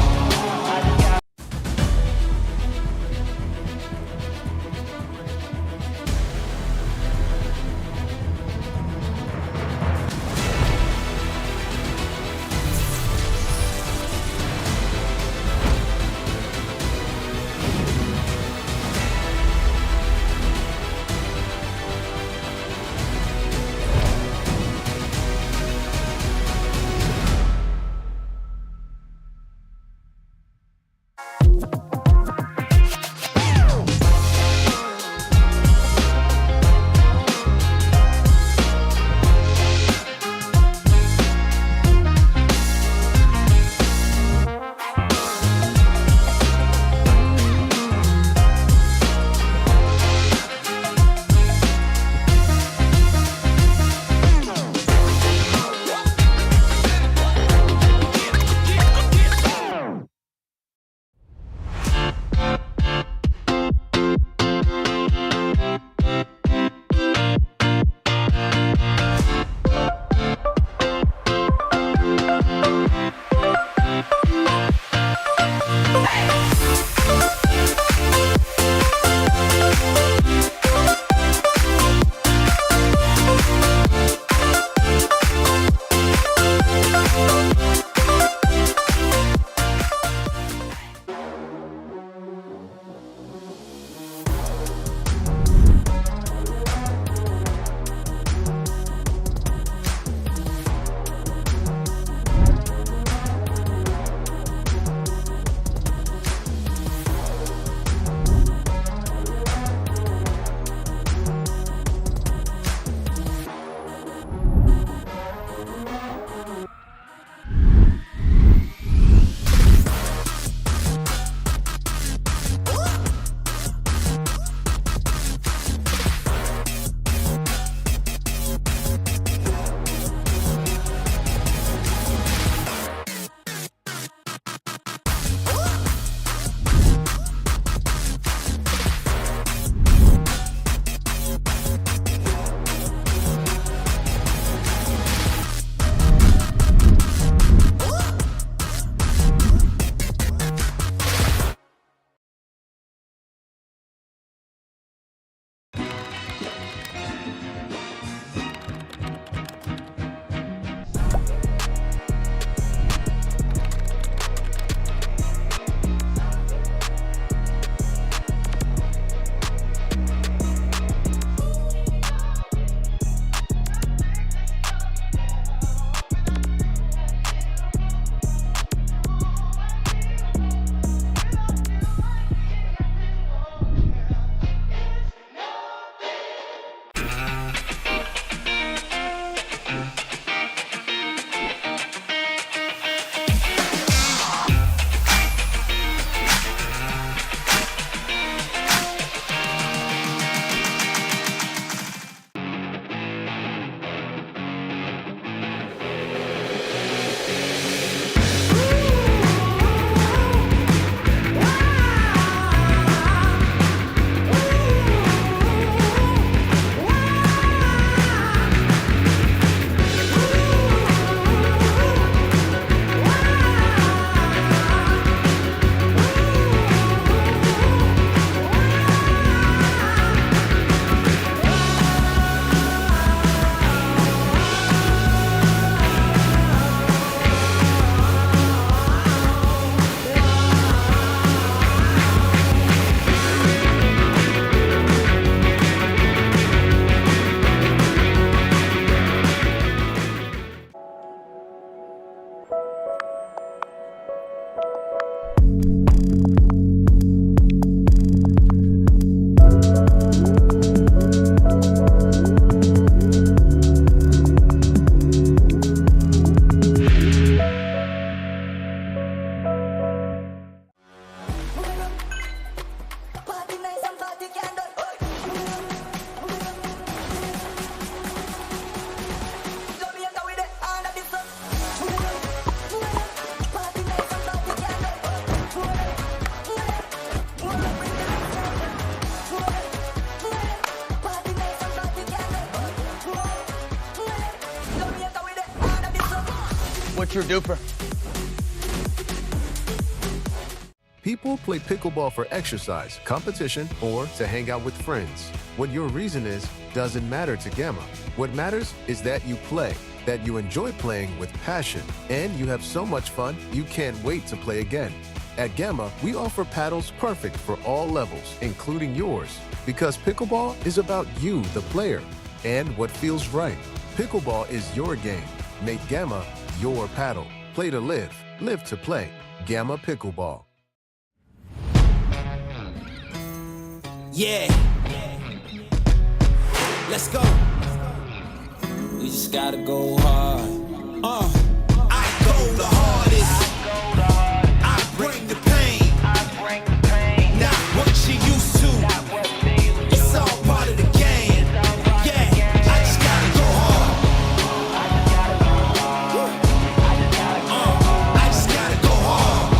What's your DUPR? People play pickleball for exercise, competition, or to hang out with friends. What your reason is doesn't matter to Gamma. What matters is that you play, that you enjoy playing with passion, and you have so much fun you can't wait to play again. At Gamma, we offer paddles perfect for all levels, including yours, because pickleball is about you, the player, and what feels right. Pickleball is your game. Make Gamma your paddle. Play to live, live to play. Gamma Pickleball. Yeah. Let's go. We just gotta go hard. I go the hardest. I bring the pain. Not what you used to. It's all part of the game. Yeah, I just gotta go hard. I just gotta go hard.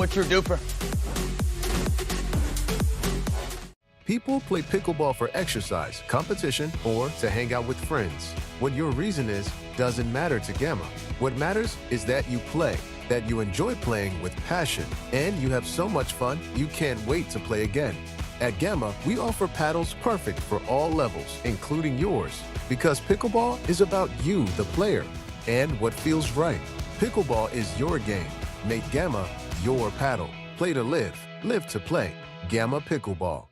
What's your DUPR? People play pickleball for exercise, competition, or to hang out with friends. What your reason is doesn't matter to Gamma. What matters is that you play, that you enjoy playing with passion, and you have so much fun you can't wait to play again. At Gamma, we offer paddles perfect for all levels, including yours, because pickleball is about you, the player, and what feels right. Pickleball is your game. Make Gamma your paddle. Play to live, live to play. Gamma Pickleball.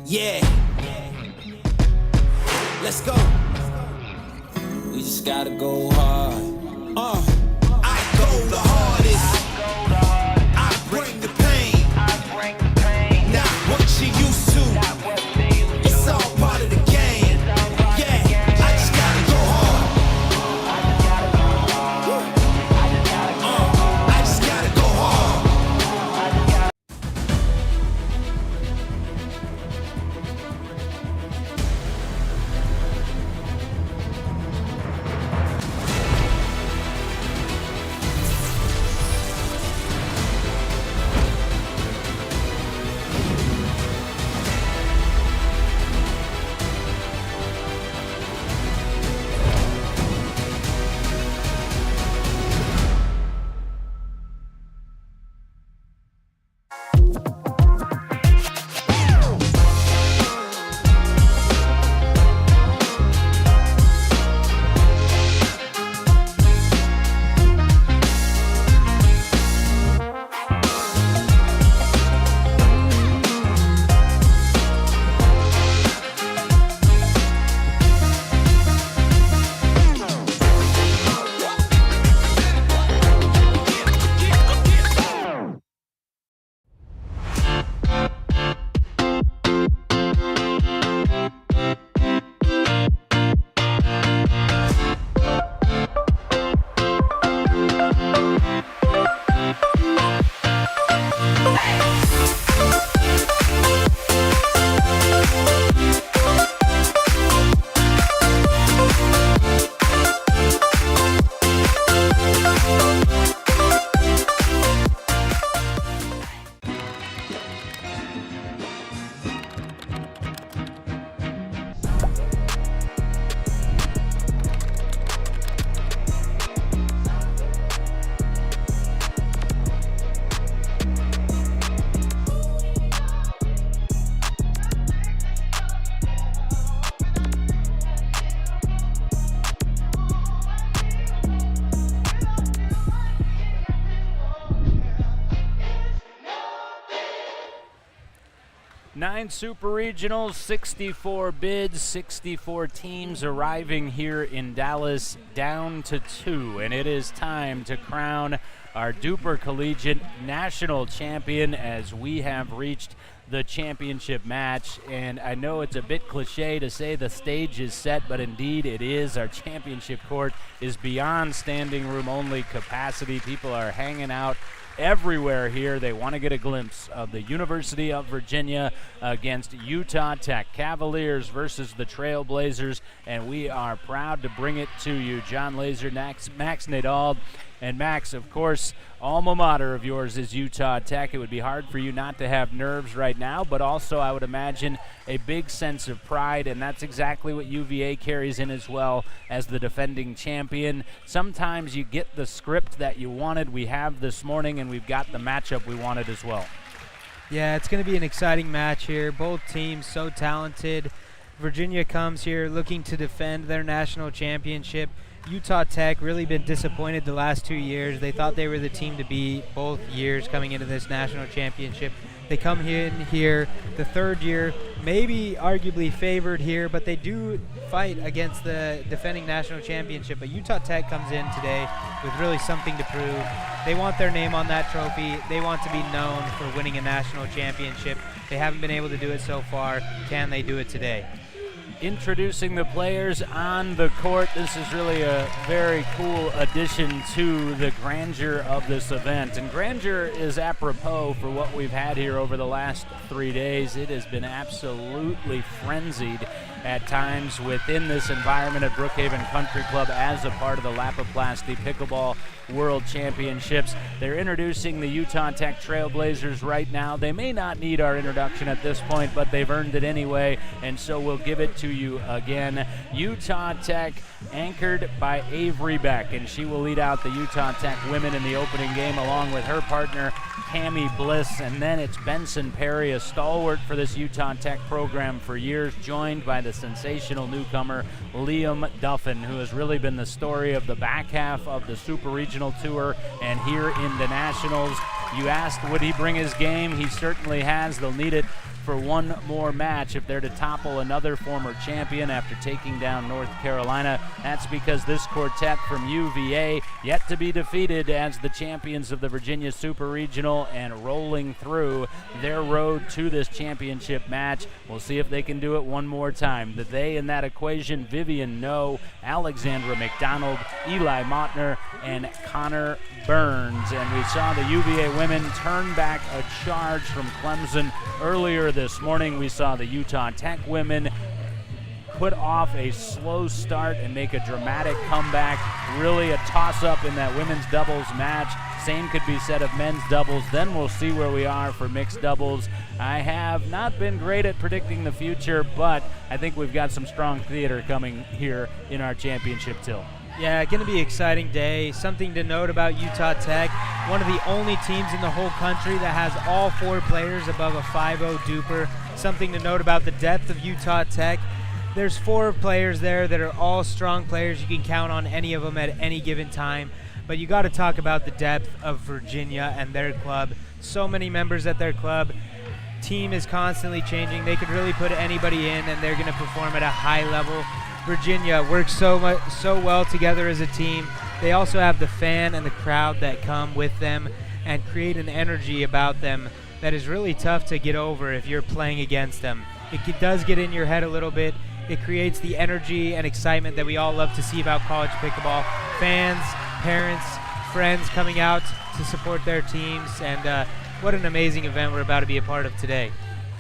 Yeah. Let's go. We just gotta go hard. I go the hardest. I bring the pain. Not what you used to. It's all part of the game. Yeah. I just gotta go hard. I just gotta go hard. Nine super regionals, 64 bids, 64 teams arriving here in Dallas, down to 2. And it is time to crown our DUPR Collegiate National Champion as we have reached the championship match. And I know it's a bit cliche to say the stage is set, but indeed it is. Our championship court is beyond standing room only capacity. People are hanging out everywhere here. They want to get a glimpse of the University of Virginia against Utah Tech. Cavaliers versus the Trailblazers, and we are proud to bring it to you. John Laser, Max Nadal. And Max, of course, alma mater of yours is Utah Tech. It would be hard for you not to have nerves right now, but also I would imagine a big sense of pride, and that's exactly what UVA carries in as well as the defending champion. Sometimes you get the script that you wanted. We have this morning, and we've got the matchup we wanted as well. Yeah, it's going to be an exciting match here. Both teams so talented. Virginia comes here looking to defend their national championship. Utah Tech really been disappointed the last 2 years. They thought they were the team to beat both years coming into this national championship. They come in here the third year, maybe arguably favored here, but they do fight against the defending national championship. But Utah Tech comes in today with really something to prove. They want their name on that trophy. They want to be known for winning a national championship. They haven't been able to do it so far. Can they do it today? Introducing the players on the court. This is really a very cool addition to the grandeur of this event. And grandeur is apropos for what we've had here over the last 3 days. It has been absolutely frenzied at times within this environment at Brookhaven Country Club as a part of the Lapiplasty Pickleball World Championships. They're introducing the Utah Tech Trailblazers right now. They may not need our introduction at this point, but they've earned it anyway, and so we'll give it to you again. Utah Tech anchored by Avery Beck, and she will lead out the Utah Tech women in the opening game along with her partner Cami Bliss, and then it's Benson Perry, a stalwart for this Utah Tech program for years, joined by the sensational newcomer Liam Duffin, who has really been the story of the back half of the Super Regional Tour and here in the Nationals. You asked, would he bring his game? He certainly has. They'll need it for one more match if they're to topple another former champion after taking down North Carolina. That's because this quartet from UVA, yet to be defeated as the champions of the Virginia Super Regional and rolling through their road to this championship match. We'll see if they can do it one more time. The they in that equation: Vivian No, Alexandra McDonald, Eli Mottner, and Connor Burns. And we saw the UVA women turn back a charge from Clemson earlier this morning. We saw the Utah Tech women put off a slow start and make a dramatic comeback. Really a toss-up in that women's doubles match. Same could be said of men's doubles. Then we'll see where we are for mixed doubles. I have not been great at predicting the future, but I think we've got some strong theater coming here in our championship tilt. Yeah, going to be an exciting day. Something to note about Utah Tech, one of the only teams in the whole country that has all 4 players above a 5.0 DUPR. Something to note about the depth of Utah Tech. There's 4 players there that are all strong players. You can count on any of them at any given time. But you got to talk about the depth of Virginia and their club. So many members at their club. Team is constantly changing. They could really put anybody in and they're going to perform at a high level. Virginia works so well together as a team. They also have the fan and the crowd that come with them and create an energy about them that is really tough to get over if you're playing against them. It does get in your head a little bit. It creates the energy and excitement that we all love to see about college pickleball. Fans, parents, friends coming out to support their teams, and what an amazing event we're about to be a part of today.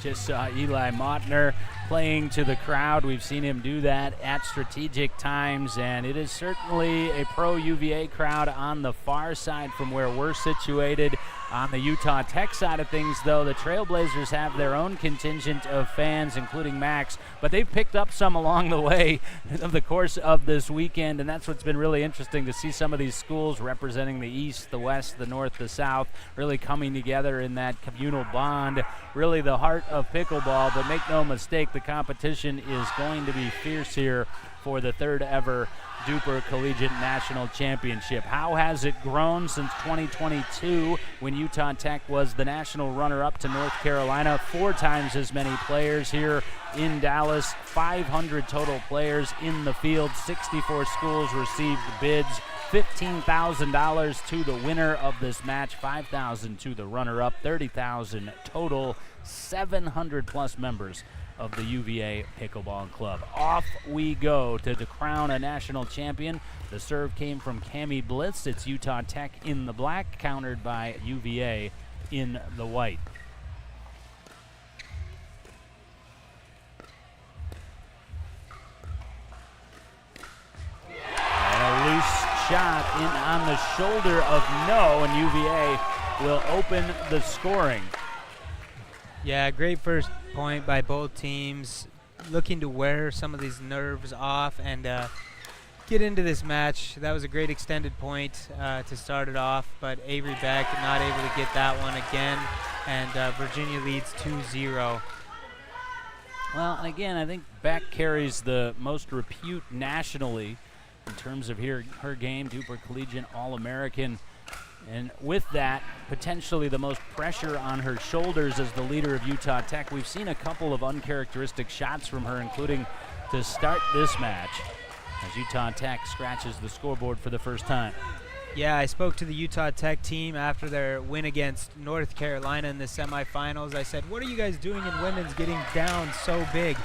Just saw Eli Mottner playing to the crowd. We've seen him do that at strategic times, and it is certainly a pro-UVA crowd on the far side from where we're situated. On the Utah Tech side of things, though, the Trailblazers have their own contingent of fans, including Max, but they've picked up some along the way of the course of this weekend, and that's what's been really interesting to see some of these schools representing the East, the West, the North, the South, really coming together in that communal bond, really the heart of pickleball. But make no mistake, the competition is going to be fierce here for the 3rd ever DUPR Collegiate National Championship. How has it grown since 2022 when Utah Tech was the national runner-up to North Carolina? 4 times as many players here in Dallas, 500 total players in the field, 64 schools received bids, $15,000 to the winner of this match, $5,000 to the runner-up, $30,000 total, 700-plus members of the UVA Pickleball Club. Off we go to crown a national champion. The serve came from Cami Bliss. It's Utah Tech in the black, countered by UVA in the white. And a loose shot in on the shoulder of No, and UVA will open the scoring. Yeah, great first point by both teams, looking to wear some of these nerves off and get into this match. That was a great extended point to start it off, but Avery Beck not able to get that one again, and Virginia leads 2-0. Well, and again, I think Beck carries the most repute nationally in terms of her game, DUPR Collegiate All-American. And with that, potentially the most pressure on her shoulders as the leader of Utah Tech. We've seen a couple of uncharacteristic shots from her, including to start this match, as Utah Tech scratches the scoreboard for the first time. Yeah, I spoke to the Utah Tech team after their win against North Carolina in the semifinals. I said, what are you guys doing in women's getting down so big?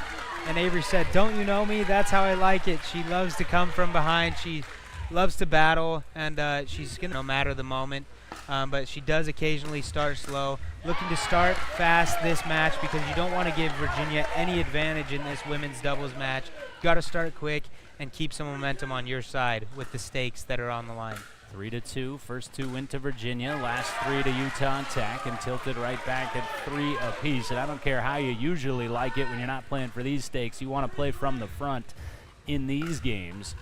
And Avery said, don't you know me? That's how I like it. She loves to come from behind. She loves to battle, and she's going to no matter the moment. But she does occasionally start slow. Looking to start fast this match because you don't want to give Virginia any advantage in this women's doubles match. You got to start quick and keep some momentum on your side with the stakes that are on the line. 3-2. First two went to Virginia, last three to Utah Tech, and tilted right back at 3 apiece. And I don't care how you usually like it when you're not playing for these stakes. You want to play from the front in these games.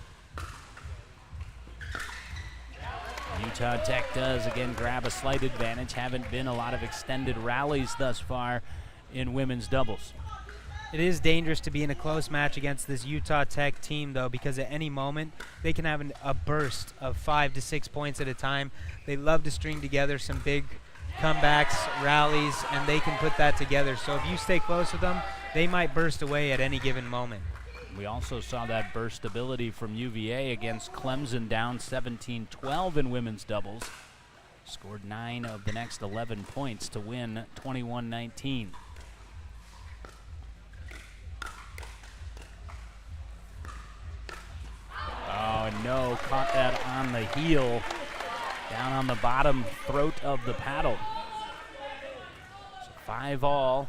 Utah Tech does, again, grab a slight advantage. Haven't been a lot of extended rallies thus far in women's doubles. It is dangerous to be in a close match against this Utah Tech team, though, because at any moment they can have a burst of 5 to 6 points at a time. They love to string together some big comebacks, rallies, and they can put that together. So if you stay close with them, they might burst away at any given moment. We also saw that burst ability from UVA against Clemson, down 17-12 in women's doubles. Scored 9 of the next 11 points to win 21-19. Oh, no, caught that on the heel, down on the bottom throat of the paddle. So 5-4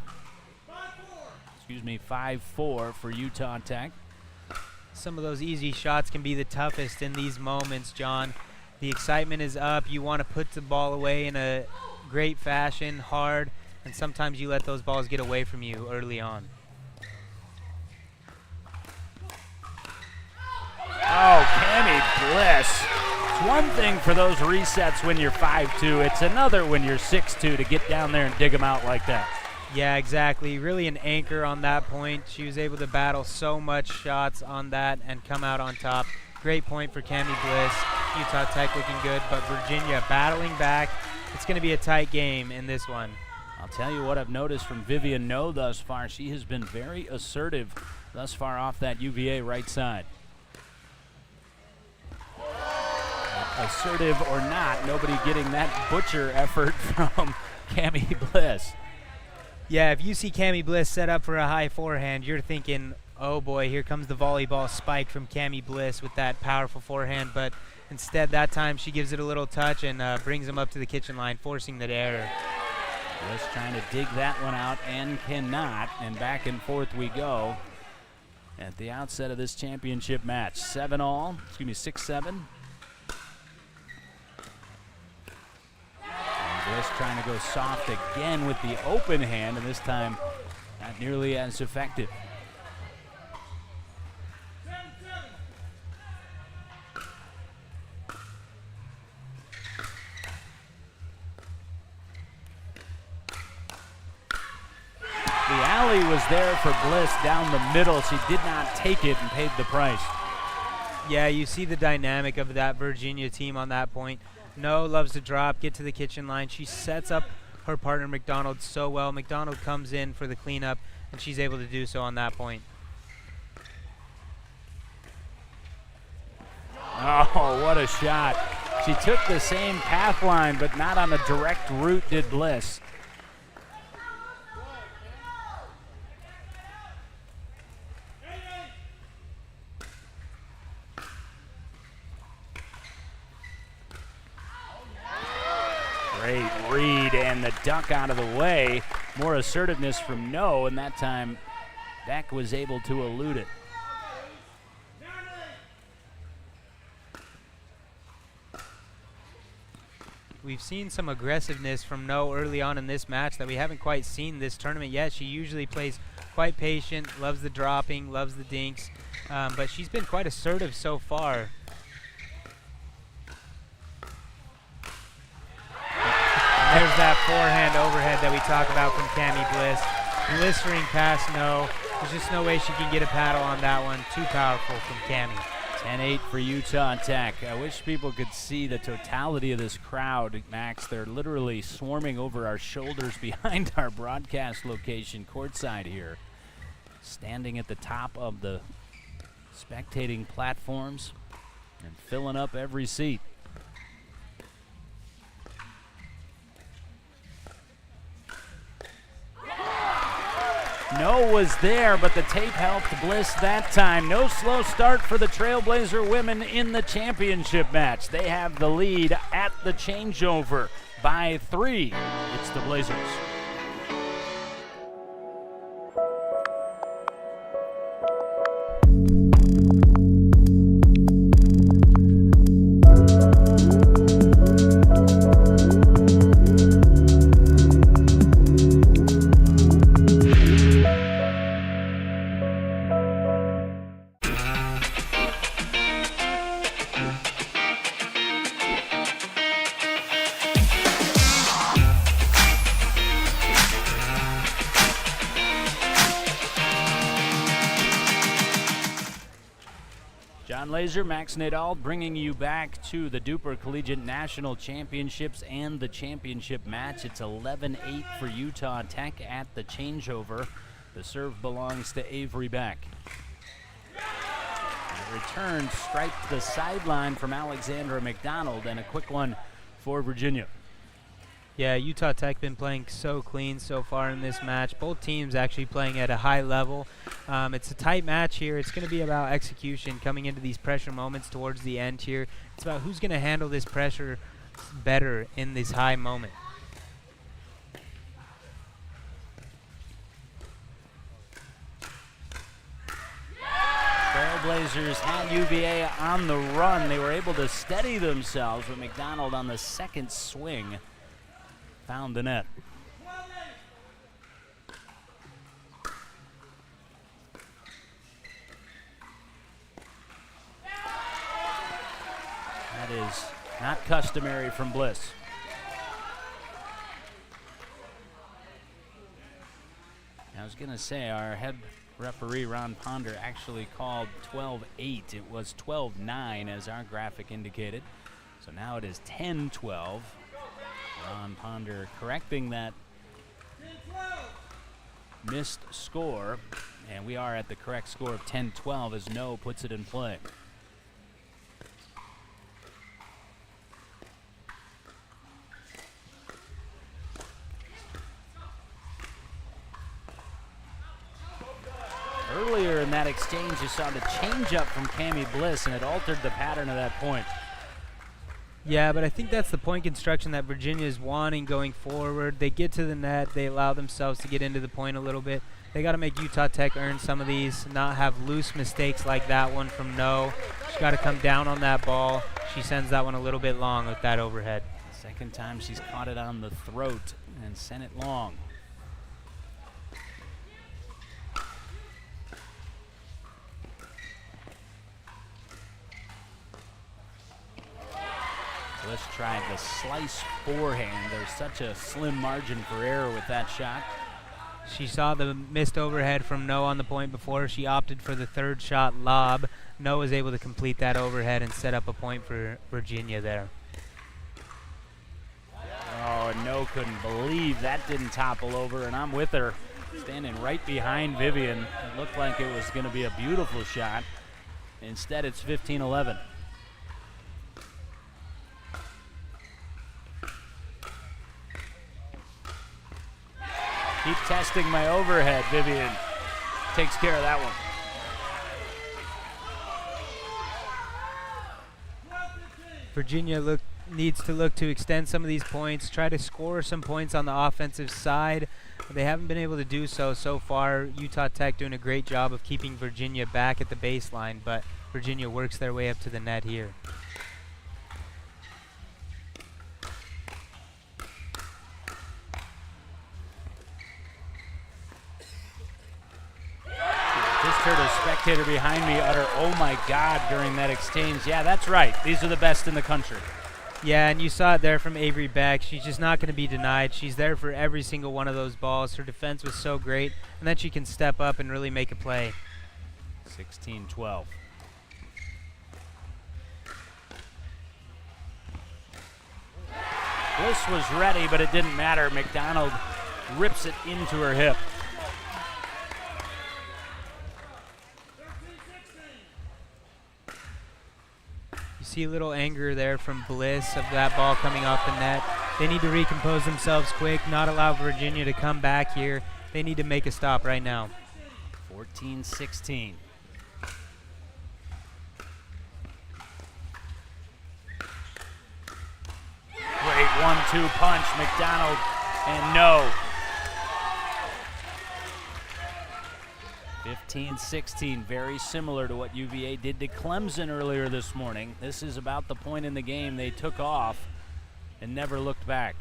for Utah Tech. Some of those easy shots can be the toughest in these moments, John. The excitement is up. You want to put the ball away in a great fashion, hard, and sometimes you let those balls get away from you early on. Oh, Cammie Bliss. It's one thing for those resets when you're 5'2". It's another when you're 6'2" to get down there and dig them out like that. Yeah, exactly. Really an anchor on that point. She was able to battle so much shots on that and come out on top. Great point for Cammie Bliss. Utah Tech looking good, but Virginia battling back. It's going to be a tight game in this one. I'll tell you what I've noticed from Vivian No thus far. She has been very assertive thus far off that UVA right side. Assertive or not, nobody getting that butcher effort from Cammie Bliss. Yeah, if you see Cammie Bliss set up for a high forehand, you're thinking, oh boy, here comes the volleyball spike from Cammie Bliss with that powerful forehand. But instead, that time she gives it a little touch and brings him up to the kitchen line, forcing that error. Bliss trying to dig that one out and cannot. And back and forth we go at the outset of this championship match. 6-7. Bliss trying to go soft again with the open hand, and this time not nearly as effective. The alley was there for Bliss down the middle. She did not take it and paid the price. Yeah, you see the dynamic of that Virginia team on that point. No loves to drop, get to the kitchen line. She sets up her partner McDonald so well. McDonald comes in for the cleanup, and she's able to do so on that point. Oh, what a shot. She took the same path line, but not on a direct route did Bliss. Great read and the duck out of the way. More assertiveness from No, and that time Beck was able to elude it. We've seen some aggressiveness from No early on in this match that we haven't quite seen this tournament yet. She usually plays quite patient, loves the dropping, loves the dinks, but she's been quite assertive so far. There's that forehand overhead that we talk about from Cammie Bliss. Blistering past No. There's just no way she can get a paddle on that one. Too powerful from Cammie. 10-8 for Utah Tech. I wish people could see the totality of this crowd, Max. They're literally swarming over our shoulders behind our broadcast location courtside here. Standing at the top of the spectating platforms and filling up every seat. No was there, but the tape helped Bliss that time. No slow start for the Trailblazer women in the championship match. They have the lead at the changeover by 3. It's the Blazers. Laser, Max Nadal bringing you back to the DUPR Collegiate National Championships and the championship match. It's 11-8 for Utah Tech at the changeover. The serve belongs to Avery Beck. The return striped the sideline from Alexandra McDonald, and a quick one for Virginia. Yeah, Utah Tech been playing so clean so far in this match. Both teams actually playing at a high level. It's a tight match here. It's going to be about execution coming into these pressure moments towards the end here. It's about who's going to handle this pressure better in this high moment. Trailblazers had UVA on the run. They were able to steady themselves, but McDonald on the second swing found the net. That is not customary from Bliss. I was going to say, our head referee, Ron Ponder, actually called 12-8. It was 12-9 as our graphic indicated. So now it is 10-12. Ron Ponder correcting that missed score, and we are at the correct score of 10-12 as No puts it in play. Earlier in that exchange, you saw the changeup from Cammie Bliss, and it altered the pattern of that point. Yeah, but I think that's the point construction that Virginia is wanting going forward. They get to the net, they allow themselves to get into the point a little bit. They got to make Utah Tech earn some of these, not have loose mistakes like that one from No. She's got to come down on that ball. She sends that one a little bit long with that overhead. Second time she's caught it on the throat and sent it long. Bliss tried the slice forehand. There's such a slim margin for error with that shot. She saw the missed overhead from No on the point before. She opted for the third shot lob. No was able to complete that overhead and set up a point for Virginia there. Oh, and No couldn't believe that didn't topple over, and I'm with her. Standing right behind Vivian. It looked like it was going to be a beautiful shot. Instead, it's 15-11. Keep testing my overhead. Vivian takes care of that one. Virginia needs to look to extend some of these points, try to score some points on the offensive side. They haven't been able to do so far. Utah Tech doing a great job of keeping Virginia back at the baseline, but Virginia works their way up to the net here. Heard a spectator behind me utter, "Oh my God," during that exchange. Yeah, that's right. These are the best in the country. Yeah, and you saw it there from Avery Beck. She's just not going to be denied. She's there for every single one of those balls. Her defense was so great, and then she can step up and really make a play. 16-12. Bliss was ready, but it didn't matter. McDonald rips it into her hip. You see a little anger there from Bliss of that ball coming off the net. They need to recompose themselves quick, not allow Virginia to come back here. They need to make a stop right now. 14-16. Great 1-2 punch, McDonald, and no. 15-16, very similar to what UVA did to Clemson earlier this morning. This is about the point in the game they took off and never looked back.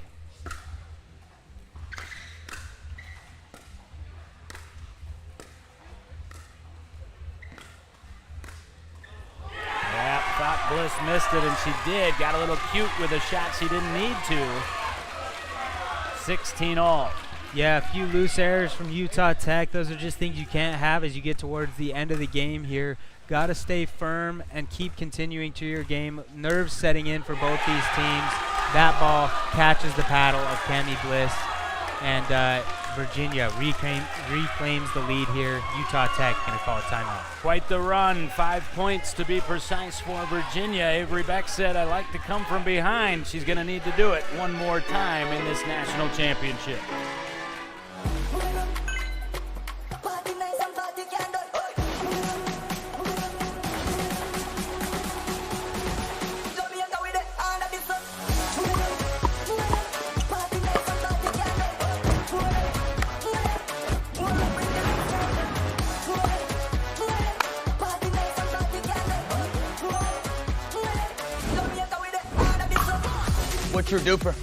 Yeah, thought Bliss missed it, and she did. Got a little cute with a shot she didn't need to. 16 all. Yeah, a few loose errors from Utah Tech. Those are just things you can't have as you get towards the end of the game here. Got to stay firm and keep continuing to your game. Nerves setting in for both these teams. That ball catches the paddle of Cami Bliss, and Virginia reclaims the lead here. Utah Tech going to call a timeout. Quite the run, 5 points to be precise for Virginia. Avery Beck said, "I like to come from behind." She's going to need to do it one more time in this national championship. What's your DUPR?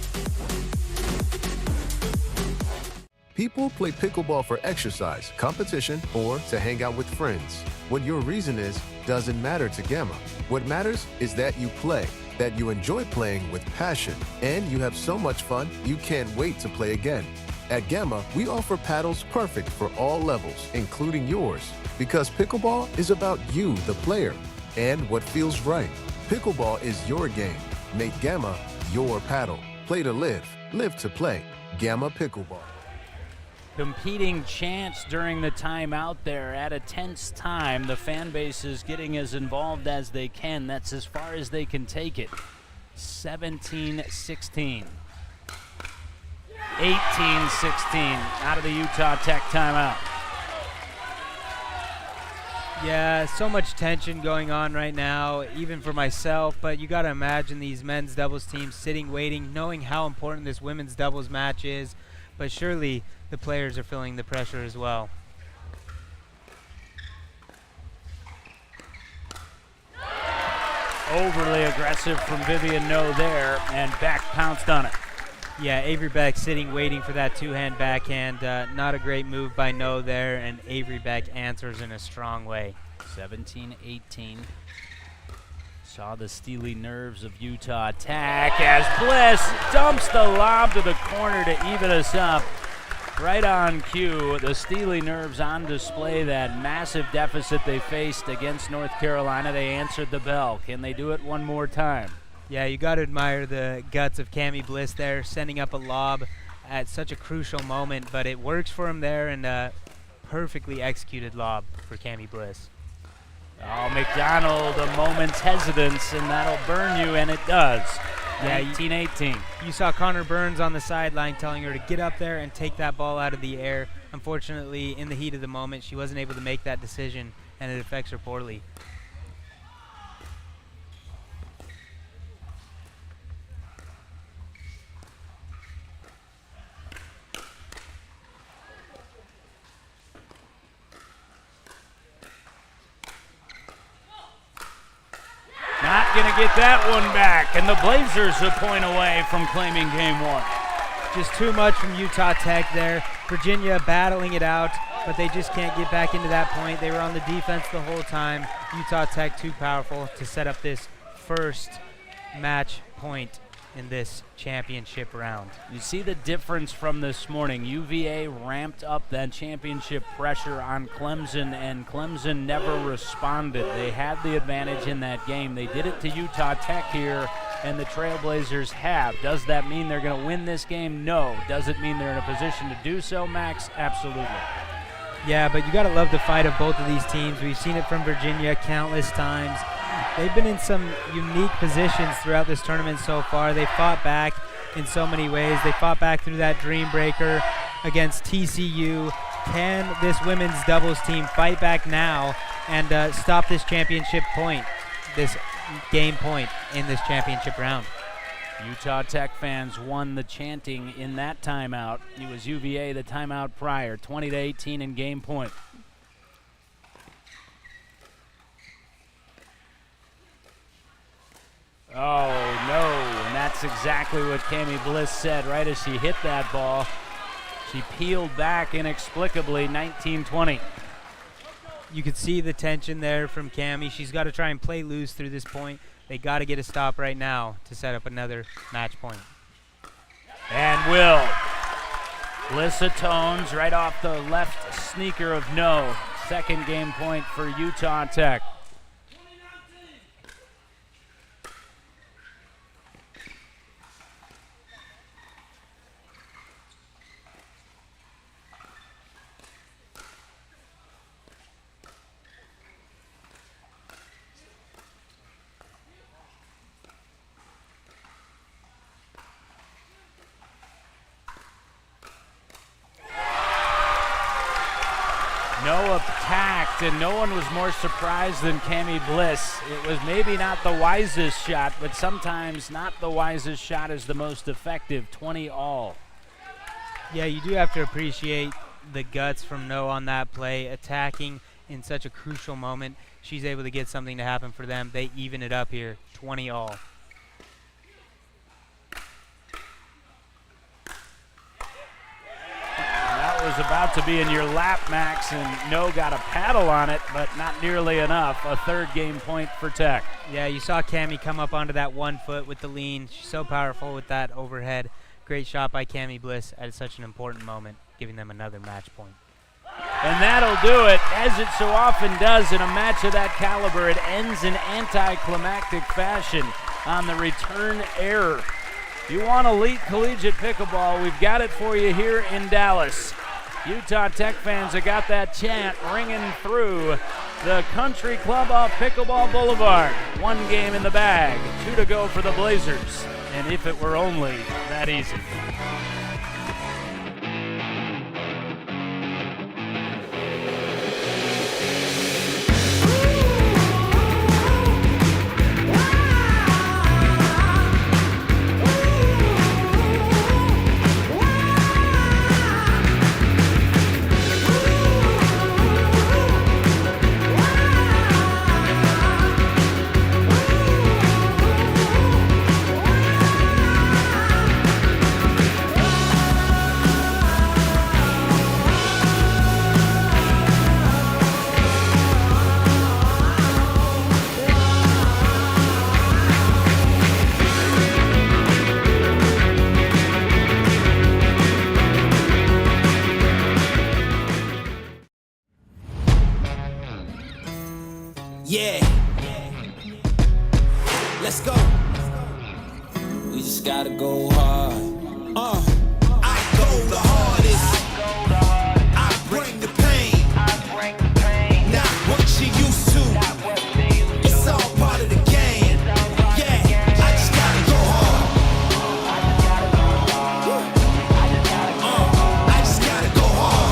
People play pickleball for exercise, competition, or to hang out with friends. What your reason is doesn't matter to Gamma. What matters is that you play, that you enjoy playing with passion, and you have so much fun you can't wait to play again. At Gamma, we offer paddles perfect for all levels, including yours, because pickleball is about you, the player, and what feels right. Pickleball is your game. Make Gamma your paddle. Play to live, live to play. Gamma Pickleball. Competing chants during the timeout there at a tense time. The fan base is getting as involved as they can. That's as far as they can take it. 17-16. 18-16 out of the Utah Tech timeout. Yeah, so much tension going on right now, even for myself, but you got to imagine these men's doubles teams sitting, waiting, knowing how important this women's doubles match is, but surely the players are feeling the pressure as well. Overly aggressive from Vivian No there, and Beck pounced on it. Yeah, Avery Beck sitting, waiting for that two-hand backhand. Not a great move by No there, and Avery Beck answers in a strong way. 17-18. Saw the steely nerves of Utah Tech as Bliss dumps the lob to the corner to even us up. Right on cue, the steely nerves on display, that massive deficit they faced against North Carolina. They answered the bell. Can they do it one more time? Yeah, you got to admire the guts of Cami Bliss there, sending up a lob at such a crucial moment, but it works for him there, and a perfectly executed lob for Cami Bliss. Oh, McDonald, a moment's hesitance, and that'll burn you, and it does. Yeah, 19-18. You saw Connor Burns on the sideline telling her to get up there and take that ball out of the air. Unfortunately, in the heat of the moment, she wasn't able to make that decision, and it affects her poorly. Not going to get that one back, and the Blazers a point away from claiming game one. Just too much from Utah Tech there. Virginia battling it out, but they just can't get back into that point. They were on the defense the whole time. Utah Tech too powerful to set up this first match point in this championship round. You see the difference from this morning. UVA ramped up that championship pressure on Clemson, and Clemson never responded. They had the advantage in that game. They did it to Utah Tech here, and the Trailblazers have. Does that mean they're going to win this game? No. Does it mean they're in a position to do so, Max? Absolutely. Yeah, but you got to love the fight of both of these teams. We've seen it from Virginia countless times. They've been in some unique positions throughout this tournament so far. They fought back in so many ways. They fought back through that dream breaker against TCU. Can this women's doubles team fight back now and stop this championship point, this game point in this championship round? Utah Tech fans won the chanting in that timeout. It was UVA the timeout prior, 20-18 in game point. Oh, no, and that's exactly what Cammie Bliss said right as she hit that ball. She peeled back inexplicably, 19-20. You could see the tension there from Cammie. She's got to try and play loose through this point. They got to get a stop right now to set up another match point. And will. Bliss atones right off the left sneaker of no. Second game point for Utah Tech. No attacked, and no one was more surprised than Cammie Bliss. It was maybe not the wisest shot, but sometimes not the wisest shot is the most effective, 20 all. Yeah, you do have to appreciate the guts from No on that play, attacking in such a crucial moment. She's able to get something to happen for them. They even it up here, 20 all. Was about to be in your lap, Max, and No got a paddle on it, but not nearly enough. A third game point for Tech. Yeah, you saw Cammie come up onto that 1 foot with the lean. She's so powerful with that overhead. Great shot by Cammie Bliss at such an important moment, giving them another match point. And that'll do it, as it so often does in a match of that caliber. It ends in anticlimactic fashion on the return error. You want elite collegiate pickleball, we've got it for you here in Dallas. Utah Tech fans have got that chant ringing through the country club off Pickleball Boulevard. One game in the bag, 2 to go for the Blazers. And if it were only that easy. Yeah. Let's go. We just gotta go hard. I go the hardest. I bring the pain. Not what you used to. It's all part of the game. Yeah, I just gotta go hard. I just gotta go hard.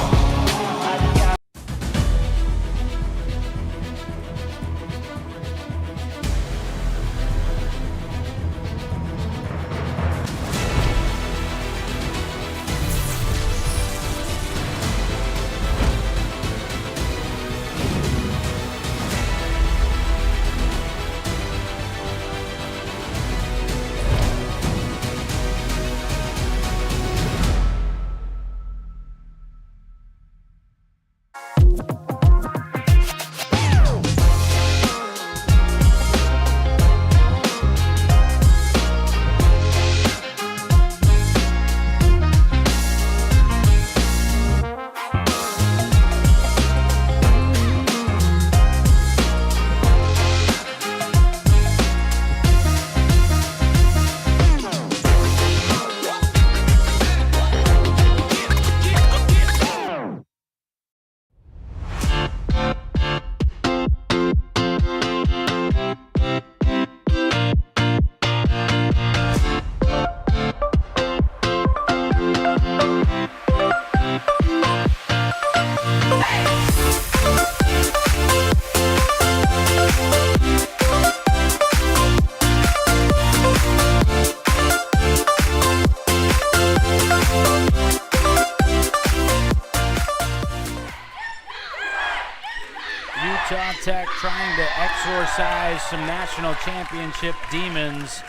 exorcise some national championship demons,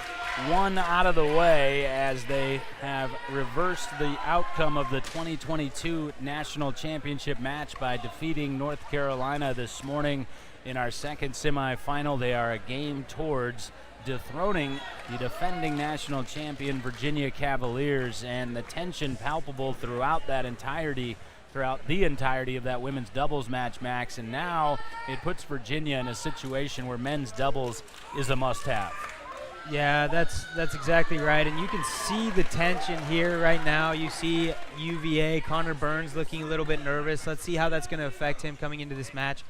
one out of the way as they have reversed the outcome of the 2022 national championship match by defeating North Carolina this morning in our second semifinal. They are a game towards dethroning the defending national champion Virginia Cavaliers, and the tension palpable throughout the entirety of that women's doubles match, Max. And now it puts Virginia in a situation where men's doubles is a must-have. Yeah, that's exactly right, and you can see the tension here right now. You see UVA, Connor Burns looking a little bit nervous. Let's see how that's going to affect him coming into this match.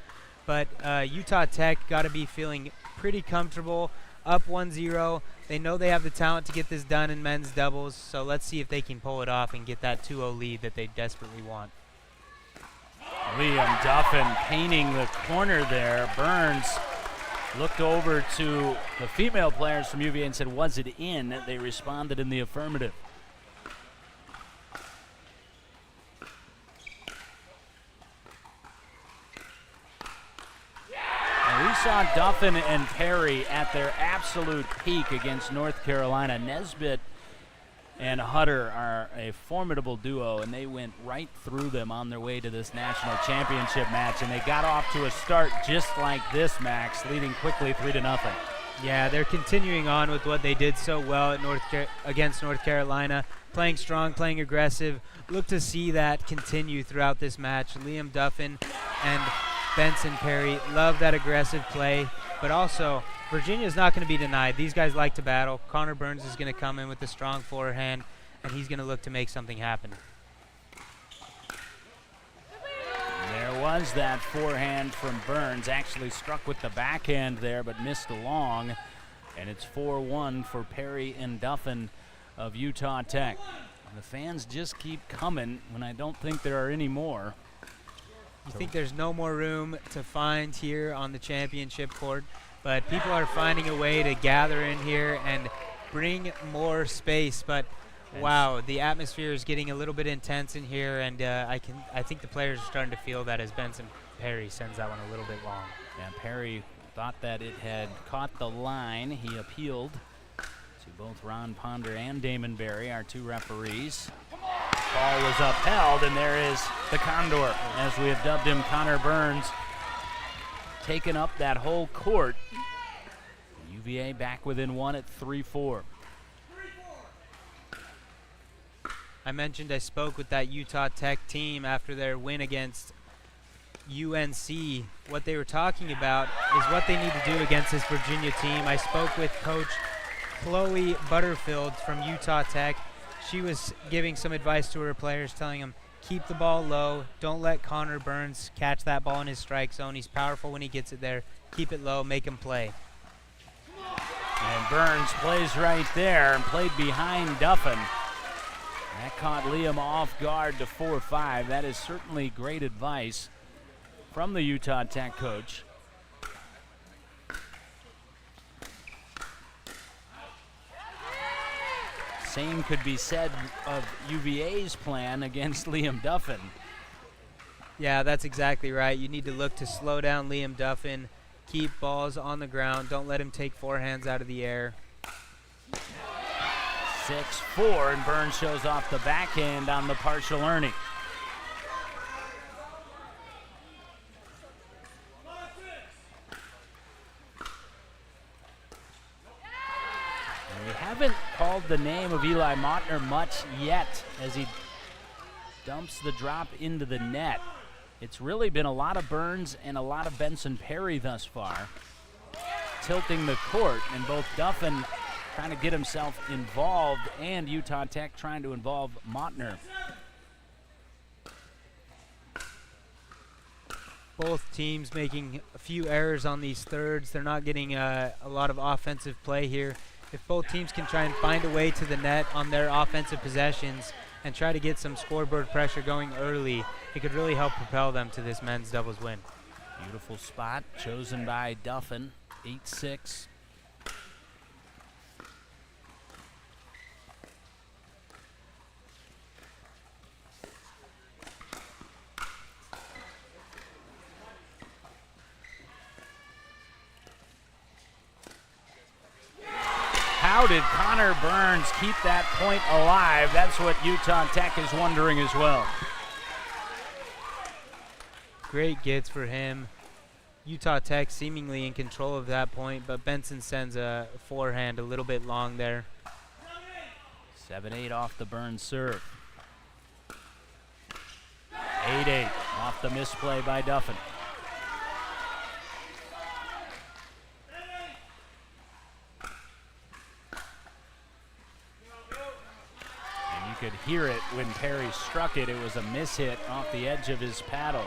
But Utah Tech got to be feeling pretty comfortable, up 1-0. They know they have the talent to get this done in men's doubles, so let's see if they can pull it off and get that 2-0 lead that they desperately want. Liam Duffin painting the corner there. Burns looked over to the female players from UVA and said, "Was it in?" They responded in the affirmative. And we saw Duffin and Perry at their absolute peak against North Carolina. Nesbitt and Hutter are a formidable duo, and they went right through them on their way to this national championship match, and they got off to a start just like this, Max, leading quickly 3-0. Yeah, they're continuing on with what they did so well at against North Carolina, playing strong, playing aggressive. Look to see that continue throughout this match. Liam Duffin and Benson Perry love that aggressive play, but also Virginia's not going to be denied. These guys like to battle. Connor Burns is going to come in with a strong forehand, and he's going to look to make something happen. There was that forehand from Burns. Actually struck with the backhand there, but missed along. And it's 4-1 for Perry and Duffin of Utah Tech. And the fans just keep coming when I don't think there are any more. You think there's no more room to find here on the championship court, but people are finding a way to gather in here and bring more space. But wow, the atmosphere is getting a little bit intense in here, and I think the players are starting to feel that as Benson Perry sends that one a little bit long. Yeah, Perry thought that it had caught the line. He appealed to both Ron Ponder and Damon Berry, our two referees. Ball was upheld, and there is the Condor, as we have dubbed him, Connor Burns, taking up that whole court. UVA back within one at 3-4. I mentioned I spoke with that Utah Tech team after their win against UNC. What they were talking about is what they need to do against this Virginia team. I spoke with Coach Chloe Butterfield from Utah Tech. She was giving some advice to her players, telling them, keep the ball low. Don't let Connor Burns catch that ball in his strike zone. He's powerful when he gets it there. Keep it low, make him play. And Burns plays right there and played behind Duffin. That caught Liam off guard to 4-5. That is certainly great advice from the Utah Tech coach. Same could be said of UVA's plan against Liam Duffin. Yeah, that's exactly right. You need to look to slow down Liam Duffin, keep balls on the ground, don't let him take forehands out of the air. 6-4, and Burns shows off the backhand on the partial earning. And we haven't called the name of Eli Mottner much yet as he dumps the drop into the net. It's really been a lot of Burns and a lot of Benson Perry thus far, tilting the court, and both Duffin trying to get himself involved and Utah Tech trying to involve Mottner. Both teams making a few errors on these thirds. They're not getting a lot of offensive play here. If both teams can try and find a way to the net on their offensive possessions and try to get some scoreboard pressure going early, it could really help propel them to this men's doubles win. Beautiful spot chosen by Duffin, 8-6. How did Connor Burns keep that point alive? That's what Utah Tech is wondering as well. Great gets for him. Utah Tech seemingly in control of that point, but Benson sends a forehand a little bit long there. 7-8 off the Burns serve. 8-8 off the misplay by Duffin. And you could hear it when Perry struck it. It was a mishit off the edge of his paddle.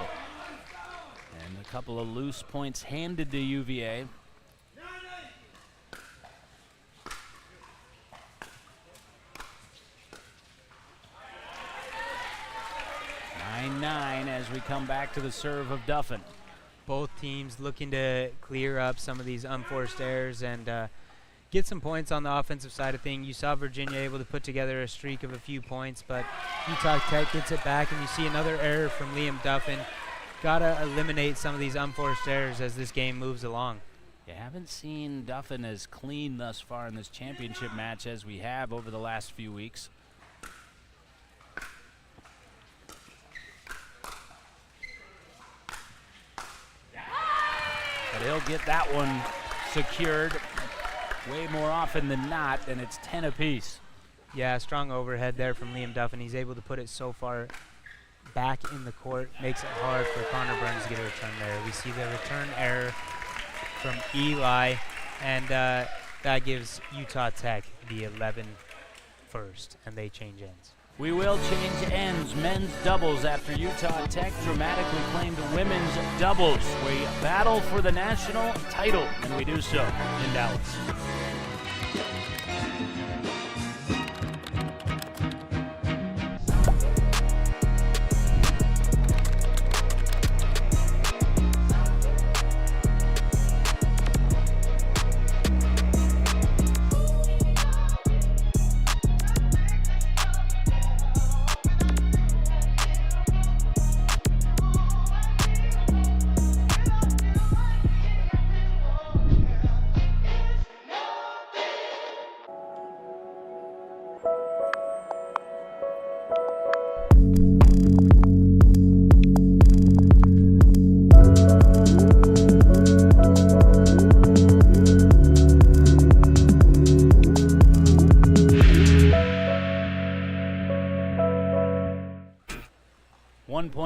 And a couple of loose points handed to UVA. 9-9 as we come back to the serve of Duffin. Both teams looking to clear up some of these unforced errors and get some points on the offensive side of things. You saw Virginia able to put together a streak of a few points, but Utah Tech gets it back, and you see another error from Liam Duffin. Got to eliminate some of these unforced errors as this game moves along. You haven't seen Duffin as clean thus far in this championship match as we have over the last few weeks. But he'll get that one secured way more often than not, and it's 10 apiece. Yeah, strong overhead there from Liam Duffin. He's able to put it so far back in the court. Makes it hard for Connor Burns to get a return there. We see the return error from Eli, and that gives Utah Tech the 11 first, and they change ends. We will change ends. Men's doubles after Utah Tech dramatically claimed women's doubles. We battle for the national title, and we do so in Dallas.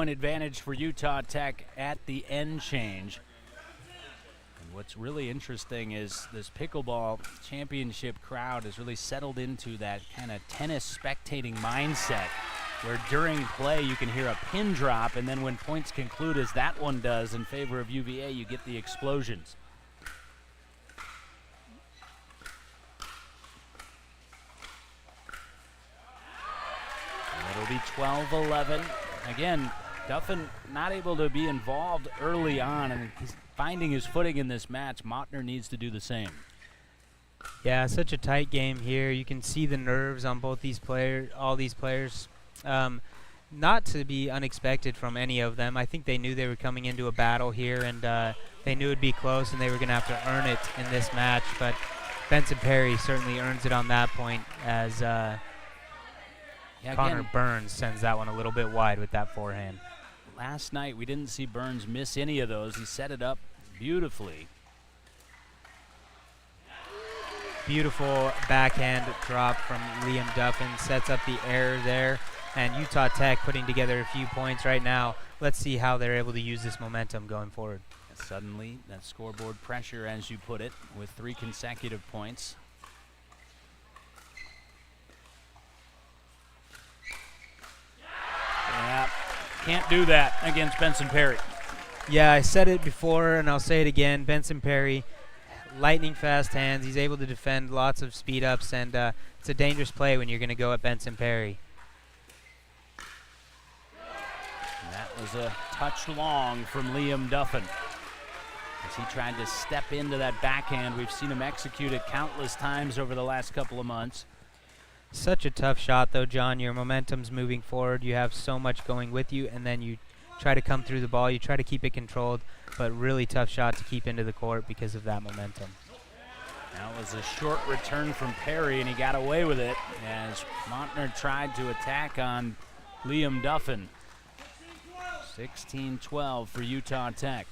Advantage for Utah Tech at the end change. And what's really interesting is this pickleball championship crowd has really settled into that kind of tennis spectating mindset where during play you can hear a pin drop, and then when points conclude, as that one does in favor of UVA, you get the explosions. And it'll be 12-11. Again, Duffin not able to be involved early on, and he's finding his footing in this match. Mottner needs to do the same. Yeah, such a tight game here. You can see the nerves on both these players, all these players. Not to be unexpected from any of them. I think they knew they were coming into a battle here, and they knew it'd be close, and they were going to have to earn it in this match. But Benson Perry certainly earns it on that point as Connor Burns sends that one a little bit wide with that forehand. Last night we didn't see Burns miss any of those. He set it up beautifully. Beautiful backhand drop from Liam Duffin, sets up the error there, and Utah Tech putting together a few points right now. Let's see how they're able to use this momentum going forward. And suddenly, that scoreboard pressure, as you put it, with 3 consecutive points. Yeah, can't do that against Benson Perry. Yeah, I said it before, and I'll say it again. Benson Perry, lightning fast hands. He's able to defend lots of speed ups, and it's a dangerous play when you're going to go at Benson Perry. And that was a touch long from Liam Duffin as he tried to step into that backhand. We've seen him execute it countless times over the last couple of months. Such a tough shot, though, John. Your momentum's moving forward. You have so much going with you, and then you try to come through the ball. You try to keep it controlled, but really tough shot to keep into the court because of that momentum. That was a short return from Perry, and he got away with it as Montner tried to attack on Liam Duffin. 16-12 for Utah Tech.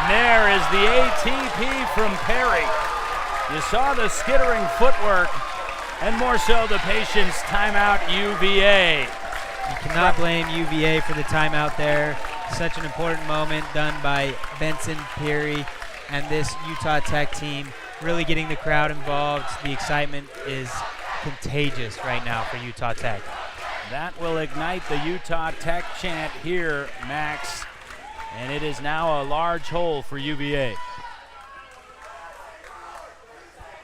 And there is the ATP from Perry. You saw the skittering footwork and more so the patience. Timeout UVA. You cannot blame UVA for the timeout there. Such an important moment done by Benson Peary and this Utah Tech team, really getting the crowd involved. The excitement is contagious right now for Utah Tech. That will ignite the Utah Tech chant here, Max. And it is now a large hole for UVA.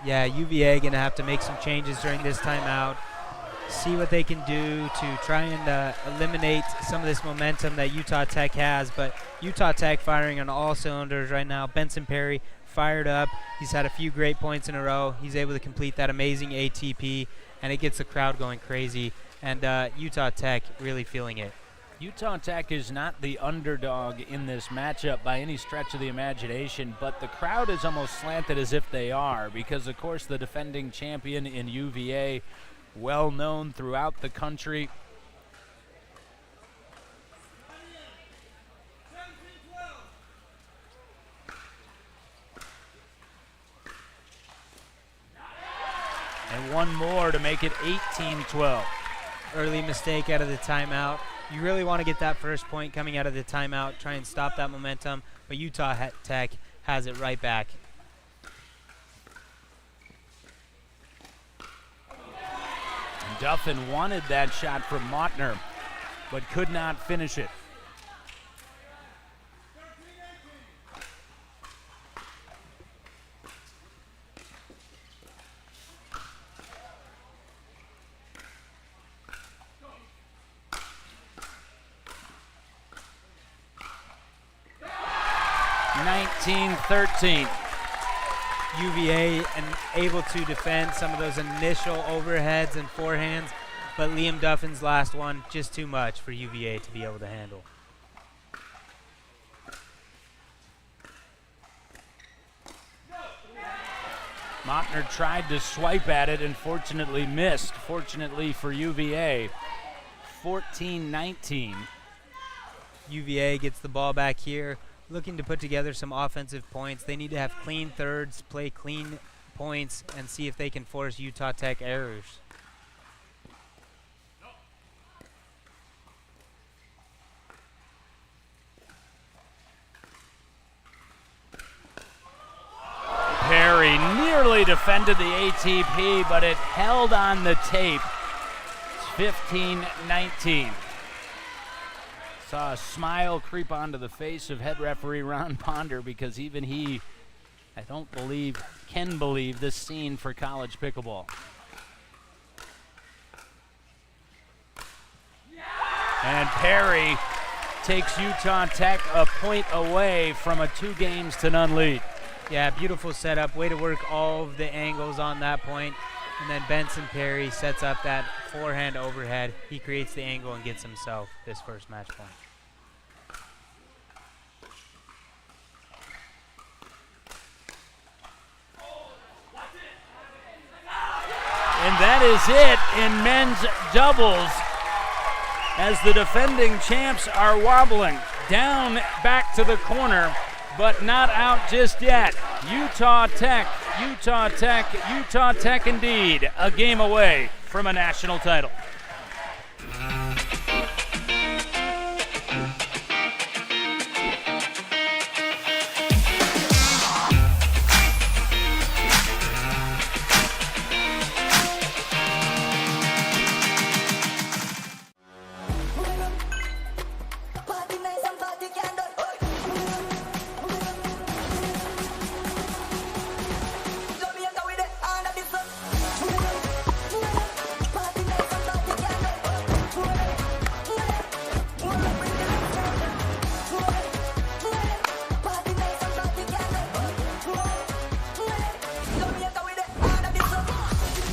Yeah, UVA going to have to make some changes during this timeout. See what they can do to try and eliminate some of this momentum that Utah Tech has. But Utah Tech firing on all cylinders right now. Benson Perry fired up. He's had a few great points in a row. He's able to complete that amazing ATP, and it gets the crowd going crazy. And Utah Tech really feeling it. Utah Tech is not the underdog in this matchup by any stretch of the imagination, but the crowd is almost slanted as if they are, because of course the defending champion in UVA, well known throughout the country. And one more to make it 18-12. Early mistake out of the timeout. You really want to get that first point coming out of the timeout, try and stop that momentum, but Utah Tech has it right back. And Duffin wanted that shot from Montner, but could not finish it. UVA and able to defend some of those initial overheads and forehands, but Liam Duffin's last one, just too much for UVA to be able to handle. Montner tried to swipe at it and fortunately missed. Fortunately for UVA, 14-19. UVA gets the ball back here, looking to put together some offensive points. They need to have clean thirds, play clean points, and see if they can force Utah Tech errors. Perry nearly defended the ATP, but it held on the tape. It's 15-19. Saw a smile creep onto the face of head referee Ron Ponder, because even he, I don't believe, can believe this scene for college pickleball. And Perry takes Utah Tech a point away from a 2-0 lead. Yeah, beautiful setup. Way to work all of the angles on that point. And then Benson Perry sets up that forehand overhead. He creates the angle and gets himself this first match point. And that is it in men's doubles, as the defending champs are wobbling down back to the corner, but not out just yet. Utah Tech, Utah Tech, Utah Tech indeed, a game away from a national title.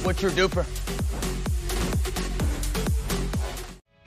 What's your DUPR?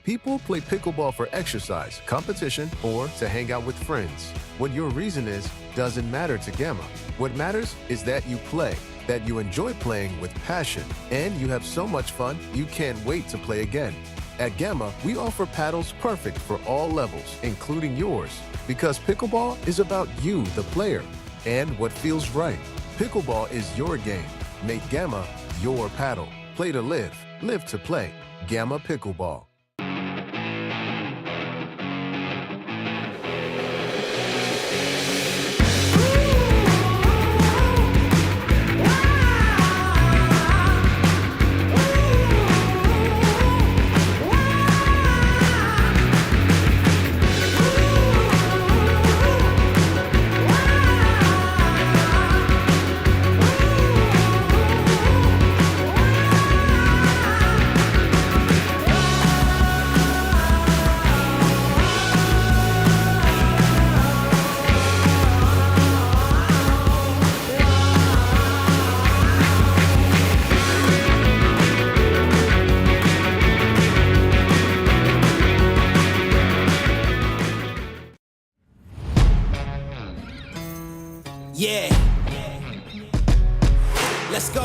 People play pickleball for exercise, competition, or to hang out with friends. What your reason is doesn't matter to Gamma. What matters is that you play, that you enjoy playing with passion, and you have so much fun you can't wait to play again. At Gamma, we offer paddles perfect for all levels, including yours, because pickleball is about you, the player, and what feels right. Pickleball is your game. Make Gamma your paddle. Play to live, live to play. Gamma Pickleball. Yeah. Let's go.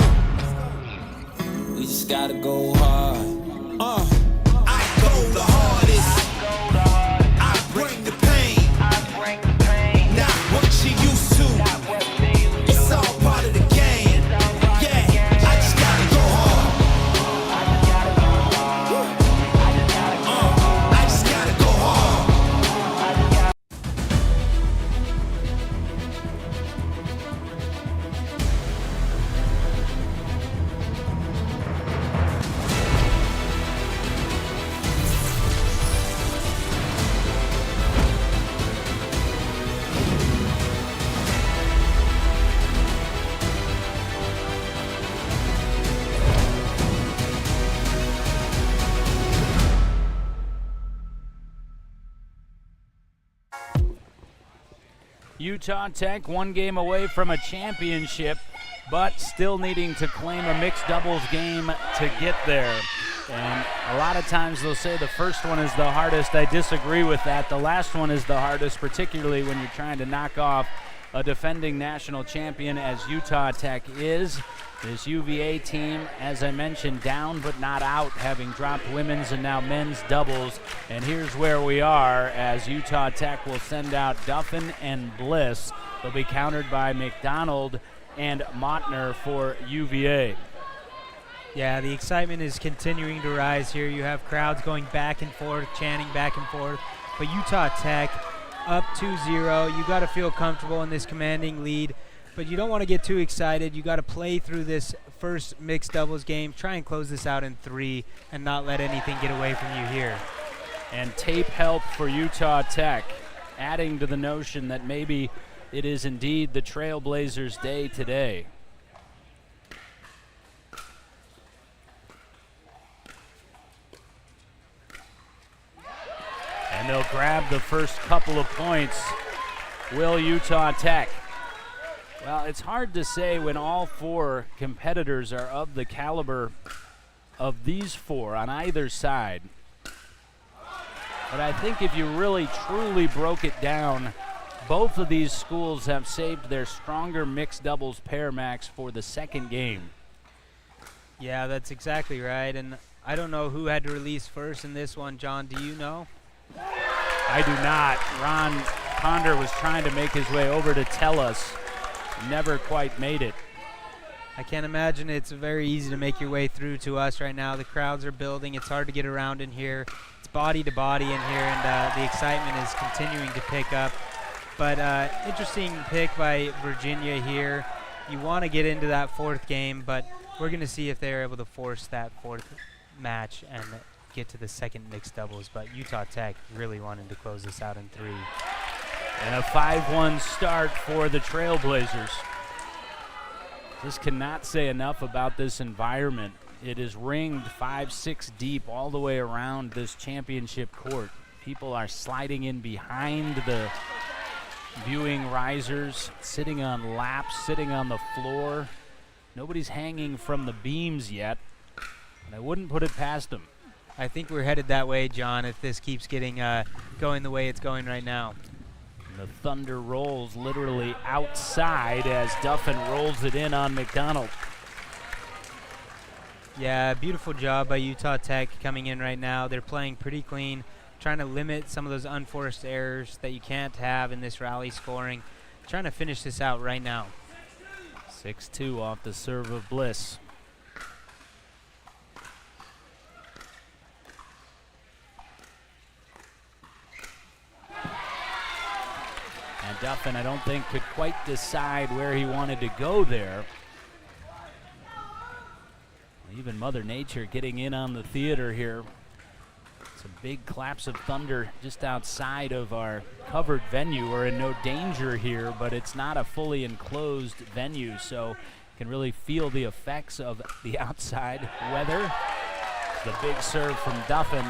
We just gotta go hard. I go the hardest. I bring the pain. Not what you used to. It's all part of the game. Yeah. I just gotta go hard. I just gotta go hard. Utah Tech 1 game away from a championship, but still needing to claim a mixed doubles game to get there. And a lot of times they'll say the first one is the hardest. I disagree with that. The last one is the hardest, particularly when you're trying to knock off a defending national champion as Utah Tech is. This UVA team, as I mentioned, down but not out, having dropped women's and now men's doubles. And here's where we are as Utah Tech will send out Duffin and Bliss. They'll be countered by McDonald and Mottner for UVA. Yeah, the excitement is continuing to rise here. You have crowds going back and forth, chanting back and forth. But Utah Tech up 2-0. You got to feel comfortable in this commanding lead. But you don't want to get too excited. You got to play through this first mixed doubles game. Try and close this out in 3 and not let anything get away from you here. And tape help for Utah Tech, adding to the notion that maybe it is indeed the Trailblazers' day today. And they'll grab the first couple of points. Will Utah Tech? Well, it's hard to say when all 4 competitors are of the caliber of these 4 on either side. But I think if you really truly broke it down, both of these schools have saved their stronger mixed doubles pair max for the second game. Yeah, that's exactly right. And I don't know who had to release first in this one. John, do you know? I do not. Ron Ponder was trying to make his way over to tell us. Never quite made it. I can't imagine it's very easy to make your way through to us right now. The crowds are building. It's hard to get around in here. It's body to body in here, and the excitement is continuing to pick up. But interesting pick by Virginia here. You want to get into that 4th game, but we're going to see if they're able to force that 4th match and get to the second mixed doubles. But Utah Tech really wanted to close this out in 3. And a 5-1 start for the Trailblazers. Just cannot say enough about this environment. It is ringed 5-6 deep all the way around this championship court. People are sliding in behind the viewing risers, sitting on laps, sitting on the floor. Nobody's hanging from the beams yet, and I wouldn't put it past them. I think we're headed that way, John, if this keeps getting going the way it's going right now. The Thunder rolls literally outside as Duffin rolls it in on McDonald. Yeah, beautiful job by Utah Tech coming in right now. They're playing pretty clean, trying to limit some of those unforced errors that you can't have in this rally scoring. Trying to finish this out right now. 6-2 off the serve of Bliss. And Duffin, I don't think, could quite decide where he wanted to go there. Even Mother Nature getting in on the theater here. Some big claps of thunder just outside of our covered venue. We're in no danger here, but it's not a fully enclosed venue, so you can really feel the effects of the outside weather. The big serve from Duffin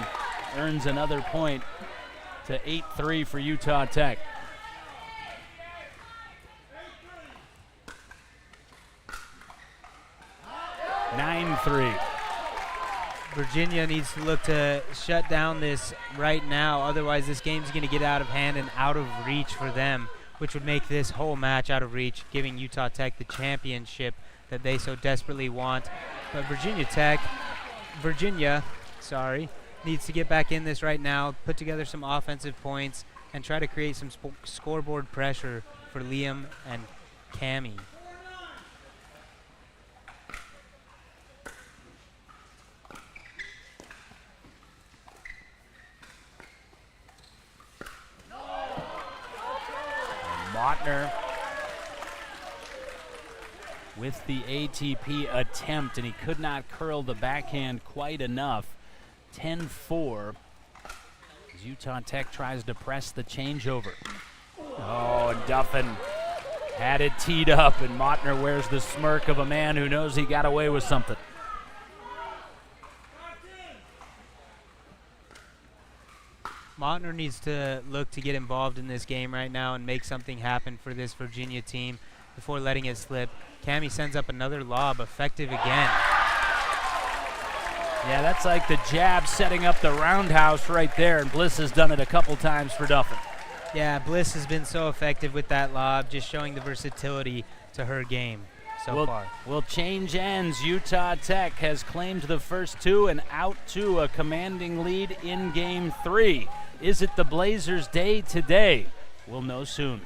earns another point to 8-3 for Utah Tech. Virginia needs to look to shut down this right now. Otherwise, this game's going to get out of hand and out of reach for them, which would make this whole match out of reach, giving Utah Tech the championship that they so desperately want. But Virginia, needs to get back in this right now, put together some offensive points, and try to create some scoreboard pressure for Liam and Cammie. Mottner with the ATP attempt, and he could not curl the backhand quite enough. 10-4 as Utah Tech tries to press the changeover. Oh, and Duffin had it teed up, and Mottner wears the smirk of a man who knows he got away with something. Mottner needs to look to get involved in this game right now and make something happen for this Virginia team before letting it slip. Cammie sends up another lob, effective again. Yeah, that's like the jab setting up the roundhouse right there, and Bliss has done it a couple times for Duffin. Yeah, Bliss has been so effective with that lob, just showing the versatility to her game so far. Will change ends. Utah Tech has claimed the first two and out to a commanding lead in Game 3. Is it the Blazers' day today? We'll know soon.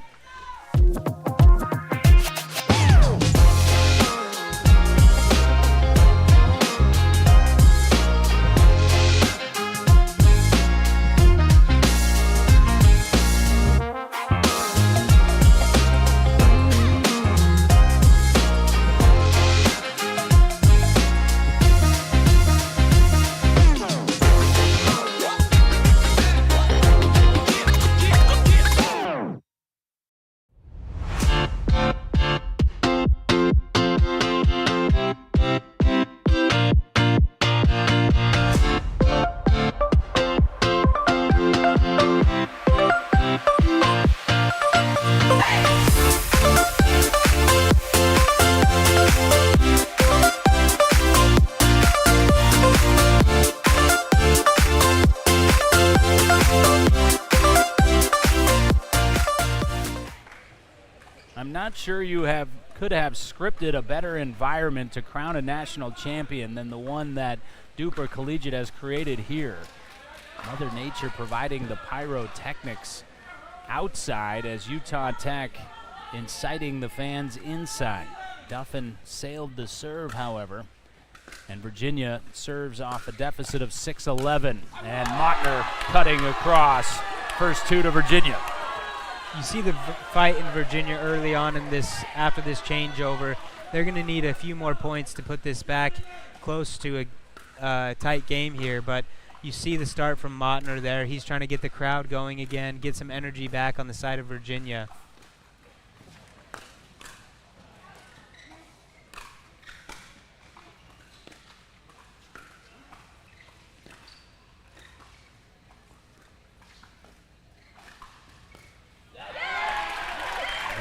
I'm not sure you could have scripted a better environment to crown a national champion than the one that DUPR Collegiate has created here. Mother Nature providing the pyrotechnics outside as Utah Tech inciting the fans inside. Duffin sailed the serve, however, and Virginia serves off a deficit of 6-11, and Mottner cutting across. First two to Virginia. You see the fight in Virginia early on in this, after this changeover. They're going to need a few more points to put this back close to a tight game here, but you see the start from Mottner there. He's trying to get the crowd going again, get some energy back on the side of Virginia.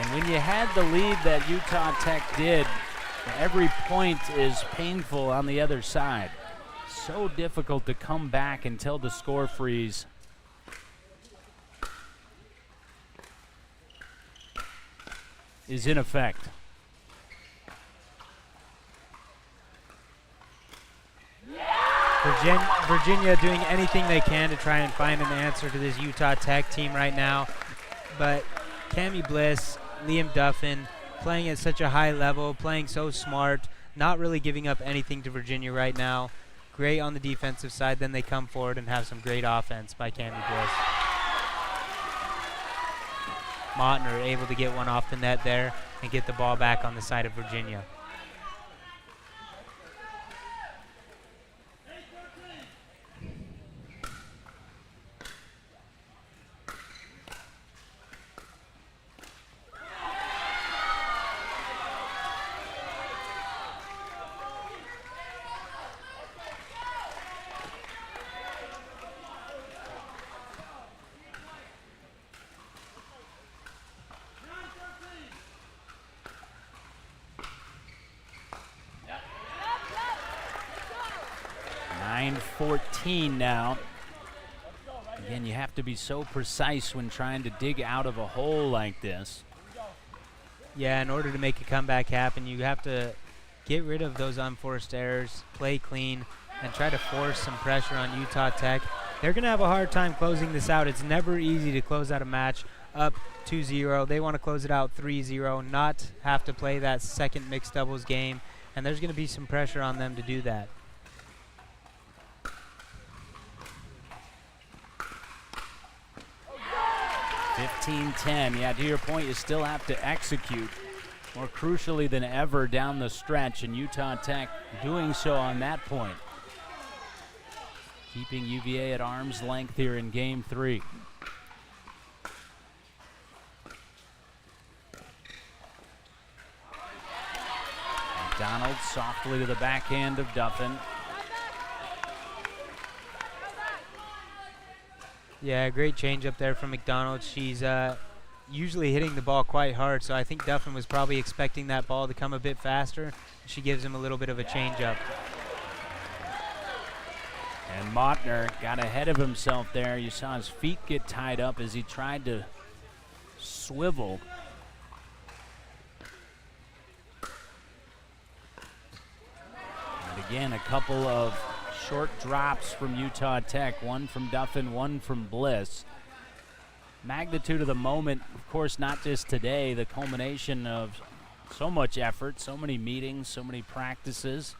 And when you had the lead that Utah Tech did, every point is painful on the other side. so difficult to come back until the score freeze. Is in effect. Virginia doing anything they can to try and find an answer to this Utah Tech team right now. But Cammie Bliss, Liam Duffin, playing at such a high level, playing so smart, not really giving up anything to Virginia right now. Great on the defensive side. Then they come forward and have some great offense by Cammie Bliss. Mottner able to get one off the net there and get the ball back on the side of Virginia. Now. Again, you have to be so precise when trying to dig out of a hole like this. Yeah, in order to make a comeback happen, you have to get rid of those unforced errors, play clean, and try to force some pressure on Utah Tech. They're going to have a hard time closing this out. It's never easy to close out a match up 2-0. They want to close it out 3-0, not have to play that second mixed doubles game, and there's going to be some pressure on them to do that. 15-10. Yeah, to your point, you still have to execute more crucially than ever down the stretch, and Utah Tech doing so on that point. Keeping UVA at arm's length here in Game 3. McDonald softly to the backhand of Duffin. Yeah, great change up there from McDonald. She's usually hitting the ball quite hard, so I think Duffin was probably expecting that ball to come a bit faster. She gives him a little bit of a change up. And Mottner got ahead of himself there. You saw his feet get tied up as he tried to swivel. And again, a couple of short drops from Utah Tech, one from Duffin, one from Bliss. Magnitude of the moment, of course, not just today, the culmination of so much effort, so many meetings, so many practices.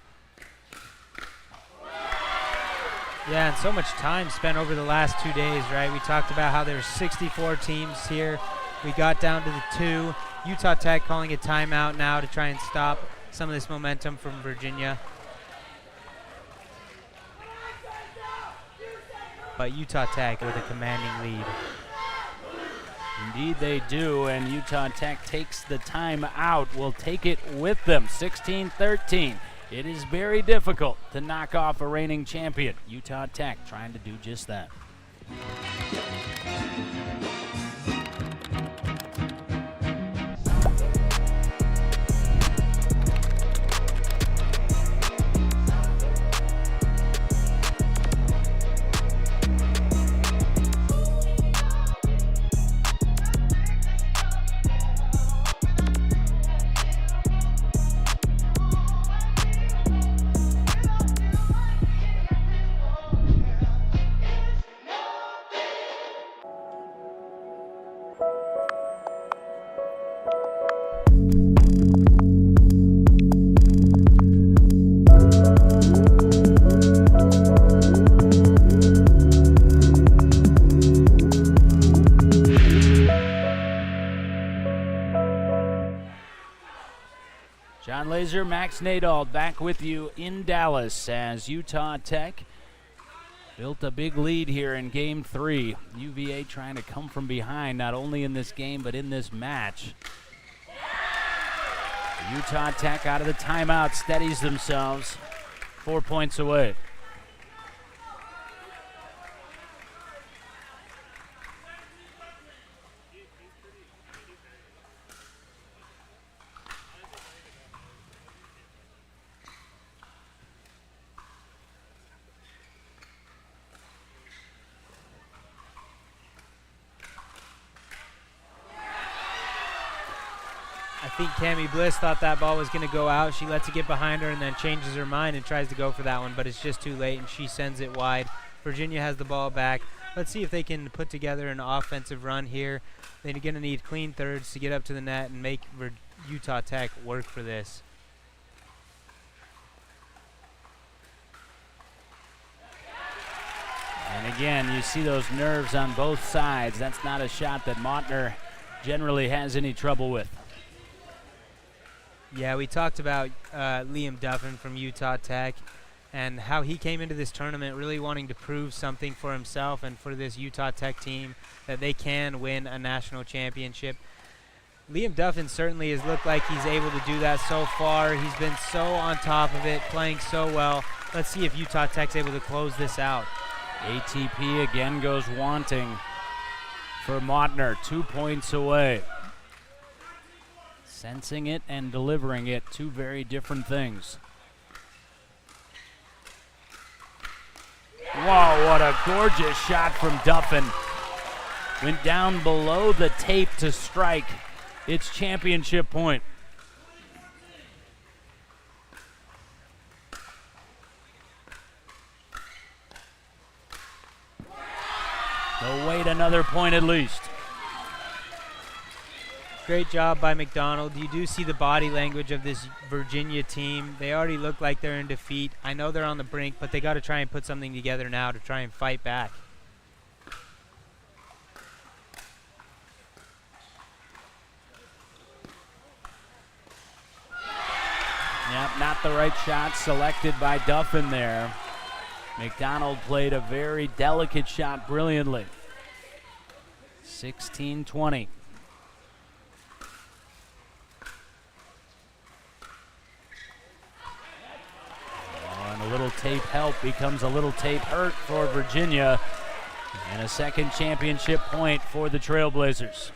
Yeah, and so much time spent over the last 2 days, right? We talked about how there's 64 teams here. We got down to the 2. Utah Tech calling a timeout now to try and stop some of this momentum from Virginia. But Utah Tech with a commanding lead. Indeed they do, and Utah Tech takes the time out. Will take it with them, 16-13. It is very difficult to knock off a reigning champion. Utah Tech trying to do just that. John Laser, Max Nadal back with you in Dallas as Utah Tech built a big lead here in Game 3. UVA trying to come from behind, not only in this game, but in this match. Utah Tech out of the timeout steadies themselves, 4 points away. think Cammie Bliss thought that ball was going to go out. She lets it get behind her and then changes her mind and tries to go for that one, but it's just too late, and she sends it wide. Virginia has the ball back. Let's see if they can put together an offensive run here. They're going to need clean thirds to get up to the net and make Utah Tech work for this. And again, you see those nerves on both sides. That's not a shot that Mautner generally has any trouble with. Yeah, we talked about Liam Duffin from Utah Tech and how he came into this tournament really wanting to prove something for himself and for this Utah Tech team that they can win a national championship. Liam Duffin certainly has looked like he's able to do that so far. He's been so on top of it, playing so well. Let's see if Utah Tech's able to close this out. ATP again goes wanting for Mautner, 2 points away. Sensing it and delivering it, two very different things. Whoa, what a gorgeous shot from Duffin. Went down below the tape to strike its championship point. They'll wait another point at least. Great job by McDonald. You do see the body language of this Virginia team. They already look like they're in defeat. I know they're on the brink, but they got to try and put something together now to try and fight back. Yep, not the right shot selected by Duffin there. McDonald played a very delicate shot brilliantly. 16-20. And a little tape help becomes a little tape hurt for Virginia. And a second championship point for the Trailblazers.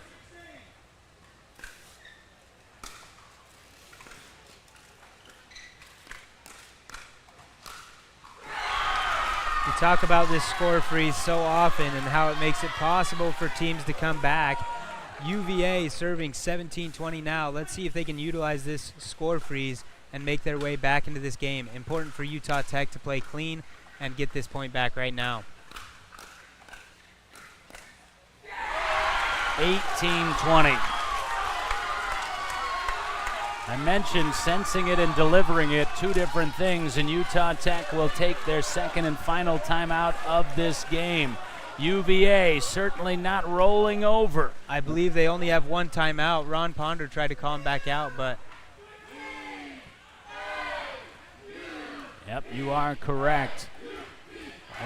We talk about this score freeze so often and how it makes it possible for teams to come back. UVA serving 17-20 now. Let's see if they can utilize this score freeze and make their way back into this game. Important for Utah Tech to play clean and get this point back right now. 18-20. I mentioned sensing it and delivering it, two different things, and Utah Tech will take their second and final timeout of this game. UVA certainly not rolling over. I believe they only have one timeout. Ron Ponder tried to call him back out, but... Yep, you are correct.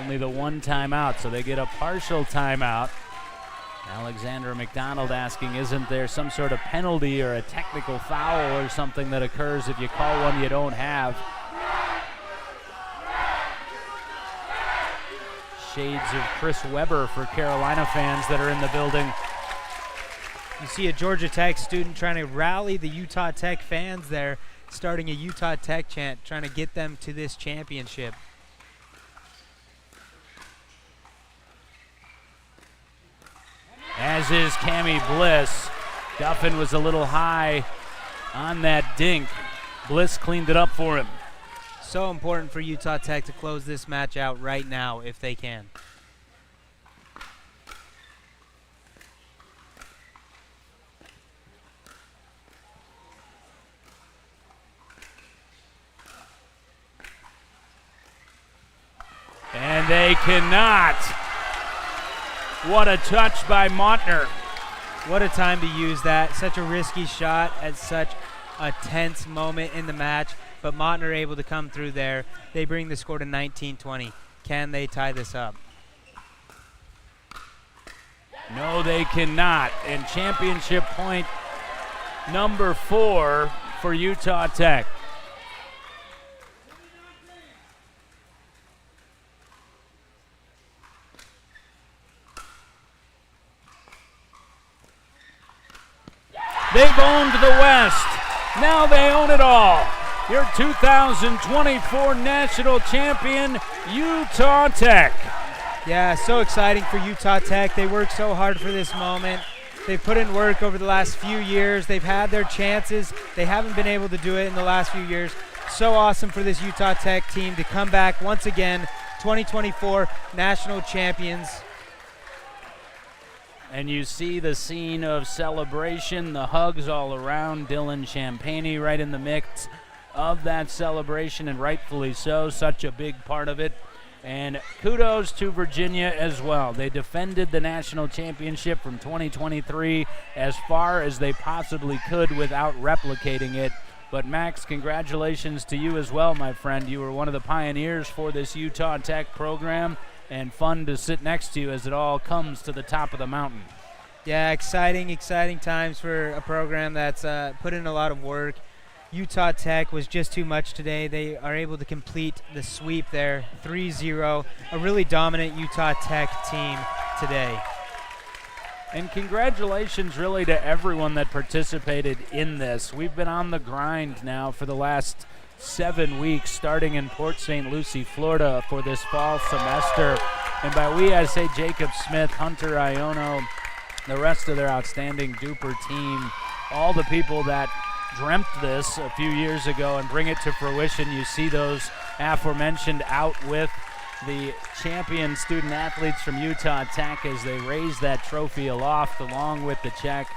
Only the one timeout, so they get a partial timeout. Alexandra McDonald asking, isn't there some sort of penalty or a technical foul or something that occurs if you call one you don't have? Shades of Chris Webber for Carolina fans that are in the building. You see a Georgia Tech student trying to rally the Utah Tech fans there, starting a Utah Tech chant, trying to get them to this championship. As is Cammie Bliss. Duffin was a little high on that dink. Bliss cleaned it up for him. So important for Utah Tech to close this match out right now if they can. And they cannot. What a touch by Mautner. What a time to use that. Such a risky shot at such a tense moment in the match, but Mautner able to come through there. They bring the score to 19-20. Can they tie this up? No, they cannot. And championship point number 4 for Utah Tech. They've owned the West. Now they own it all. Your 2024 national champion, Utah Tech. Yeah, so exciting for Utah Tech. They worked so hard for this moment. They've put in work over the last few years. They've had their chances. They haven't been able to do it in the last few years. So awesome for this Utah Tech team to come back once again, 2024 national champions. And you see the scene of celebration, the hugs all around. Dylan Champagne right in the mix of that celebration, and rightfully so, such a big part of it. And kudos to Virginia as well. They defended the national championship from 2023 as far as they possibly could without replicating it. But Max, congratulations to you as well, my friend. You were one of the pioneers for this Utah Tech program, and fun to sit next to you as it all comes to the top of the mountain. Yeah, exciting times for a program that's put in a lot of work. Utah Tech was just too much today. They are able to complete the sweep there, 3-0. A really dominant Utah Tech team today. And congratulations really to everyone that participated in this. We've been on the grind now for the last 7 weeks, starting in Port St. Lucie, Florida for this fall semester. And by we, I say Jacob Smith, Hunter Iono, the rest of their outstanding DUPR team, all the people that dreamt this a few years ago and bring it to fruition. You see those aforementioned out with the champion student athletes from Utah Tech as they raise that trophy aloft along with the check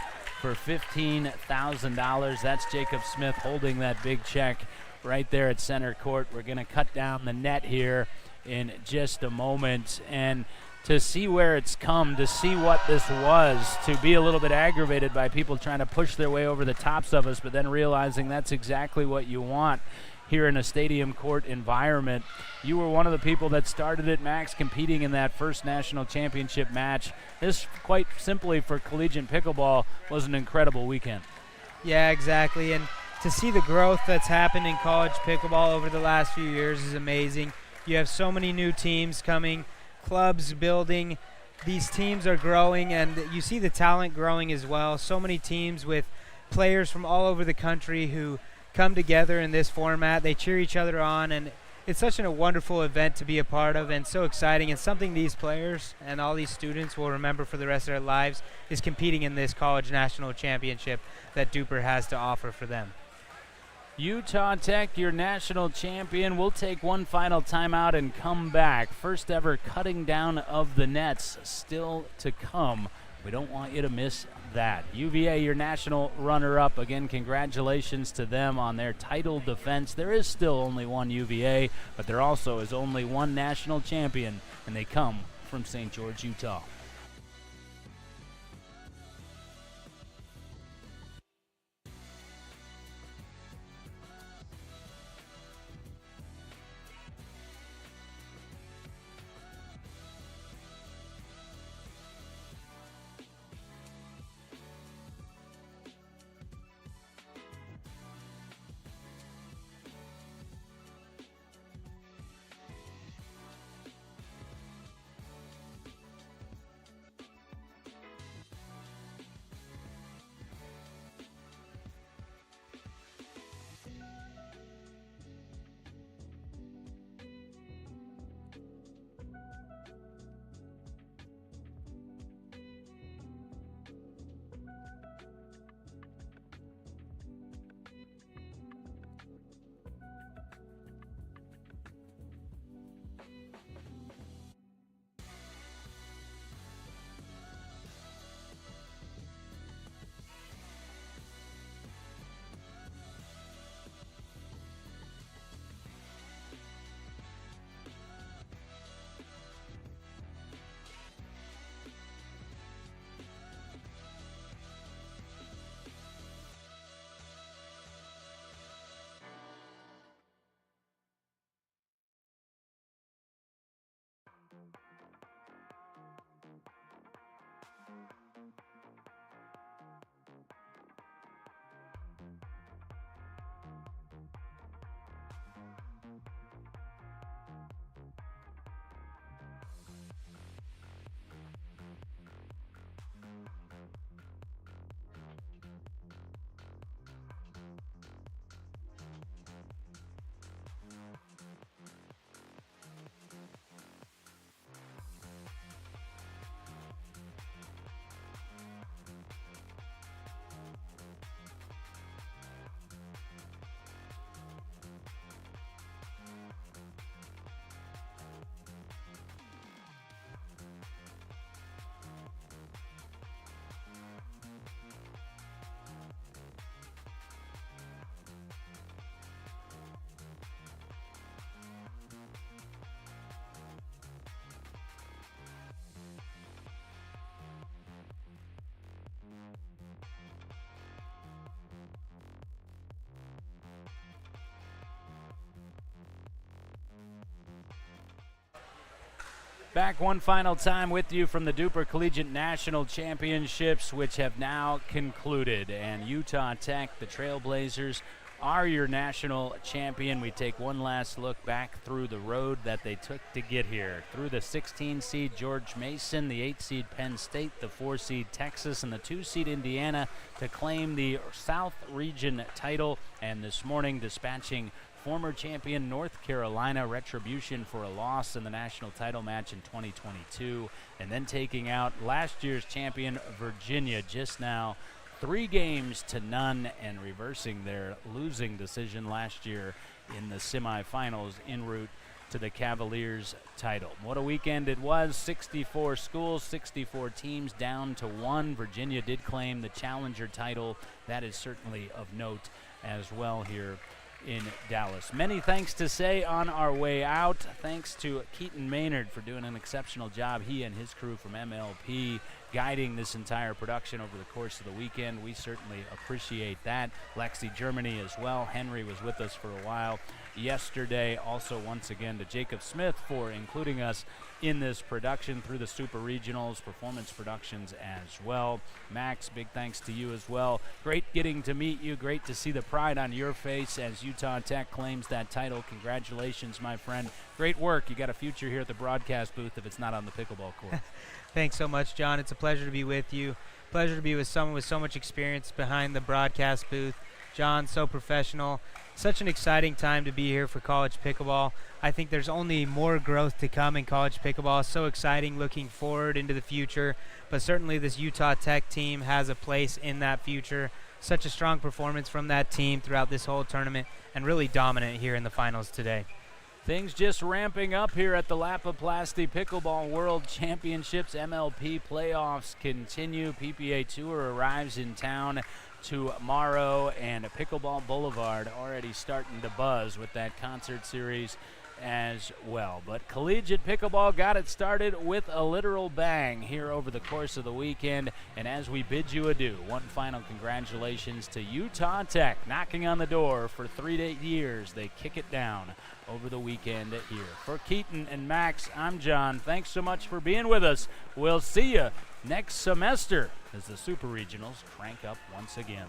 for $15,000. That's Jacob Smith holding that big check right there at center court. We're going to cut down the net here in just a moment. And to see where it's come, to see what this was, to be a little bit aggravated by people trying to push their way over the tops of us, but then realizing that's exactly what you want here in a stadium court environment. You were one of the people that started it, Max, competing in that first national championship match. This, quite simply for collegiate pickleball, was an incredible weekend. Yeah, exactly. And to see the growth that's happened in college pickleball over the last few years is amazing. You have so many new teams coming, clubs building, these teams are growing, and you see the talent growing as well. So many teams with players from all over the country who come together in this format. They cheer each other on, and it's such a wonderful event to be a part of, and so exciting, and something these players and all these students will remember for the rest of their lives is competing in this college national championship that DUPR has to offer for them. Utah Tech, your national champion. We'll take one final timeout and come back. First ever cutting down of the nets still to come. We don't want you to miss that. UVA, your national runner-up. Again, congratulations to them on their title defense. There is still only one UVA, but there also is only one national champion, and they come from St. George, Utah. Back one final time with you from the DUPR Collegiate National Championships, which have now concluded. And Utah Tech, the Trailblazers, are your national champion. We take one last look back through the road that they took to get here. Through the 16-seed George Mason, the 8-seed Penn State, the 4-seed Texas, and the 2-seed Indiana to claim the South Region title. And this morning dispatching former champion North Carolina retribution for a loss in the national title match in 2022, and then taking out last year's champion Virginia just now 3-0 and reversing their losing decision last year in the semifinals en route to the Cavaliers title. What a weekend it was. 64 schools, 64 teams down to 1. Virginia did claim the challenger title. That is certainly of note as well here in Dallas. Many thanks to say on our way out. Thanks to Keaton Maynard for doing an exceptional job. He and his crew from MLP guiding this entire production over the course of the weekend. We certainly appreciate that. Lexi Germany as well. Henry was with us for a while yesterday. Also, once again, to Jacob Smith for including us in this production through the Super Regionals, Performance Productions as well. Max, big thanks to you as well. Great getting to meet you. Great to see the pride on your face as Utah Tech claims that title. Congratulations, my friend. Great work. You got a future here at the broadcast booth if it's not on the pickleball court. Thanks so much, John. It's a pleasure to be with you. Pleasure to be with someone with so much experience behind the broadcast booth. John, so professional. Such an exciting time to be here for college pickleball. I think there's only more growth to come in college pickleball. So exciting looking forward into the future. But certainly this Utah Tech team has a place in that future. Such a strong performance from that team throughout this whole tournament and really dominant here in the finals today. Things just ramping up here at the Lapiplasty Pickleball World Championships. MLP playoffs continue. PPA Tour arrives in town tomorrow, and Pickleball Boulevard already starting to buzz with that concert series as well. But collegiate pickleball got it started with a literal bang here over the course of the weekend. And as we bid you adieu, one final congratulations to Utah Tech, knocking on the door for 3 years. They kick it down over the weekend here. For Keaton and Max, I'm John. Thanks so much for being with us. We'll see you next semester as the Super Regionals crank up once again.